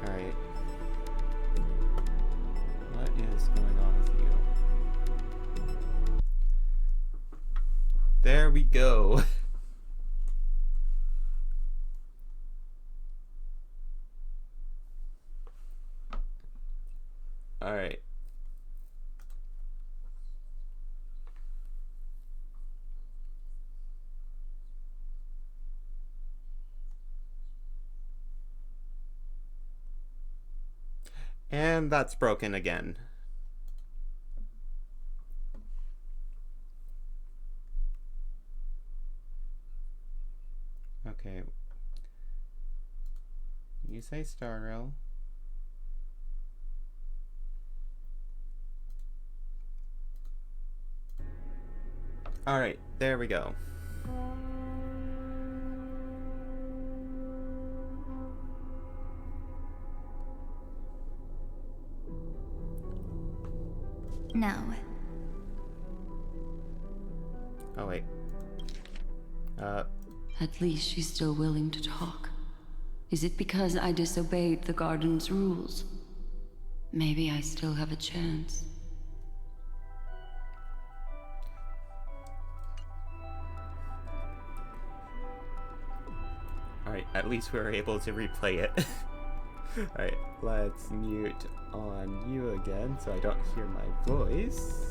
Alright. What is going on with you? There we go. Alright. And that's broken again. Okay. You say Star Rail. Alright, there we go. No. Oh, wait. At least she's still willing to talk. Is it because I disobeyed the garden's rules? Maybe I still have a chance. Alright, at least we were able to replay it. Alright, let's mute on you again so I don't hear my voice.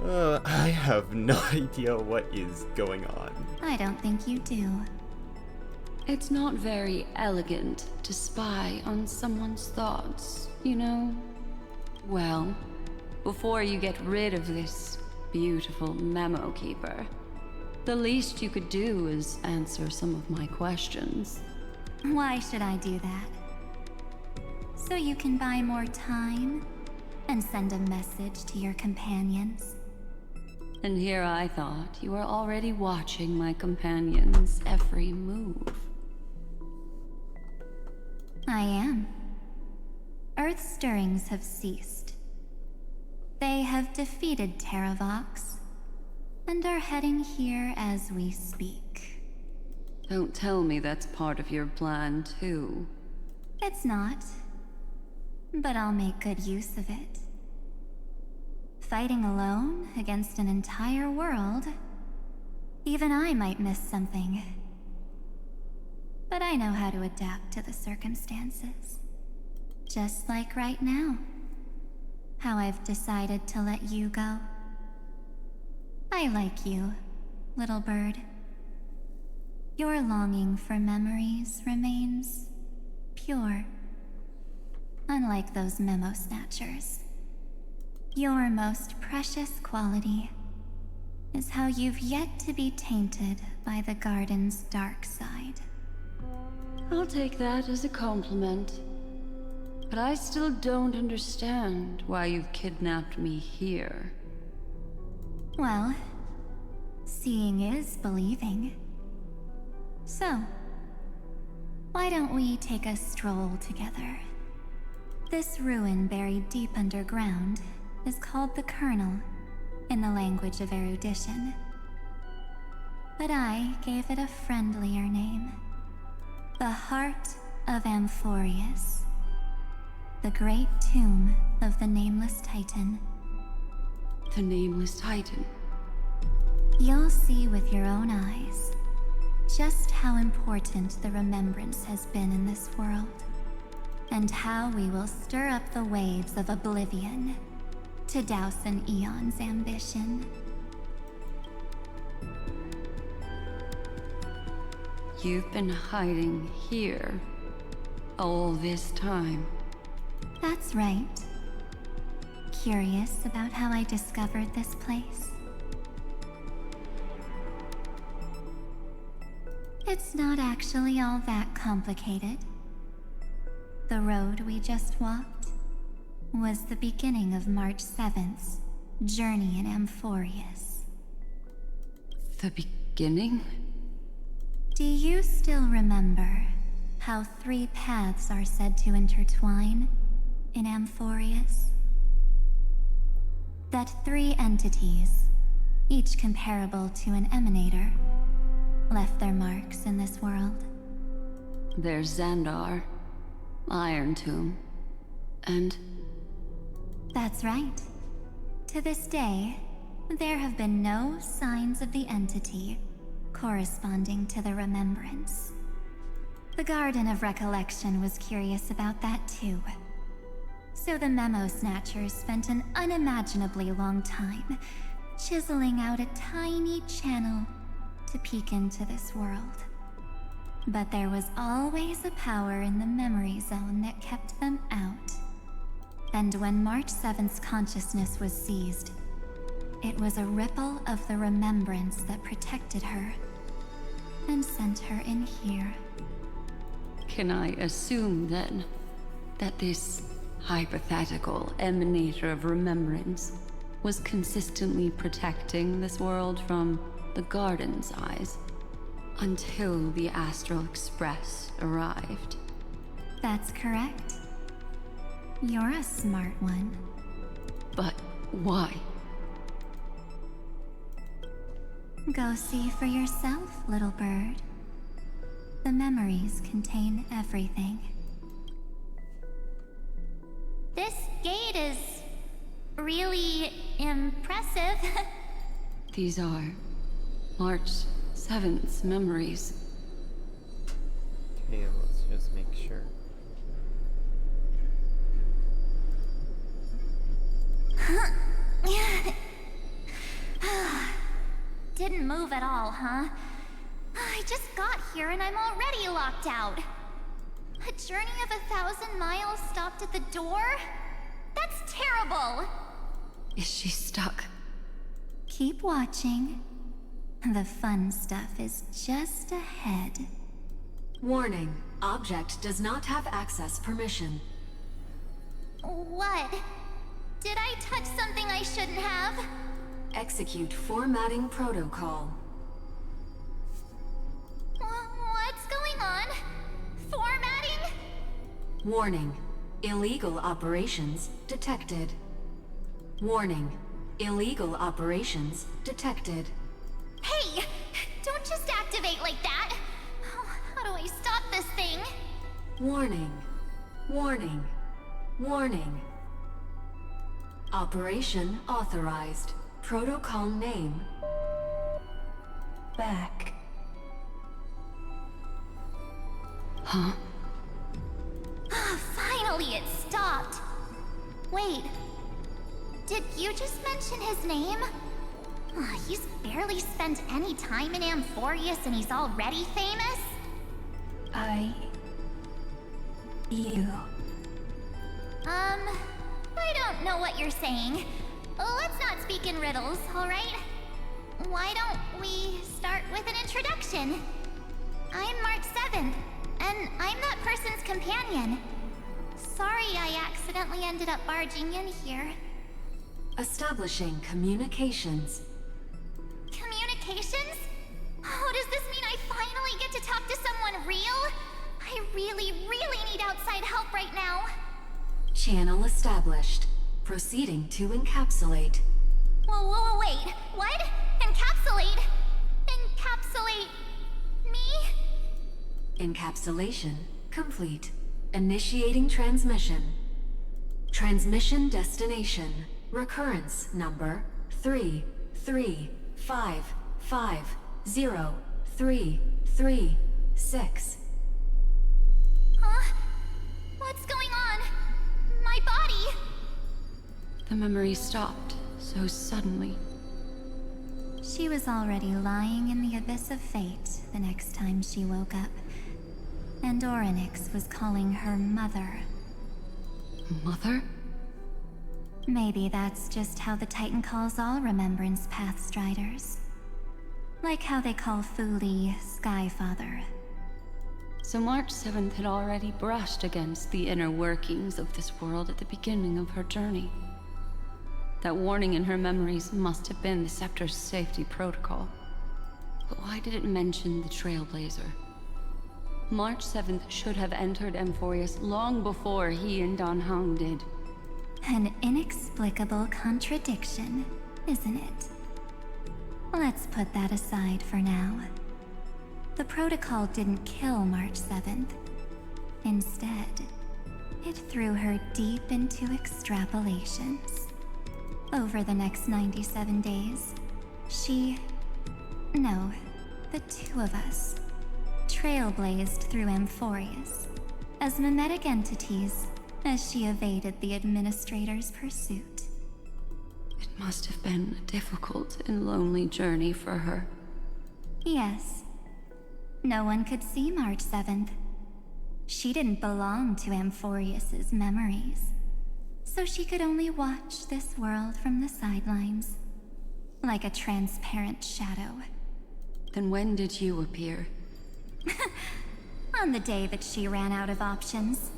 I have no idea what is going on. I don't think you do. It's not very elegant to spy on someone's thoughts, you know? Well, before you get rid of this beautiful memo keeper, the least you could do is answer some of my questions. Why should I do that? So you can buy more time and send a message to your companions? And here I thought you were already watching my companion's every move. I am. Earth's stirrings have ceased. They have defeated Terravox and are heading here as we speak. Don't tell me that's part of your plan, too. It's not, but I'll make good use of it. Fighting alone against an entire world, even I might miss something. But I know how to adapt to the circumstances. Just like right now. How I've decided to let you go. I like you, little bird. Your longing for memories remains pure. Unlike those memo snatchers. Your most precious quality is how you've yet to be tainted by the garden's dark side. I'll take that as a compliment. But I still don't understand why you've kidnapped me here. Well, seeing is believing. So, why don't we take a stroll together? This ruin buried deep underground is called the Kernel, in the language of erudition. But I gave it a friendlier name. The Heart of Amphorius. The great tomb of the Nameless Titan. The Nameless Titan? You'll see with your own eyes just how important the remembrance has been in this world, and how we will stir up the waves of oblivion to douse an eon's ambition. You've been hiding here all this time. That's right. Curious about how I discovered this place? It's not actually all that complicated. The road we just walked was the beginning of March 7th's journey in Amphorius. The beginning? Do you still remember how 3 paths are said to intertwine in Amphorius? That 3 entities, each comparable to an emanator, left their marks in this world. There's Xandar, Iron Tomb, and... That's right. To this day, there have been no signs of the entity corresponding to the remembrance. The Garden of Recollection was curious about that too. So the Memo Snatchers spent an unimaginably long time chiseling out a tiny channel to peek into this world. But there was always a power in the memory zone that kept them out. And when March 7th's consciousness was seized, it was a ripple of the remembrance that protected her and sent her in here. Can I assume then that this hypothetical emanator of remembrance was consistently protecting this world from the Garden's eyes until the Astral Express arrived? That's correct. You're a smart one. But why? Go see for yourself, little bird. The memories contain everything. This gate is really impressive. These are March 7th's memories. Okay, let's just make sure. Didn't move at all, huh? I just got here and I'm already locked out. A journey of 1,000 miles stopped at the door? That's terrible! Is she stuck? Keep watching. The fun stuff is just ahead. Warning. Object does not have access permission. What? Did I touch something I shouldn't have? Execute formatting protocol. What's going on? Formatting? Warning. Illegal operations detected. Warning. Illegal operations detected. Hey! Don't just activate like that! How do I stop this thing? Warning. Warning. Warning. Operation authorized. Protocol name. Back. Huh? Finally, it stopped. Wait. Did you just mention his name? He's barely spent any time in Amphorius and he's already famous? You. I don't know what you're saying. Let's not speak in riddles, alright? Why don't we start with an introduction? I'm March 7th, and I'm that person's companion. Sorry I accidentally ended up barging in here. Establishing communications. Communications? Oh, does this mean I finally get to talk to someone real? I really need outside help right now. Channel established. Proceeding to encapsulate. Whoa, wait. What? Encapsulate? Encapsulate... me? Encapsulation complete. Initiating transmission. Transmission destination. Recurrence number 335503336. Huh? What's going on? My body! The memory stopped so suddenly. She was already lying in the abyss of fate the next time she woke up. And Orynyx was calling her mother. Mother? Maybe that's just how the Titan calls all Remembrance Pathstriders. Like how they call Fuli Skyfather. So March 7th had already brushed against the inner workings of this world at the beginning of her journey. That warning in her memories must have been the Scepter's safety protocol. But why did it mention the Trailblazer? March 7th should have entered Amphorius long before he and Dan Heng did. An inexplicable contradiction, isn't it? Let's put that aside for now. The protocol didn't kill March 7th. Instead, it threw her deep into extrapolations. Over the next 97 days, the two of us, trailblazed through Amphorius as mimetic entities as she evaded the Administrator's pursuit. It must have been a difficult and lonely journey for her. Yes. No one could see March 7th. She didn't belong to Amphorius's memories, so she could only watch this world from the sidelines, like a transparent shadow. Then when did you appear? On the day that she ran out of options.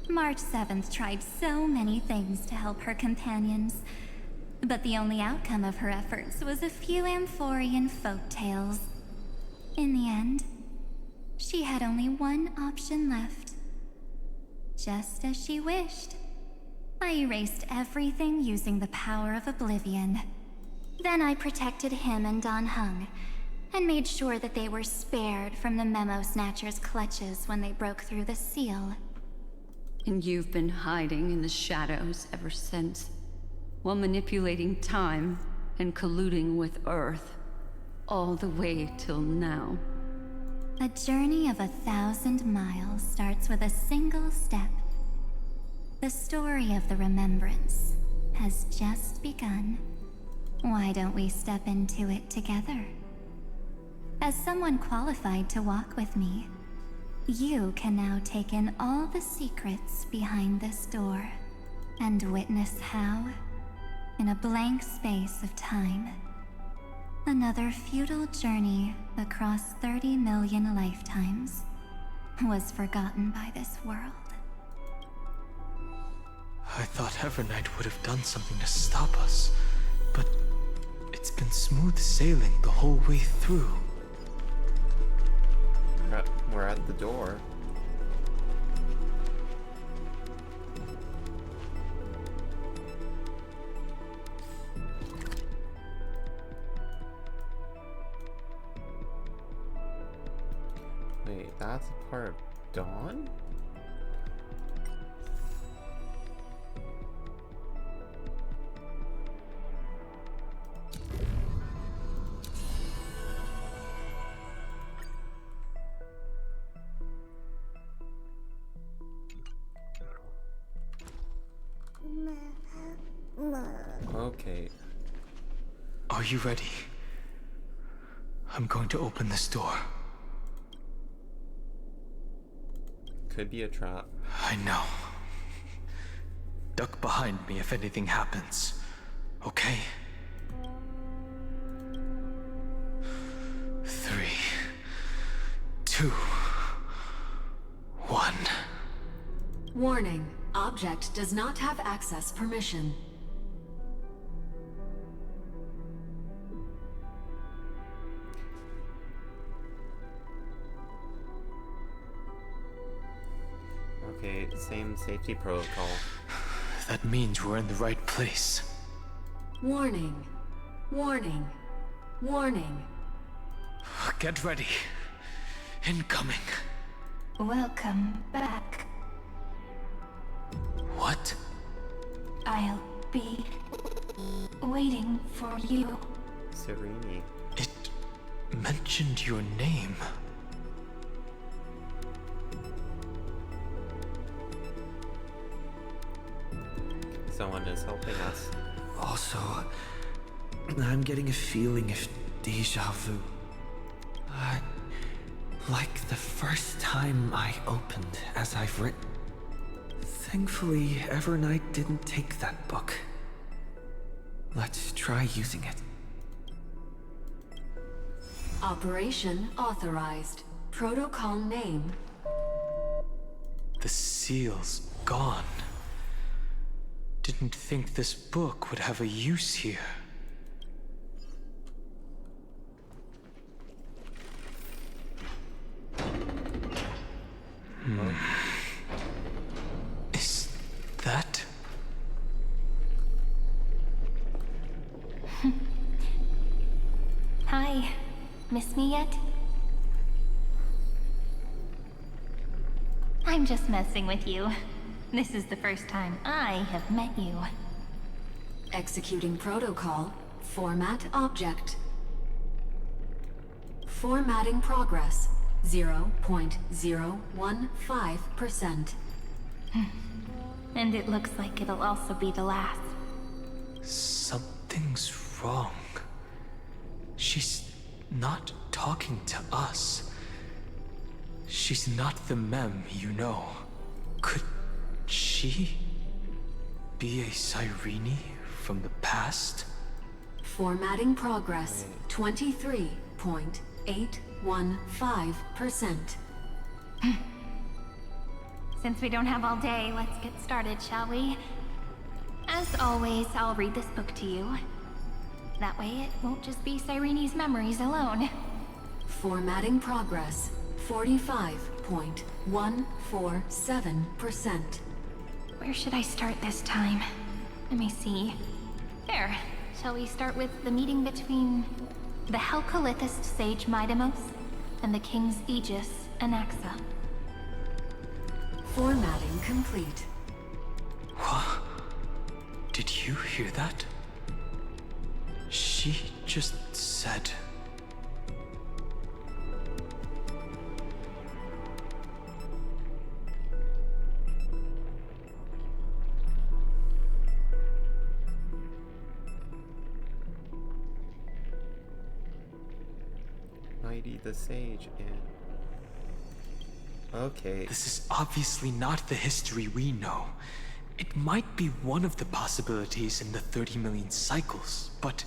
March 7th tried so many things to help her companions, but the only outcome of her efforts was a few Amphorian folktales. In the end, she had only one option left. Just as she wished. I erased everything using the power of oblivion. Then I protected him and Dan Heng, and made sure that they were spared from the Memo Snatcher's clutches when they broke through the seal. And you've been hiding in the shadows ever since, while manipulating time and colluding with Earth, all the way till now. A journey of 1,000 miles starts with a single step. The story of the Remembrance has just begun. Why don't we step into it together? As someone qualified to walk with me, you can now take in all the secrets behind this door and witness how, in a blank space of time, another futile journey across 30 million lifetimes was forgotten by this world. I thought Evernight would have done something to stop us, but it's been smooth sailing the whole way through. We're at the door. Wait, that's a part of Dawn? Okay. Are you ready? I'm going to open this door. Could be a trap. I know. Duck behind me if anything happens. Okay? 3, 2, 1. Warning. Object does not have access permission. Okay, same safety protocol. That means we're in the right place. Warning. Warning. Warning. Get ready. Incoming. Welcome back. What? I'll be waiting for you. Serene. It mentioned your name. Someone is helping us. Also, I'm getting a feeling of deja vu. Like the first time I opened as I've written. Thankfully, Evernight didn't take that book. Let's try using it. Operation authorized. Protocol name. The seal's gone. Didn't think this book would have a use here. Is that? Hi. Miss me yet? I'm just messing with you. This is the first time I have met you. Executing protocol. Format object. Formatting progress. 0.015%. And it looks like it'll also be the last. Something's wrong. She's not talking to us. She's not the Mem you know. Could she be a Cyrene from the past? Formatting progress 23.815%. Since we don't have all day, let's get started, shall we? As always, I'll read this book to you. That way it won't just be Cyrene's memories alone. Formatting progress 45.147%. Where should I start this time? Let me see. There. Shall we start with the meeting between the Helcolithist sage Midamos and the King's Aegis, Anaxa? Formatting complete. What? Did you hear that? She just said... Mighty the Sage and... Okay. This is obviously not the history we know. It might be one of the possibilities in the 30 million cycles, but...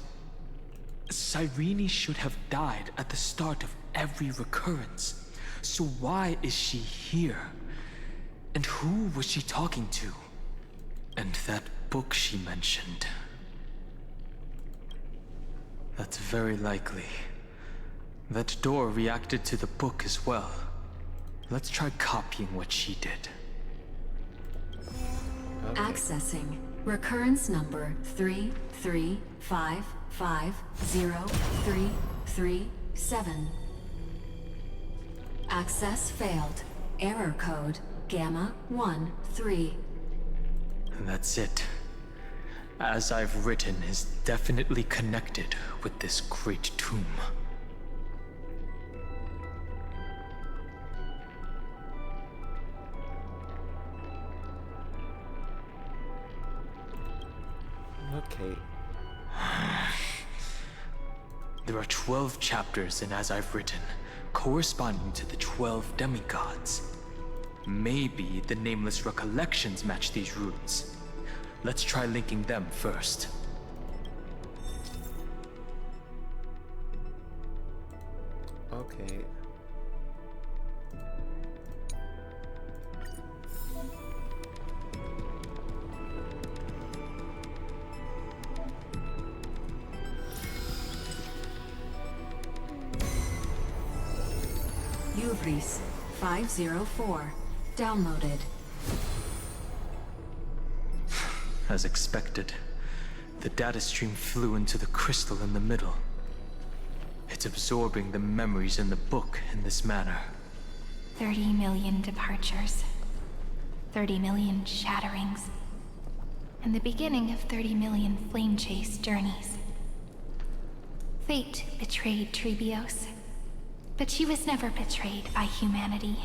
Cyrene should have died at the start of every recurrence. So why is she here? And who was she talking to? And that book she mentioned. That's very likely. That door reacted to the book as well. Let's try copying what she did. Okay. Accessing recurrence number 335503337. Access failed. Error code Gamma 13. That's it. As I've written is definitely connected with this great tomb. Okay. There are 12 chapters in As I've Written, corresponding to the 12 demigods. Maybe the nameless recollections match these roots. Let's try linking them first. Okay. Uvris 504. Downloaded. As expected, the data stream flew into the crystal in the middle. It's absorbing the memories in the book in this manner. 30 million departures. 30 million shatterings. And the beginning of 30 million flame chase journeys. Fate betrayed Trebios. But she was never betrayed by humanity.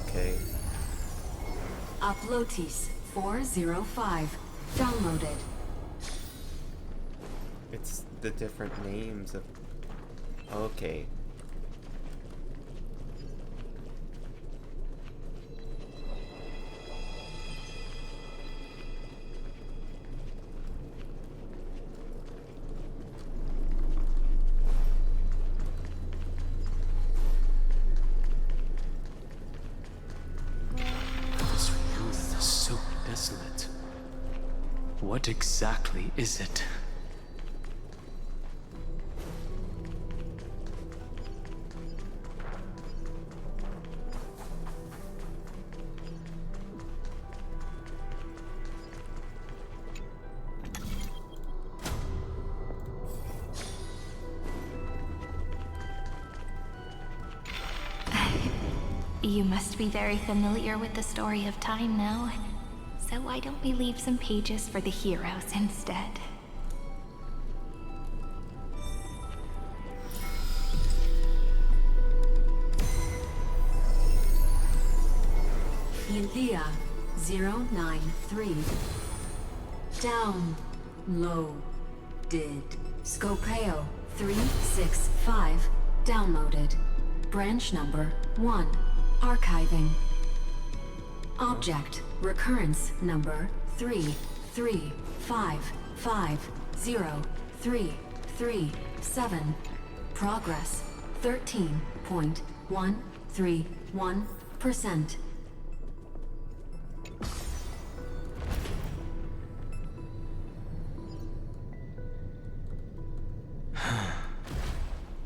Okay. Uplotis 405. Downloaded. It's the different names of... Okay. This Ruth is so desolate. What exactly is it? You must be very familiar with the story of time now. So why don't we leave some pages for the heroes instead? Elia 093. Down. Low. Did Scopeo 365 downloaded. Branch number 1. Archiving. Object recurrence number 335503337. Progress 13.131%.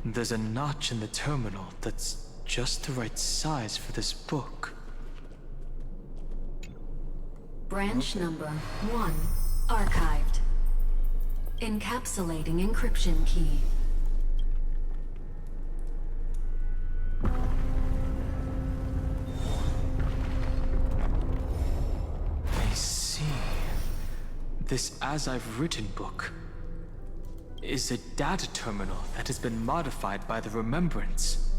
There's a notch in the terminal that's just the right size for this book. Branch number 1 archived. Encapsulating encryption key. I see. This As I've Written book is a data terminal that has been modified by the Remembrance.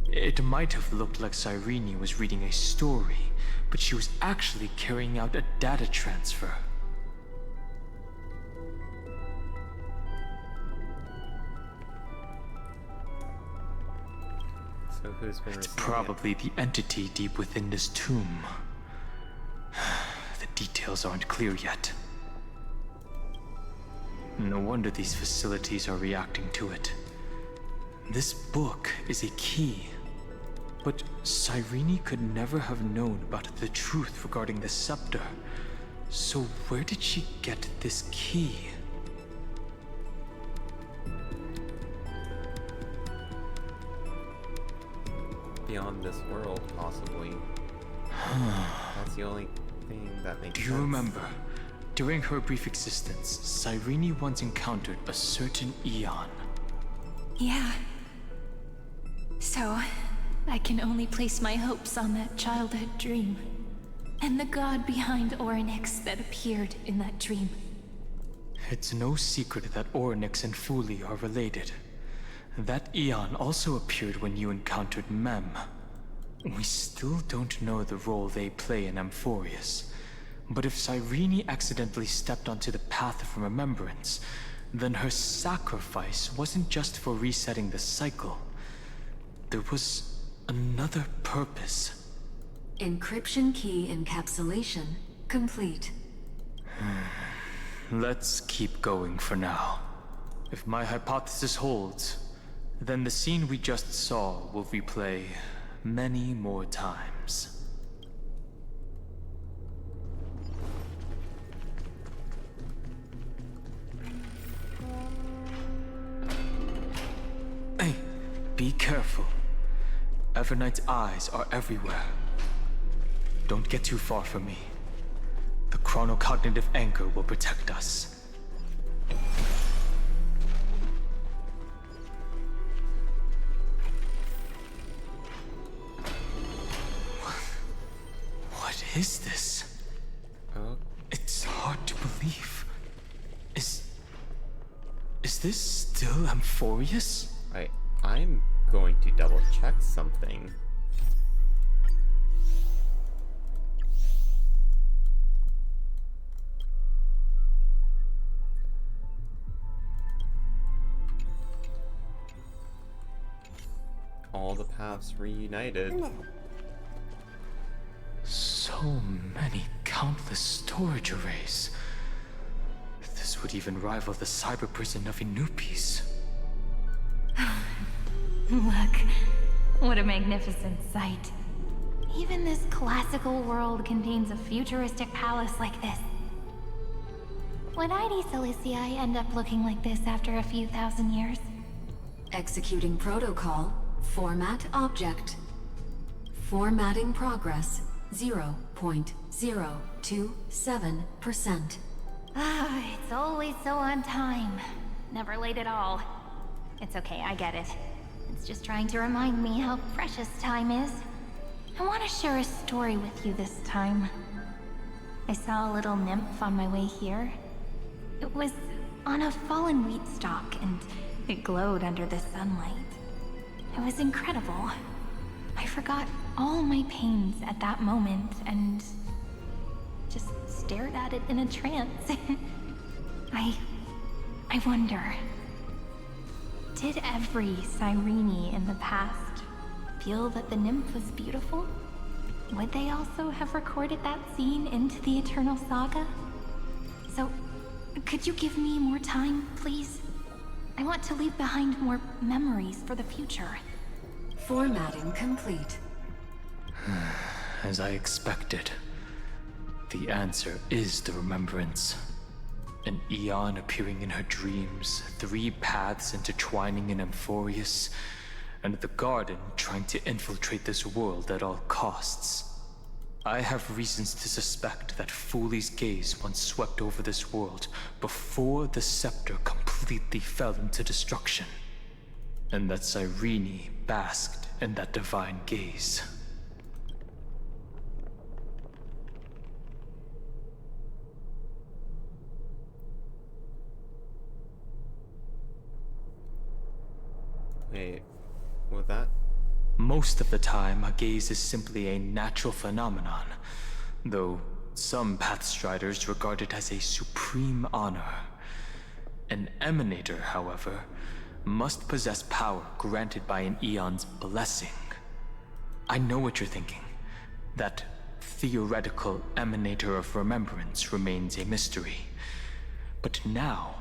It might have looked like Cyrene was reading a story, but she was actually carrying out a data transfer. So who's been It's receiving probably the entity deep within this tomb. The details aren't clear yet. No wonder these facilities are reacting to it. This book is a key. But Cyrene could never have known about the truth regarding the scepter. So where did she get this key? Beyond this world, possibly. That's the only thing that makes sense. Do you remember? During her brief existence, Cyrene once encountered a certain Eon. Yeah. So, I can only place my hopes on that childhood dream. And the god behind Orynyx that appeared in that dream. It's no secret that Orynyx and Fuli are related. That Eon also appeared when you encountered Mem. We still don't know the role they play in Amphorius. But if Cyrene accidentally stepped onto the path of remembrance, then her sacrifice wasn't just for resetting the cycle. There was another purpose. Encryption key encapsulation complete. Let's keep going for now. If my hypothesis holds, then the scene we just saw will replay many more times. Hey, be careful. Everknight's eyes are everywhere. Don't get too far from me. The chronocognitive anchor will protect us. What is this? It's hard to believe. Is this still Amphorius? I'm going to double check something. All the paths reunited. So many countless storage arrays. This would even rival the cyber prison of Inupis. Look, what a magnificent sight. Even this classical world contains a futuristic palace like this. Would ID Ciliciae end up looking like this after a few thousand years? Executing protocol. Format object. Formatting progress 0.027%. Ah, it's always so on time. Never late at all. It's okay, I get it. It's just trying to remind me how precious time is. I want to share a story with you this time. I saw a little nymph on my way here. It was on a fallen wheat stalk, and it glowed under the sunlight. It was incredible. I forgot all my pains at that moment and just stared at it in a trance. I I wonder, did every Cyrene in the past feel that the nymph was beautiful? Would they also have recorded that scene into the Eternal Saga? So, could you give me more time, please? I want to leave behind more memories for the future. Formatting complete. As I expected, the answer is the remembrance. An Aeon appearing in her dreams, 3 paths intertwining in Amphorius, and the Garden trying to infiltrate this world at all costs. I have reasons to suspect that Fooley's gaze once swept over this world before the scepter completely fell into destruction, and that Cyrene basked in that divine gaze. Wait, what that? Most of the time, a gaze is simply a natural phenomenon, though some Pathstriders regard it as a supreme honor. An Emanator, however, must possess power granted by an Aeon's blessing. I know what you're thinking. That theoretical Emanator of Remembrance remains a mystery. But now,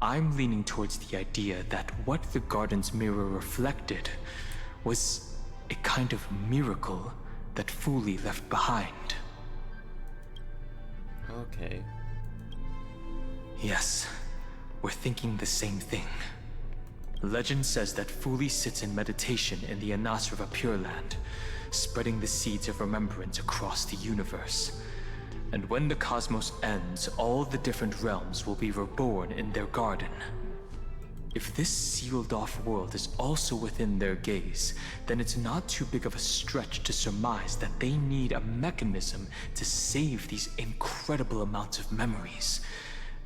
I'm leaning towards the idea that what the Garden's mirror reflected was a kind of miracle that Fooley left behind. Okay. Yes, we're thinking the same thing. Legend says that Fooley sits in meditation in the Anasrava Pure Land, spreading the seeds of remembrance across the universe. And when the cosmos ends, all the different realms will be reborn in their garden. If this sealed-off world is also within their gaze, then it's not too big of a stretch to surmise that they need a mechanism to save these incredible amounts of memories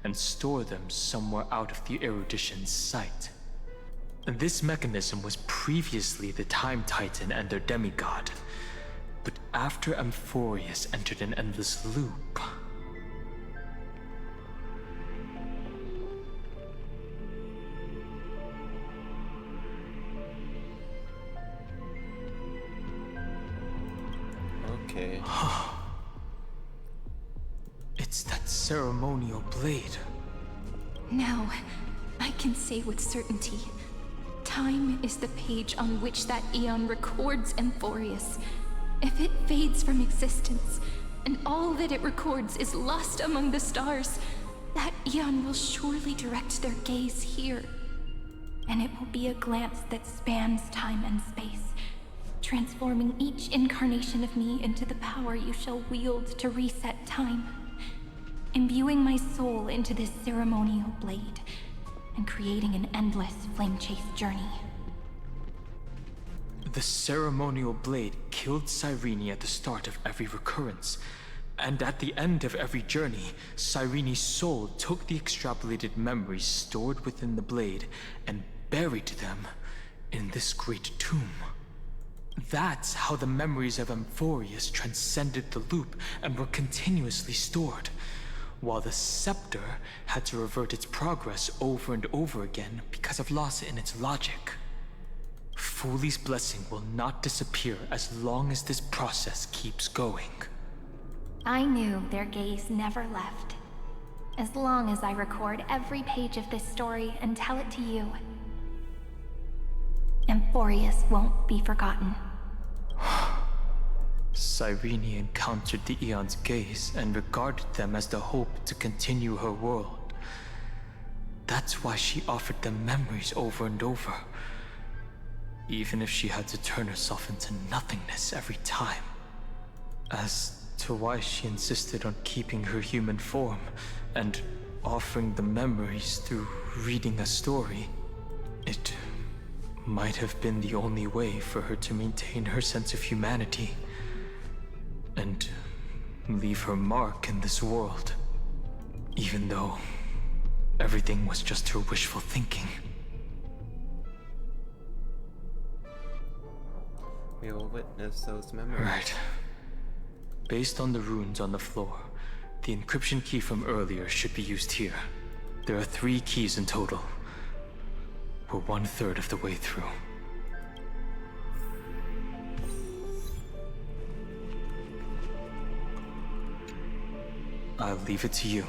and store them somewhere out of the Erudition's sight. And this mechanism was previously the Time Titan and their demigod. But after Amphorius entered an endless loop... Okay. It's that ceremonial blade. Now, I can say with certainty, time is the page on which that Aeon records Amphorius. If it fades from existence, and all that it records is lost among the stars, that Aeon will surely direct their gaze here. And it will be a glance that spans time and space, transforming each incarnation of me into the power you shall wield to reset time, imbuing my soul into this ceremonial blade, and creating an endless flame-chased journey. The ceremonial blade killed Cyrene at the start of every recurrence, and at the end of every journey, Cyrene's soul took the extrapolated memories stored within the blade and buried them in this great tomb. That's how the memories of Amphorius transcended the loop and were continuously stored, while the scepter had to revert its progress over and over again because of loss in its logic. Fooley's blessing will not disappear as long as this process keeps going. I knew their gaze never left. As long as I record every page of this story and tell it to you, Amphorius won't be forgotten. Cyrene encountered the Aeon's gaze and regarded them as the hope to continue her world. That's why she offered them memories over and over, even if she had to turn herself into nothingness every time. As to why she insisted on keeping her human form and offering the memories through reading a story, it might have been the only way for her to maintain her sense of humanity and leave her mark in this world, even though everything was just her wishful thinking. We will witness those memories. Right. Based on the runes on the floor, the encryption key from earlier should be used here. There are 3 keys in total. We're 1/3 of the way through. I'll leave it to you.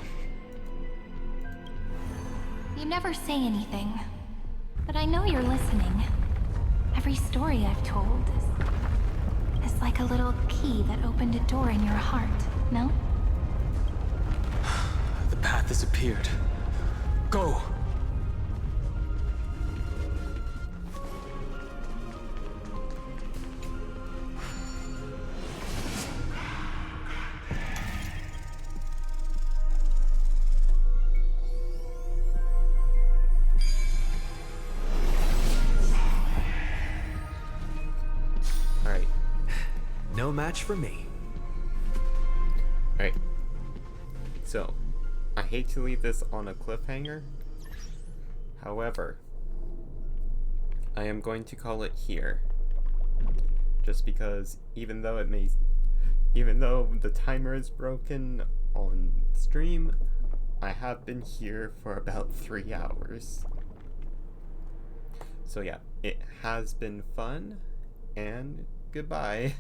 You never say anything, but I know you're listening. Every story I've told is like a little key that opened a door in your heart, no? The path has appeared. Go! Alright. No match for me. Alright. So, I hate to leave this on a cliffhanger. However, I am going to call it here. Just because even though the timer is broken on stream, I have been here for about 3 hours. So yeah, it has been fun, and goodbye.